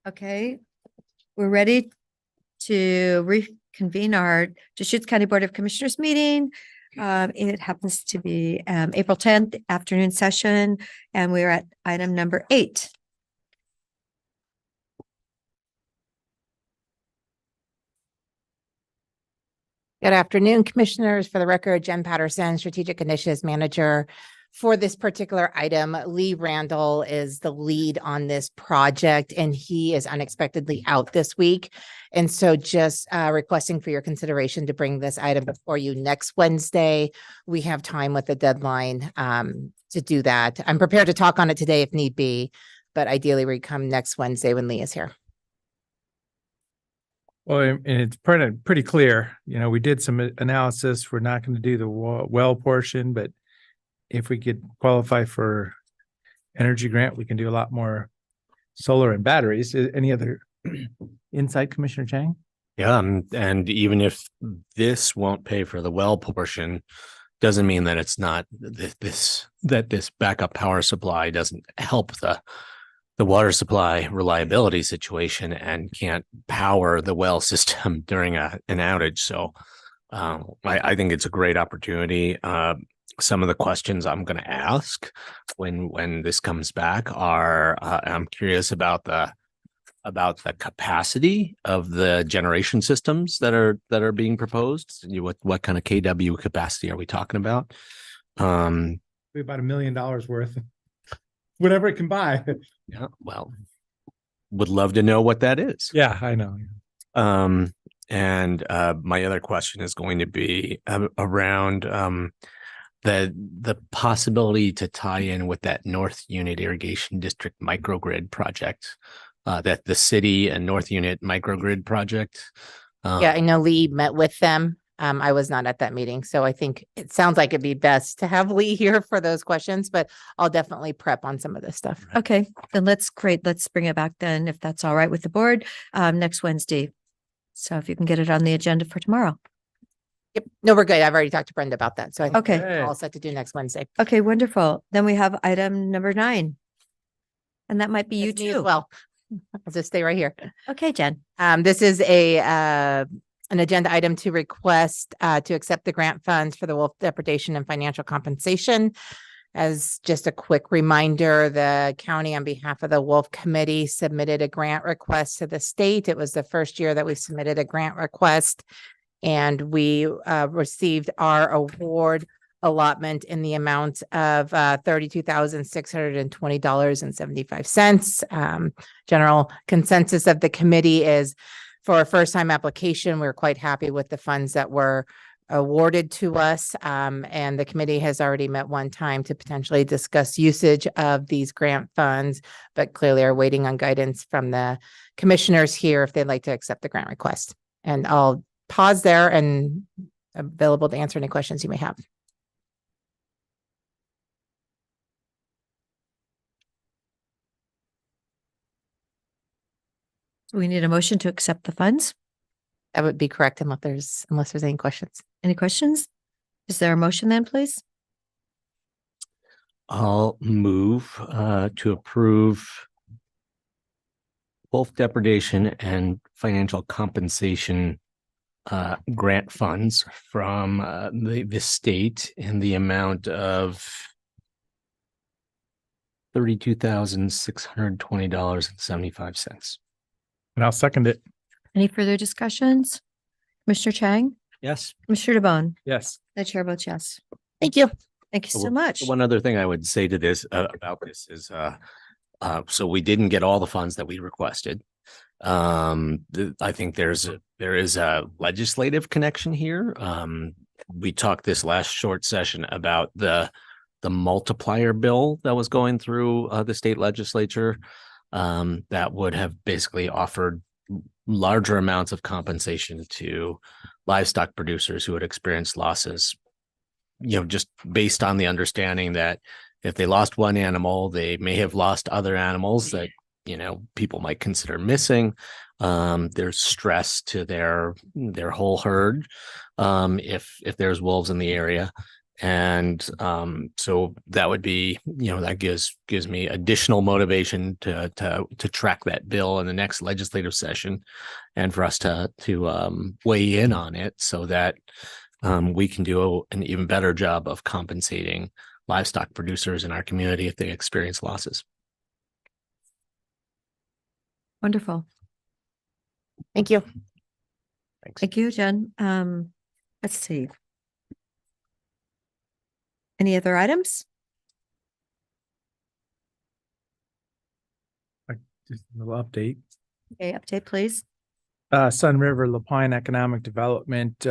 Okay, we're ready to reconvene our Deschutes County Board of Commissioners meeting. It happens to be April 10th afternoon session, and we're at item number 8. Good afternoon, Commissioners. For the record, Jen Patterson, Strategic Initiatives Manager. For this particular item, Lee Randall is the lead on this project, and he is unexpectedly out this week. And so just requesting for your consideration to bring this item before you next Wednesday. We have time with the deadline to do that. I'm prepared to talk on it today if need be, but ideally we come next Wednesday when Lee is here. Well, and it's pretty clear, we did some analysis. We're not going to do the well portion, but if we could qualify for energy grant, we can do a lot more solar and batteries. Any other insight, Commissioner Chang? Yeah, and even if this won't pay for the well portion, doesn't mean that it's not this backup power supply doesn't help the water supply reliability situation and can't power the well system during an outage. So I think it's a great opportunity. Some of the questions I'm going to ask when this comes back are I'm curious about the capacity of the generation systems that are being proposed. What kind of KW capacity are we talking about? About $1 million worth, whatever it can buy. Yeah, well, would love to know what that is. Yeah, I know. And my other question is going to be around the possibility to tie in with that North Unit Irrigation District microgrid project, that the city and North Unit microgrid project. Yeah, I know Lee met with them. I was not at that meeting, so I think it sounds like it'd be best to have Lee here for those questions, but I'll definitely prep on some of this stuff. Okay, then let's bring it back then, if that's all right with the board, next Wednesday. So if you can get it on the agenda for tomorrow. Yep. No, we're good. I've already talked to Brenda about that. So I think Okay. we're all set to do next Wednesday. Okay, wonderful. Then we have item number 9. And that might be you That's me as too. well. I'll just stay right here. Okay, Jen. This is an agenda item to request to accept the grant funds for the wolf depredation and financial compensation. As just a quick reminder, the county on behalf of the Wolf Committee submitted a grant request to the state. It was the first year that we submitted a grant request, and we received our award allotment in the amount of $32,620.75. General consensus of the committee is for a first-time application, we're quite happy with the funds that were awarded to us. And the committee has already met one time to potentially discuss usage of these grant funds, but clearly are waiting on guidance from the commissioners here if they'd like to accept the grant request. And I'll pause there and available to answer any questions you may have. We need a motion to accept the funds. That would be correct unless there's any questions. Any questions? Is there a motion then, please? I'll move to approve wolf depredation and financial compensation grant funds from the state in the amount of $32,620.75. And I'll second it. Any further discussions? Commissioner Chang? Yes. Commissioner DeBonne? Yes. The chair votes yes. Thank you. Thank you so much. One other thing I would say to this about this is so we didn't get all the funds that we requested. I think there is a legislative connection here. We talked this last short session about the multiplier bill that was going through the state legislature that would have basically offered larger amounts of compensation to livestock producers who had experienced losses, just based on the understanding that if they lost one animal, they may have lost other animals that, people might consider missing. There's stress to their whole herd if there's wolves in the area. And so that would be, that gives me additional motivation to track that bill in the next legislative session, and for us to weigh in on it so that we can do an even better job of compensating livestock producers in our community if they experience losses. Wonderful. Thank you. Thanks. Thank you, Jen. Let's see. Any other items? Just a little update. Okay, update, please. Sun River Lapine Economic Development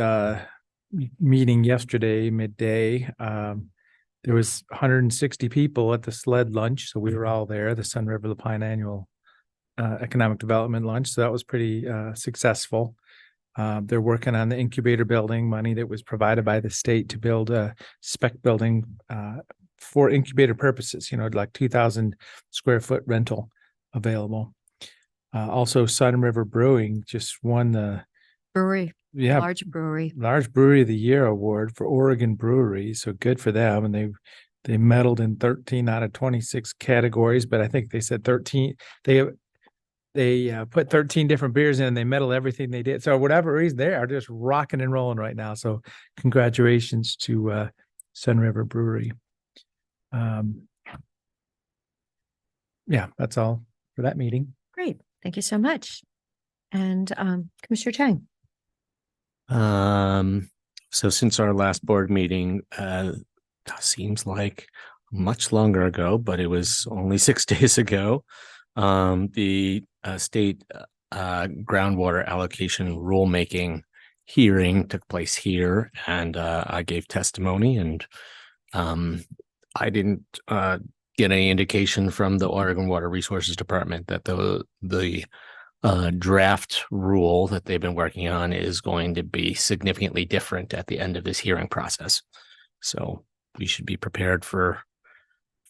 meeting yesterday, midday. There was 160 people at the sled lunch, so we were all there, the Sun River Lapine Annual Economic Development Lunch. So that was pretty successful. They're working on the incubator building, money that was provided by the state to build a spec building for incubator purposes, like 2,000 square foot rental available. Also, Sun River Brewing just won the Brewery. Yeah. Large brewery. Large Brewery of the Year award for Oregon Brewery. So good for them. And they medaled in 13 out of 26 categories, but I think they said 13. They put 13 different beers in and they medal everything they did. So whatever reason, they are just rocking and rolling right now. So congratulations to Sun River Brewery. Yeah, that's all for that meeting. Great. Thank you so much. And Commissioner Chang. So since our last board meeting, seems like much longer ago, but it was only 6 days ago, the state groundwater allocation rulemaking hearing took place here, and I gave testimony, and I didn't get any indication from the Oregon Water Resources Department that the draft rule that they've been working on is going to be significantly different at the end of this hearing process. So we should be prepared for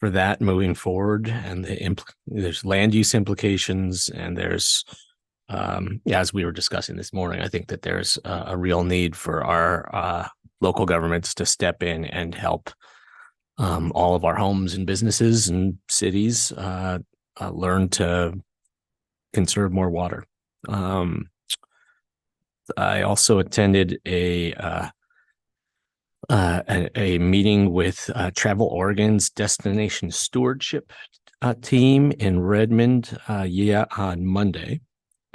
that moving forward. And there's land use implications, and there's, as we were discussing this morning, I think that there's a real need for our local governments to step in and help all of our homes and businesses and cities learn to conserve more water. I also attended a meeting with Travel Oregon's Destination Stewardship team in Redmond, on Monday,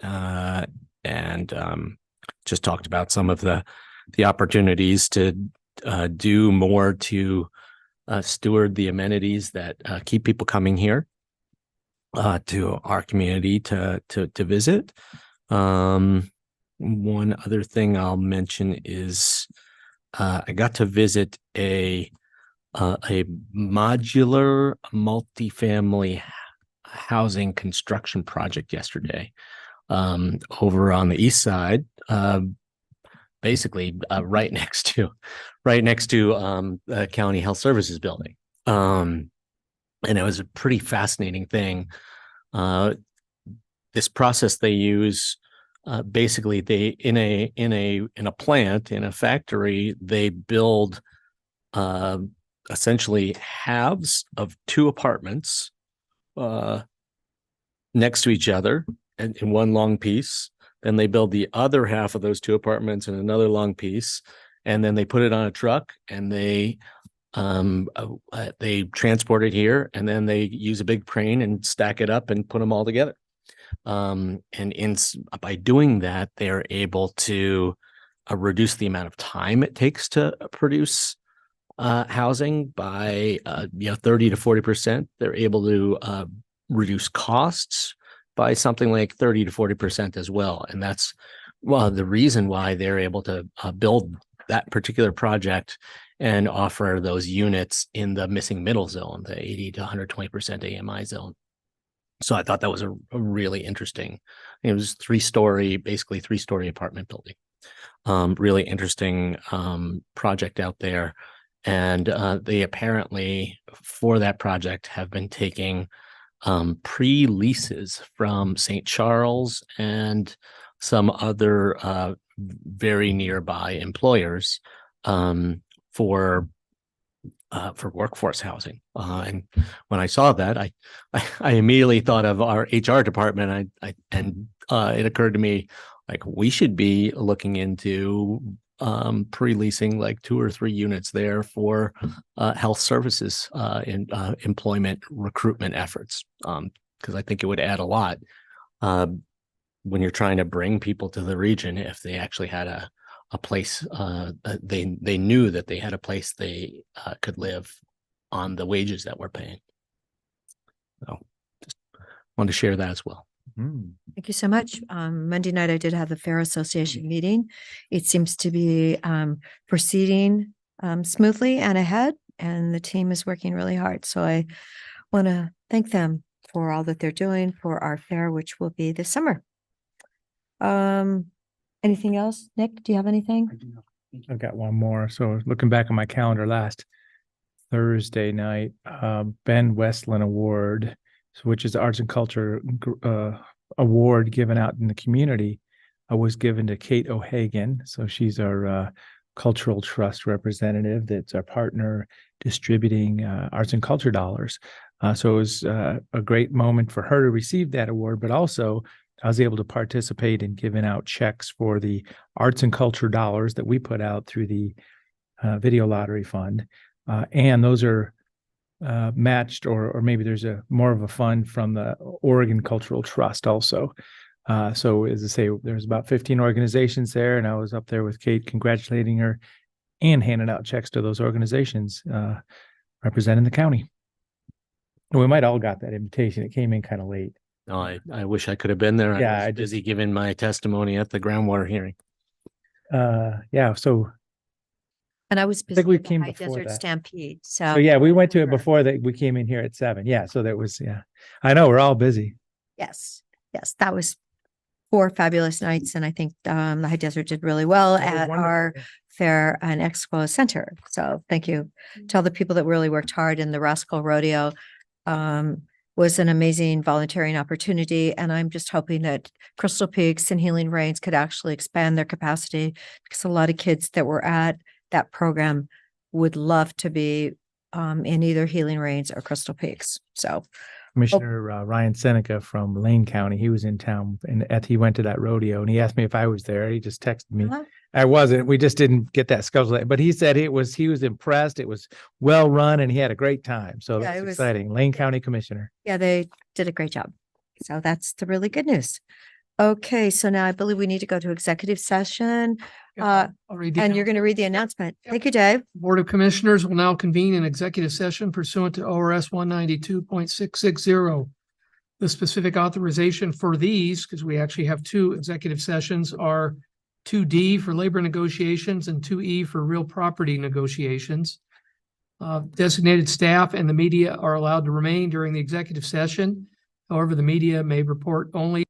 and just talked about some of the opportunities to do more to steward the amenities that keep people coming here to our community to visit. One other thing I'll mention is I got to visit a modular multifamily housing construction project yesterday over on the east side, basically right next to the County Health Services building. And it was a pretty fascinating thing. This process they use, basically they in a plant, in a factory, they build essentially halves of two apartments next to each other and in one long piece. Then they build the other half of those two apartments in another long piece, and then they put it on a truck and they transport it here, and then they use a big crane and stack it up and put them all together. And by doing that, they're able to reduce the amount of time it takes to produce housing by 30 to 40%. They're able to reduce costs by something like 30 to 40% as well. And that's the reason why they're able to build that particular project and offer those units in the missing middle zone, the 80 to 120% AMI zone. So I thought that was a really interesting. It was basically three-story apartment building. Really interesting project out there. And they apparently, for that project, have been taking pre-leases from St. Charles and some other very nearby employers for for workforce housing. And when I saw that, I immediately thought of our HR department. And it occurred to me, like, we should be looking into pre-leasing like 2 or 3 units there for health services in employment recruitment efforts. Because I think it would add a lot when you're trying to bring people to the region if they actually had a place, they knew that they had a place they could live on the wages that we're paying. So just wanted to share that as well. Thank you so much. Monday night, I did have the Fair Association meeting. It seems to be proceeding smoothly and ahead, and the team is working really hard. So I want to thank them for all that they're doing for our fair, which will be this summer. Anything else? Nick, do you have anything? I've got one more. So looking back on my calendar, last Thursday night, Ben Westland Award, which is the Arts and Culture award given out in the community, was given to Kate O'Hagan. So she's our cultural trust representative that's our partner distributing arts and culture dollars. So it was a great moment for her to receive that award, but also I was able to participate in giving out checks for the arts and culture dollars that we put out through the video lottery fund. And those are matched, or maybe there's a more of a fund from the Oregon Cultural Trust also. So as I say, there's about 15 organizations there, and I was up there with Kate congratulating her and handing out checks to those organizations representing the county. We might all got that invitation. It came in kind of late. No, I wish I could have been there. Yeah, I was busy giving my testimony at the groundwater hearing. Yeah, so And I was I think busy we at the came High before Desert that. Stampede. So yeah, we went to it before that. We came in here at 7. Yeah, so that was, yeah. I know we're all busy. Yes, that was 4 fabulous nights, and I think the High Desert did really well It was at wonderful, our yeah. fair and expo center. So thank you to all the people that really worked hard. And the Rascal Rodeo was an amazing volunteering opportunity, and I'm just hoping that Crystal Peaks and Healing Rains could actually expand their capacity, because a lot of kids that were at that program would love to be in either Healing Rains or Crystal Peaks. So Commissioner Ryan Seneca from Lane County, he was in town and he went to that rodeo and he asked me if I was there. He just texted me. I wasn't. We just didn't get that scheduled. But he said he was impressed. It was well run and he had a great time. So Yeah, that's it was- exciting. Lane County Commissioner. yeah, they did a great job. So that's the really good news. Okay, so now I believe we need to go to executive session. I'll read the And you're going to read the announcement. Thank you, Dave. Board of Commissioners will now convene an executive session pursuant to ORS 192.660. The specific authorization for these, because we actually have 2 executive sessions, are 2D for labor negotiations and 2E for real property negotiations. Designated staff and the media are allowed to remain during the executive session. However, the media may report only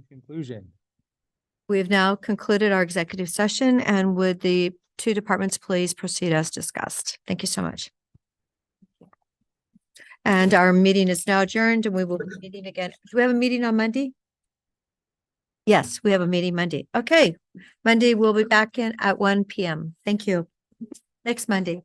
Conclusion. We have now concluded our executive session, and would the two departments please proceed as discussed? Thank you so much. And our meeting is now adjourned, and we will be meeting again. Do we have a meeting on Monday? Yes, we have a meeting Monday. Okay, Monday we'll be back in at 1 p.m. Thank you. Next Monday.